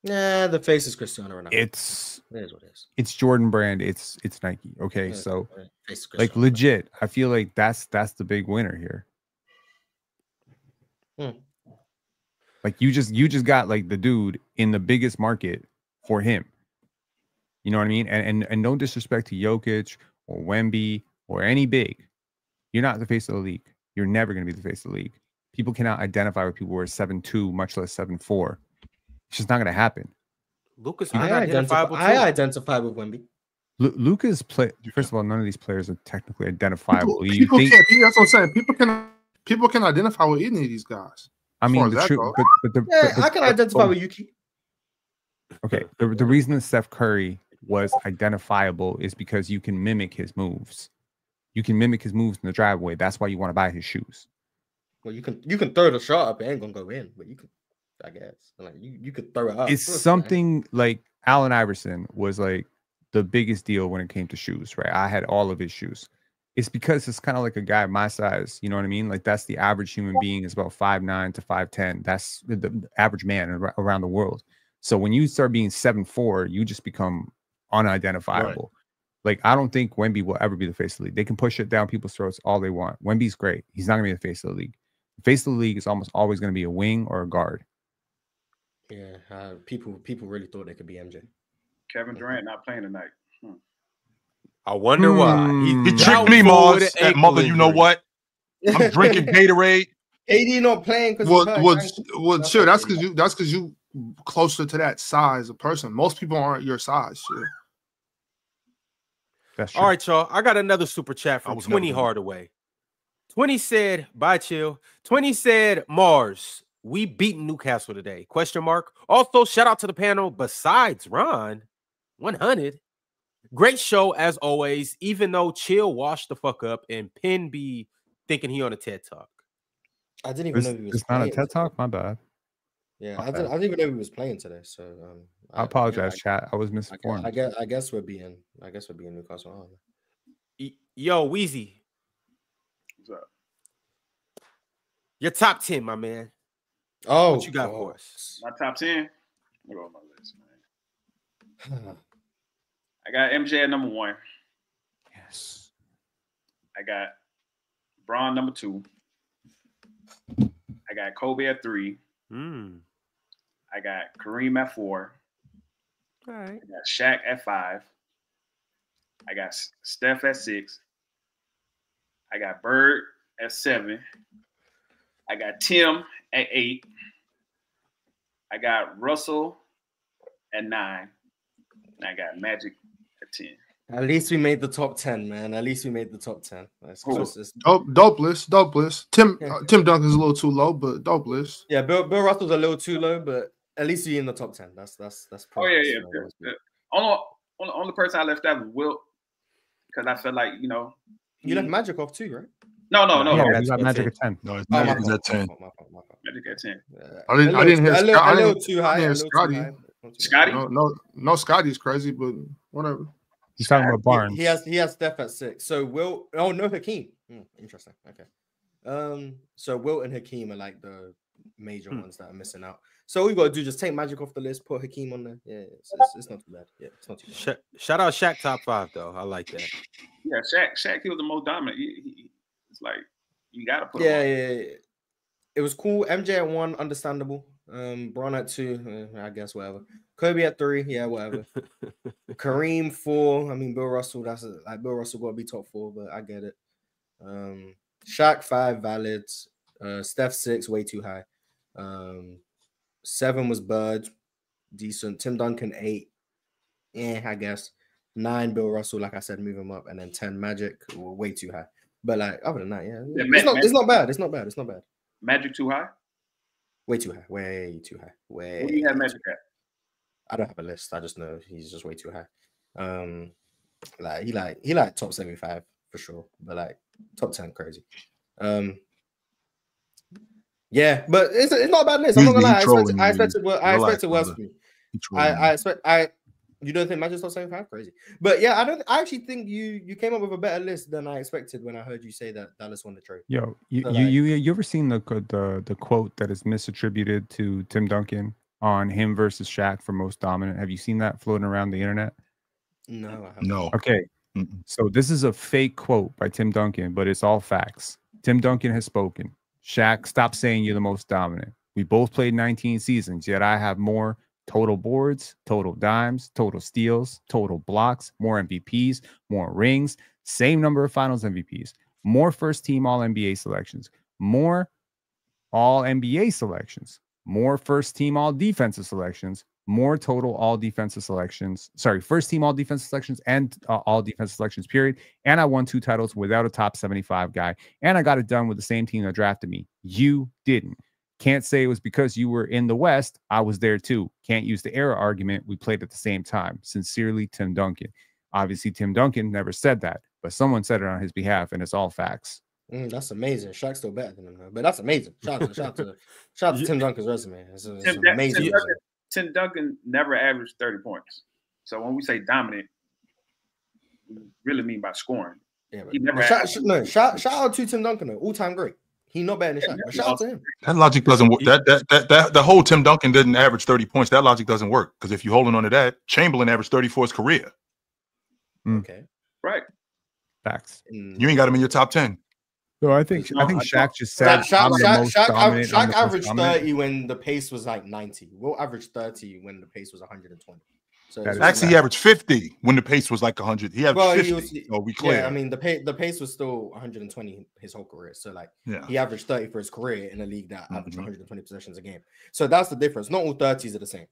Nah, the face is Cristiano Ronaldo. It is what it is. It's Jordan brand. It's Nike. Okay, yeah, so like legit, I feel like that's the big winner here. Like you just got like the dude in the biggest market for him. You know what I mean? And no disrespect to Jokic or Wemby or any big. You're not the face of the league. You're never going to be the face of the league. People cannot identify with people who are 7'2", much less 7'4". It's just not going to happen. Luka's I identify with Wemby. Luka's play. First of all, none of these players are technically identifiable. People can't. That's what I'm saying. People can identify with any of these guys. I mean, the truth. I can identify with Yuki. Okay, the reason that Steph Curry was identifiable is because you can mimic his moves. You can mimic his moves in the driveway. That's why you want to buy his shoes. Well, you can throw the shot up. It ain't gonna go in, but you can. I guess like you could throw it up. It's something like Allen Iverson was like the biggest deal when it came to shoes, right? I had all of his shoes. It's because it's kind of like a guy my size, you know what I mean? Like that's the average human being is about 5'9" to 5'10". That's the average man around the world. So when you start being 7'4", you just become unidentifiable. Right. Like I don't think Wemby will ever be the face of the league. They can push it down people's throats all they want. Wemby's great. He's not gonna be the face of the league. The face of the league is almost always gonna be a wing or a guard. Yeah, people really thought they could be MJ. Kevin Durant not playing tonight. I wonder why. He tricked me, Mars. That mother, you know what? I'm drinking Gatorade. AD not playing because sure. That's because you closer to that size of person. Most people aren't your size. Sure. That's true. All right, y'all. I got another super chat from 20 Hardaway. 20 said, "Bye, chill." 20 said, "Mars, we beaten Newcastle today?" ? Also, shout out to the panel. Besides Ron, 100. Great show as always. Even though Chill washed the fuck up and Penn be thinking he on a TED Talk. I didn't even know he was. It's not a TED Talk. My bad. Yeah, I didn't even know he was playing today. So I apologize, chat. I was misinformed. I guess we're being Newcastle. Yo, Weezy. What's up? Your top 10, my man. Oh, what you got for us? My top 10. Let me go on my list, man. I got MJ at number 1. Yes. I got Braun number 2. I got Kobe at 3. I got Kareem at 4. All right. I got Shaq at 5. I got Steph at 6. I got Bird at 7. I got Tim at 8. I got Russell at 9. And I got Magic at 10. At least we made the top 10, man. At least we made the top 10. Dope list. Tim Duncan's a little too low, but dope list. Yeah, Bill Russell's a little too low, but at least he's in the top 10. That's progress. Oh yeah. Only person I left out was Wilt, because I felt like, you left Magic off too, right? No. You got Magic at 10. No, Magic is at 10. Magic at 10. I didn't hear Scotty. A little too high. Scotty? No, Scotty's crazy, but whatever. He's talking about Barnes. He has Steph at 6. So no Hakeem. Interesting. Okay. So Wilt and Hakeem are like the major ones that are missing out. So all we got to do is just take Magic off the list, put Hakeem on there. Yeah, it's not too bad. Yeah, it's not too bad. Shout out Shaq top 5 though. I like that. Yeah, Shaq, he was the most dominant. It's like you gotta put. Yeah. It was cool. MJ at 1, understandable. Bron at 2, I guess whatever. Kobe at 3, yeah, whatever. Kareem 4. I mean, Bill Russell. Bill Russell got to be top 4, but I get it. Shaq 5, valid. Steph 6, way too high. 7 was Bird, decent. Tim Duncan 8, I guess. 9 Bill Russell, like I said, move him up, and then 10 Magic, way too high. But like other than that, it's not bad. It's not bad. Magic too high? Way too high. Way too high. Where do you have Magic at? I don't have a list. I just know he's just way too high. He top 75 for sure, but like top 10 crazy. Yeah, but it's not a bad list. I'm not gonna lie. I expected worse from you. You don't think Magic's top 75? Crazy. But yeah, I actually think you came up with a better list than I expected when I heard you say that Dallas won the trade. Yo, you ever seen the quote that is misattributed to Tim Duncan on him versus Shaq for most dominant? Have you seen that floating around the internet? No, I haven't. No. Okay. So this is a fake quote by Tim Duncan, but it's all facts. Tim Duncan has spoken. Shaq, stop saying you're the most dominant. We both played 19 seasons, yet I have more total boards, total dimes, total steals, total blocks, more MVPs, more rings, same number of finals MVPs, more first team all NBA selections, more all NBA selections, more first team all defensive selections, more total all defensive selections. Sorry, first team all defensive selections and all defensive selections, period. And I won 2 titles without a top 75 guy. And I got it done with the same team that drafted me. You didn't. Can't say it was because you were in the West. I was there too. Can't use the era argument. We played at the same time. Sincerely, Tim Duncan. Obviously, Tim Duncan never said that, but someone said it on his behalf, and it's all facts. That's amazing. Shaq's still better than him, though. But that's amazing. Shout out to Tim Duncan's resume. It's amazing. Tim Duncan never averaged 30 points. So when we say dominant, we really mean by scoring. Yeah, he never shout out to Tim Duncan, though. All-time great. He's not better than Shaq. But shout out to him. That logic doesn't work. That the whole Tim Duncan didn't average 30 points. That logic doesn't work, because if you're holding on to that, Chamberlain averaged 30 for his career. Okay. Right. Facts. You ain't got him in your top 10. So I think Shaq just said Shaq averaged 30 when the pace was like 90. Will averaged 30 when the pace was 120. So actually, he averaged 50 when the pace was like 100. He averaged 50. We clear. Yeah, I mean the pace was still 120 his whole career. So like he averaged 30 for his career in a league that averaged 120 possessions a game. So that's the difference. Not all 30s are the same.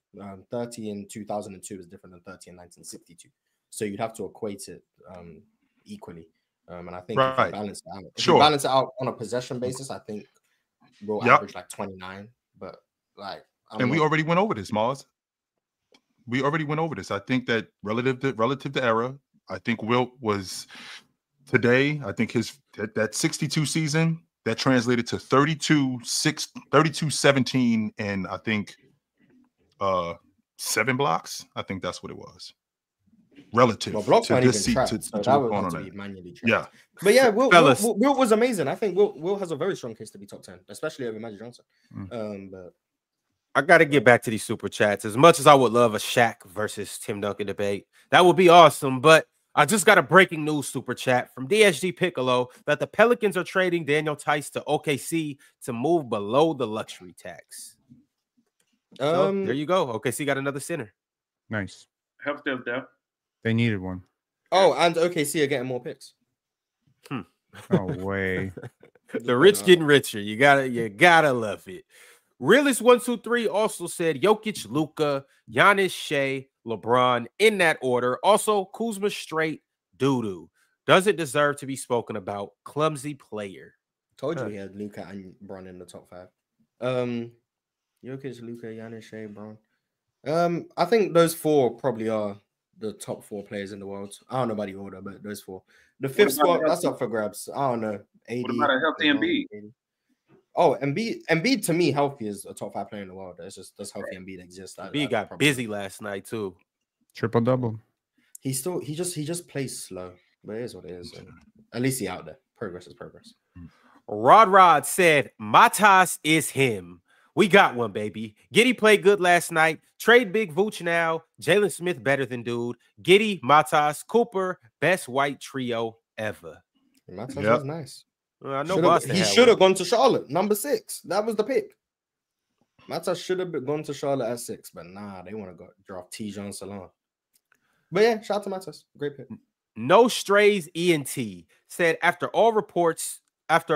30 in 2002 is different than 30 in 1962. So you'd have to equate it equally. And I think if you balance it out on a possession basis, I think we'll average like 29. But like, we already went over this, Mars. We already went over this. I think that relative to era, I think Wilt was today. I think that 62 season that translated to 32-17, and I think 7 blocks. I think that's what it was. Relative blocks to weren't this even tracked, to so what's that would going have on to be there. manually tracked. Yeah. But yeah, Will Fellas. was amazing. I think Will has a very strong case to be top 10, especially over Magic Johnson. But I got to get back to these super chats. As much as I would love a Shaq versus Tim Duncan debate, that would be awesome. But I just got a breaking news super chat from DSG Piccolo that the Pelicans are trading Daniel Tice to OKC to move below the luxury tax. So there you go. OKC got another center. Nice. Help them, though. They needed one. Oh, and OKC are getting more picks. No way. The rich getting richer. You gotta love it. Realist123 also said Jokic, Luka, Giannis, Shea, LeBron in that order. Also, Kuzma straight doo-doo. Doesn't deserve to be spoken about. Clumsy player. Told you we had Luka and Bron in the top 5. Jokic, Luka, Giannis, Shea, Bron. I think those 4 probably are the top 4 players in the world. I don't know about the order, but those 4. The 5th spot, that's up for grabs. I don't know. 80, what about a healthy Embiid? Oh, Embiid to me, healthy is a top 5 player in the world. It's just does healthy Embiid exist? Embiid got busy last night too. Triple-double. He just plays slow, but it is what it is. And at least he out there. Progress is progress. Rod said Matas is him. We got one, baby. Giddey played good last night. Trade Big Vooch now. Jalen Smith better than dude. Giddey, Matas, Cooper, best white trio ever. Matas was nice. I know he should have gone to Charlotte, number 6. That was the pick. Matas should have gone to Charlotte at 6, but nah, they want to go draft Tijon Salon. But yeah, shout out to Matas. Great pick. No Strays ENT said after all the reports out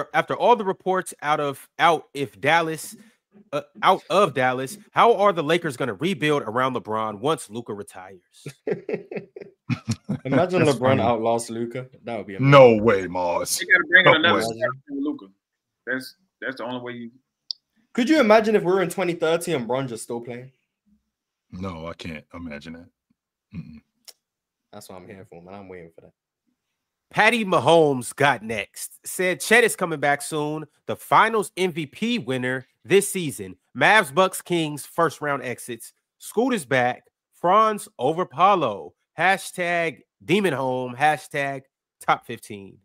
of Dallas, how are the Lakers going to rebuild around LeBron once Luka retires? Imagine LeBron outlasts Luka. That would be amazing. No way, Mars. You got to bring in another Luka. That's the only way you. Could you imagine if we were in 2030 and Bron just still playing? No, I can't imagine that. That's what I'm here for, man. I'm waiting for that. Patty Mahomes got next. Said Chet is coming back soon. The Finals MVP winner this season. Mavs, Bucks, Kings, first round exits. Scoot is back. Franz over Paulo. Hashtag Demon Home. Hashtag top 15.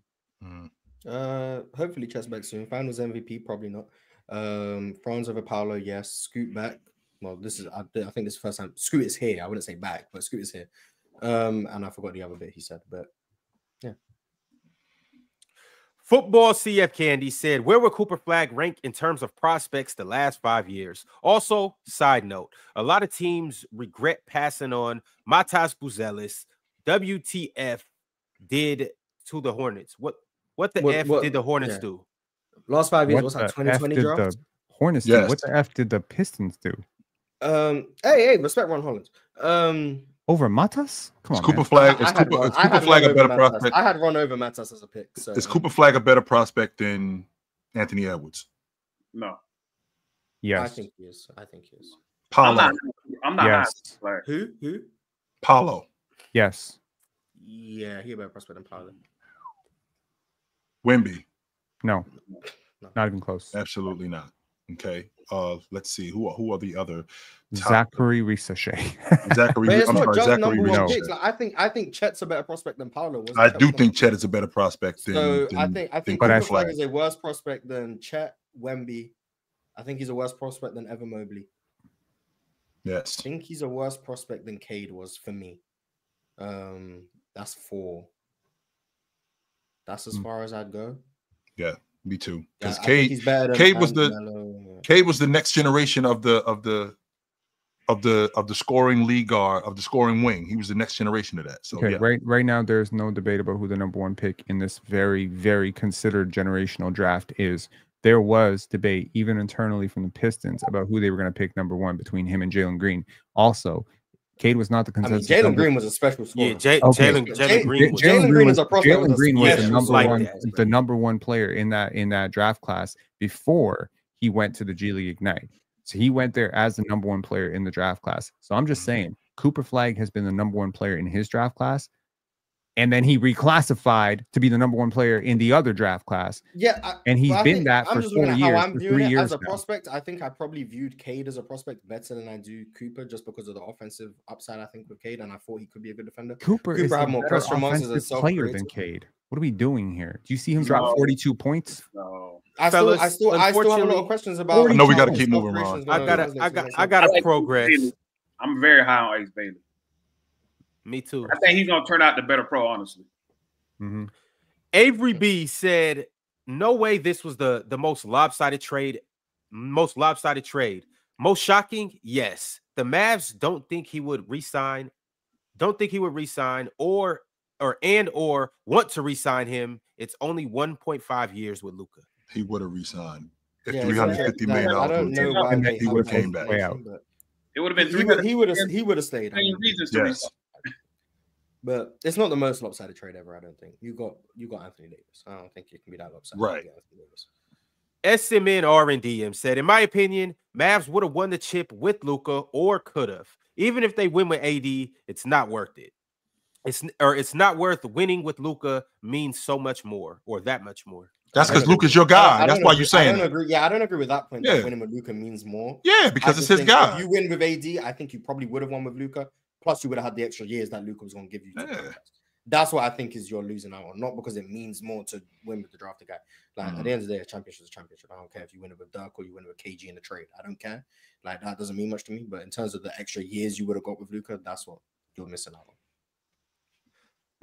Hopefully Chet's back soon. Finals MVP, probably not. Franz over Paulo, yes. Scoot back. Well, I think this is the first time. Scoot is here. I wouldn't say back, but Scoot is here. And I forgot the other bit he said, but yeah. Football CF Candy said, where will Cooper Flag rank in terms of prospects the last 5 years? Also, side note, a lot of teams regret passing on Matas Buzelis. WTF did to the Hornets. What did the Hornets do? Last 5 years, what's that, 2020 draft? The Hornets do? What the F did the Pistons do? Hey, respect Ron Holland. Over Matas? Come on, Cooper Flag. Is Cooper Flag a better prospect? I had run over Matas as a pick. So. Is Cooper Flag a better prospect than Anthony Edwards? No. Yes. I think he is. Paulo. I'm not. Yes. Who? Paulo. Yes. Yeah, he a better prospect than Paulo. Wemby. No. Not even close. Absolutely not. Okay. Let's see. Who are the other? Zachary Risachet. I think Chet's a better prospect than Paulo. I do think Chet is a better prospect than. I think Cooper Flag is a worse prospect than Chet, Wemby. I think he's a worse prospect than Evan Mobley. Yes. I think he's a worse prospect than Cade was for me. That's 4. That's as far as I'd go. Yeah, me too. Because yeah, Cade was the next generation of the scoring league guard, of the scoring wing. He was the next generation of that. So okay, yeah. Right now there's no debate about who the number 1 pick in this very, very considered generational draft is. There was debate even internally from the Pistons about who they were going to pick number 1 between him and Jalen Green. Also, Cade was not the consensus. Jalen Green was a special scorer. Yeah, Jalen Green is a prospect. Jalen Green was the number one player in that draft class before he went to the G League Ignite. So he went there as the number 1 player in the draft class. So I'm just saying, Cooper Flag has been the number 1 player in his draft class and then he reclassified to be the #1 player in the other draft class. Yeah, and he's been that for 4 years. How I'm viewing 3 it years as a now. prospect. I think I probably viewed Cade as a prospect better than I do Cooper, just because of the offensive upside. I think with Cade, and I thought he could be a good defender. Cooper is had a more better pressure monsters offensive as player than Cade. What are we doing here? Do you see him drop 42 points? No. I still have a lot of questions about. I know we got to keep moving, Ron. I gotta progress. I'm very high on Ace Bailey. Me too. I think he's gonna turn out the better pro, honestly. Mm-hmm. Avery B said, "No way, this was the most lopsided trade. Most lopsided trade. Most shocking, yes. The Mavs don't think he would resign. Don't think he would resign, or want to resign him. It's only 1.5 years with Luka. He would have resigned. If Yeah, $350 million, I don't know why he would have came back. It would have been he would have stayed. Reasons to resign. But it's not the most lopsided trade ever. I don't think you got Anthony Davis. I don't think it can be that lopsided. Right. SMN R&DM said, in my opinion, Mavs would have won the chip with Luka or could have. Even if they win with AD, it's not worth it. It's not worth winning with Luka means so much more or that much more. That's because Luka's your guy. That's why you're saying. I don't agree. Yeah, I don't agree with that point. That winning with Luka means more. Yeah, because it's his guy. If you win with AD, I think you probably would have won with Luka. Plus, you would have had the extra years that Luka was going to give you. That's what I think is you're losing out on. Not because it means more to win with the drafted guy. Like at the end of the day, a championship is a championship. I don't care if you win it with Dirk or you win it with KG in the trade. I don't care. Like that doesn't mean much to me. But in terms of the extra years you would have got with Luka, that's what you're missing out on.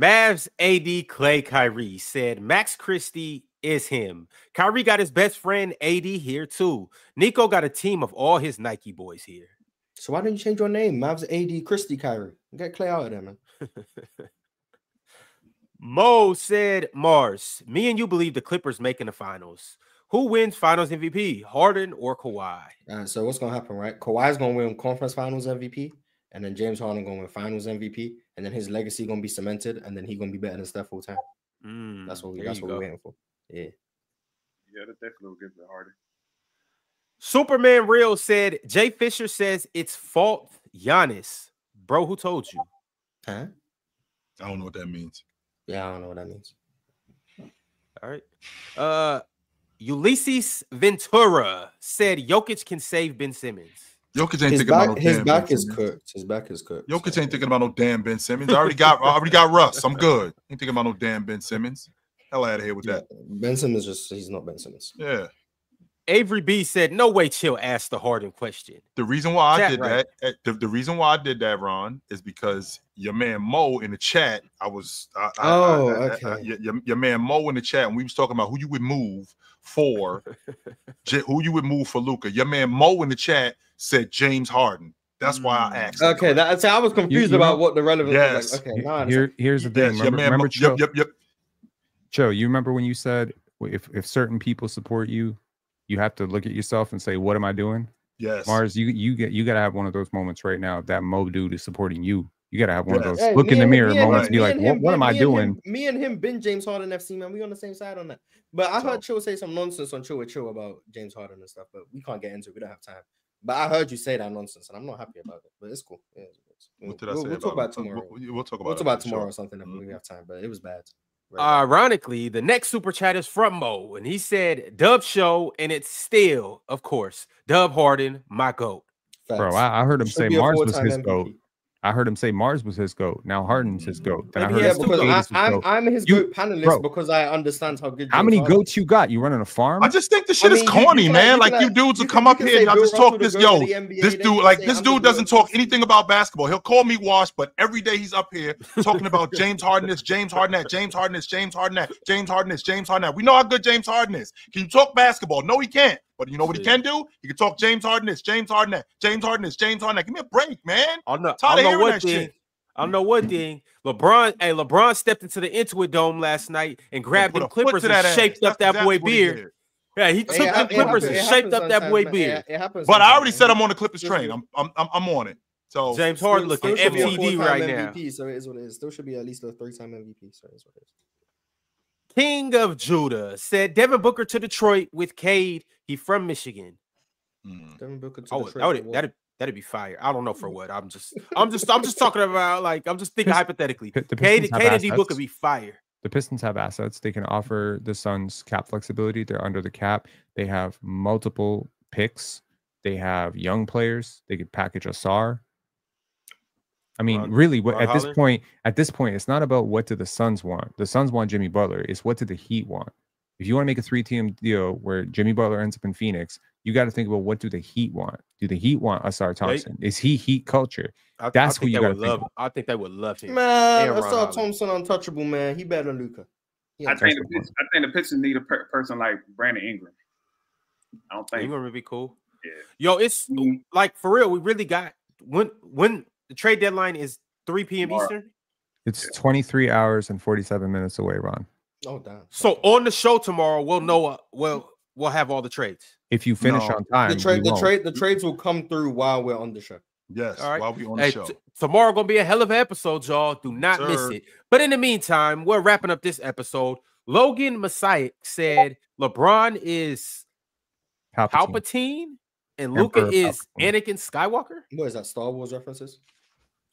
Mavs AD Clay Kyrie said Max Christie is him. Kyrie got his best friend AD here too. Nico got a team of all his Nike boys here. So why didn't you change your name? Mavs AD Christie Kyrie. Get Clay out of there, man. Mo said, Mars, me and you believe the Clippers making the finals. Who wins finals MVP, Harden or Kawhi? So what's going to happen, right? Kawhi's going to win conference finals MVP, and then James Harden going to win finals MVP, and then his legacy going to be cemented, and then he's going to be better than Steph full time. That's what we're waiting for. Yeah. Yeah, that's definitely good for Harden. Superman Real said, Jay Fisher says it's fault Giannis. Bro, who told you? Huh? I don't know what that means. Yeah, I don't know what that means. All right. Ulysses Ventura said Jokic can save Ben Simmons. Jokic ain't thinking about no his back is cooked. His back is cooked. Jokic ain't thinking about no damn Ben Simmons. I already got Russ. I'm good. Ain't thinking about no damn Ben Simmons. Hell out of here with that. Ben Simmons he's not Ben Simmons. Yeah. Avery B said, no way Chill asked the Harden question. The reason why I did that, the reason why I did that, Ron, is because your man Mo in the chat, your man Mo in the chat, and we was talking about who you would move for, who you would move for Luka. Your man Mo in the chat said James Harden. That's why I asked. Okay, I was confused about what the relevance was. Like, okay, here's the thing. Remember Joe, you remember when you said if certain people support you, you have to look at yourself and say, what am I doing? Yes. Mars, you gotta have one of those moments right now. If that Mo dude is supporting you, you gotta have one of those look in the mirror moments and be like, what am I doing? Me and him been James Harden FC, man. We on the same side on that. But I heard Chill say some nonsense on Chill with Chill about James Harden and stuff, but we can't get into it. We don't have time. But I heard you say that nonsense, and I'm not happy about it. But it's cool. Yeah, what did I say? We'll talk about tomorrow. We'll talk about tomorrow or something if we have time. But it was bad. Right. Ironically, the next super chat is from Mo, and he said, Dub show, and it's still, of course, Dub Harden, my GOAT. Facts. Bro, I heard him say Mars was his GOAT. I heard him say Mars was his GOAT. Now Harden's his GOAT. Then I'm his GOAT panelist because I understand how good. How many GOATs you got? You running a farm? I just think this shit is corny, man. Like you dudes will come up here and I just talk this. Yo, this dude doesn't talk anything about basketball. He'll call me washed, but every day he's up here talking about James Harden this, James Harden that, James Harden this, James Harden that, James Harden this, James Harden that. We know how good James Harden is. Can you talk basketball? No, he can't. But you know what he can do? He can talk James Harden this, James Harden that, James Harden this, James Harden that. Give me a break, man. I don't know what thing. LeBron stepped into the Intuit Dome last night and grabbed the Clippers and shaped up that boy beard. Yeah, he took the Clippers and shaped up that boy beard. But I already said I'm on the Clippers train. I'm on it. So James Harden looking FTD right now. So it is what it is. Still should be at least a 3-time MVP. So it is what it is. King of Judah said Devin Booker to Detroit with Cade. He from Michigan. Devin Booker to Detroit. That'd be fire. I don't know for what. I'm just talking about, like, I'm just thinking hypothetically. Pistons have KD book could be fire. The Pistons have assets. They can offer the Suns cap flexibility. They're under the cap. They have multiple picks. They have young players. They could package a SAR. I mean, really, at this point, it's not about what do the Suns want. The Suns want Jimmy Butler. It's what do the Heat want. If you want to make a 3-team deal where Jimmy Butler ends up in Phoenix, you got to think about what do the Heat want. Do the Heat want Asar Thompson? Is he Heat culture? That's who you got to think. I think they would love him. Man, Asar Thompson untouchable, man. He better than Luka. I think the Pistons need a person like Brandon Ingram. I don't think Ingram would be cool. Yeah. Yo, it's like for real. We really got when the trade deadline is 3 p.m. Eastern. It's 23 hours and 47 minutes away, Ron. Oh, damn. So on the show tomorrow, we'll know. We'll have all the trades. If you finish on time, the trades will come through while we're on the show. Yes, all right. While we on the show. Tomorrow gonna be a hell of an episode, y'all. Do not miss it. But in the meantime, we're wrapping up this episode. Logan Messiah said LeBron is Palpatine and Luka is Anakin Skywalker. What is that? Star Wars references?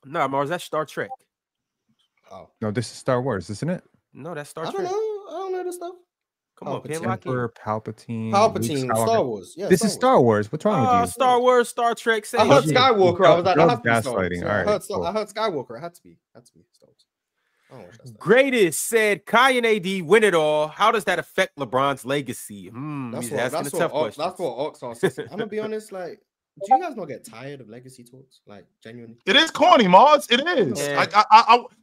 No, Mars, that's Star Trek. Oh no, this is Star Wars, isn't it? No, that's Star Trek. I don't know this stuff. Come on, Emperor Palpatine. Star Wars. Yeah, this is Star Wars. What's wrong with you? Star Wars, Star Trek. I heard Skywalker. I was like, gaslighting. All right, I heard Skywalker. It had to be Star Wars. Greatest said Kai and AD win it all. How does that affect LeBron's legacy? That's what Ox says. I'm gonna be honest, like, do you guys not get tired of legacy talks? Like, genuinely, it is corny, Mars. It is. Yeah.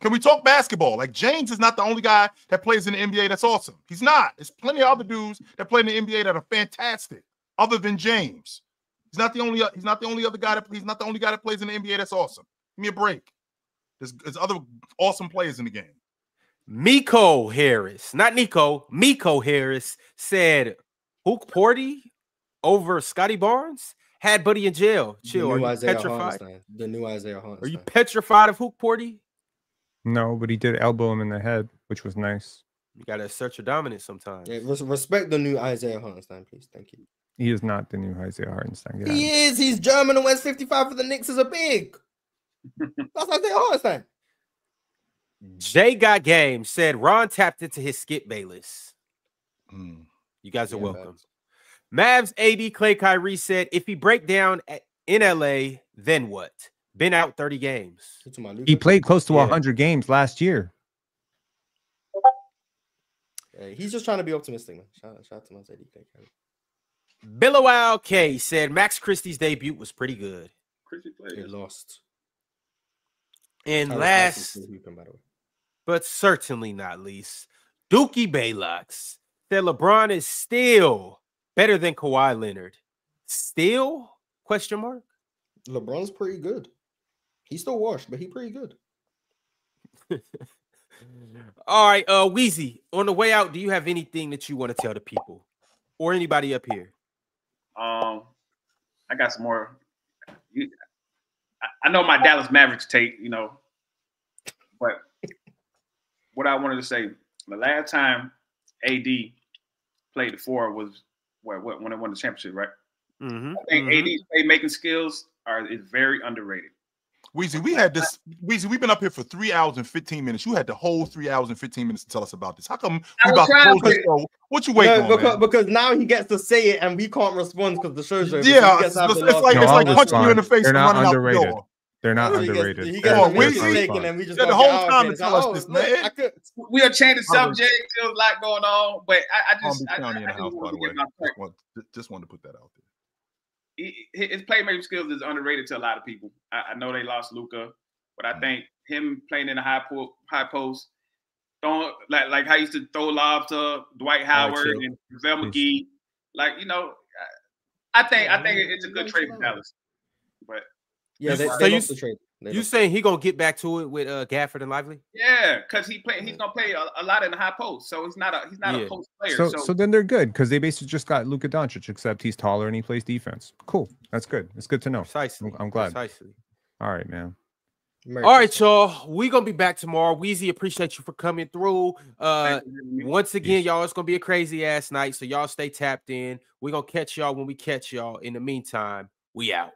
Can we talk basketball? Like, James is not the only guy that plays in the NBA that's awesome. He's not. There's plenty of other dudes that play in the NBA that are fantastic. Other than James, he's not the only other guy that plays in the NBA that's awesome. Give me a break. There's other awesome players in the game. Miko Harris, not Nico. Miko Harris said Hook Porty over Scotty Barnes. Had Buddy in jail. Chill. Are you petrified? The new Isaiah Hartenstein. Are you petrified of Hook Porty? No, but he did elbow him in the head, which was nice. You gotta assert your dominance sometimes. Yeah, respect the new Isaiah Hartenstein, please. Thank you. He is not the new Isaiah Hartenstein. He is. He's German and wears 55 for the Knicks as a big. That's Isaiah Hartenstein. Jay Got Game said Ron tapped into his Skip Bayless. You guys are welcome. Mavs AD Clay Kyrie said, if he break down in LA, then what? Been out 30 games. He played close to 100 games last year. Yeah, he's just trying to be optimistic, man. Shout out to Mavs AD Clay Kyrie. Billowal K said Max Christie's debut was pretty good. He lost. And last, but certainly not least, Dookie Baylocks said LeBron is still better than Kawhi Leonard. Still? Question mark. LeBron's pretty good. He's still washed, but he's pretty good. All right, Weezy, on the way out, do you have anything that you want to tell the people or anybody up here? I got some more. I know my Dallas Mavericks take, but what I wanted to say, the last time AD played the 4 was when they won the championship, right? I think AD's playmaking skills is very underrated. Weezy, we've been up here for 3 hours and 15 minutes. You had the whole 3 hours and 15 minutes to tell us about this. How come we about to close this show? What you waiting on, because now he gets to say it and we can't respond because the show's over. Yeah, it's like punching you in the face and running out the door. They're not underrated. He gets and we just the whole time to tell us this, man. We are changing subject. There's a lot going on, but I just wanted to put that out there. His playmaking skills is underrated to a lot of people. I know they lost Luka, but I think him playing in the high post, throwing like how he used to throw lobs to Dwight Howard and JaVale McGee, I think it's a good trade for Dallas. But yeah, so the trade. You saying he gonna get back to it with Gafford and Lively? Yeah, because he's gonna play a lot in the high post, so he's not a post player. So then they're good because they basically just got Luka Doncic, except he's taller and he plays defense. Cool, that's good. It's good to know. Precisely. I'm glad. Precisely. All right, man. All right, y'all. We're gonna be back tomorrow. Weezy, appreciate you for coming through. Once again, y'all, it's gonna be a crazy ass night, so y'all stay tapped in. We're gonna catch y'all when we catch y'all. In the meantime, we out.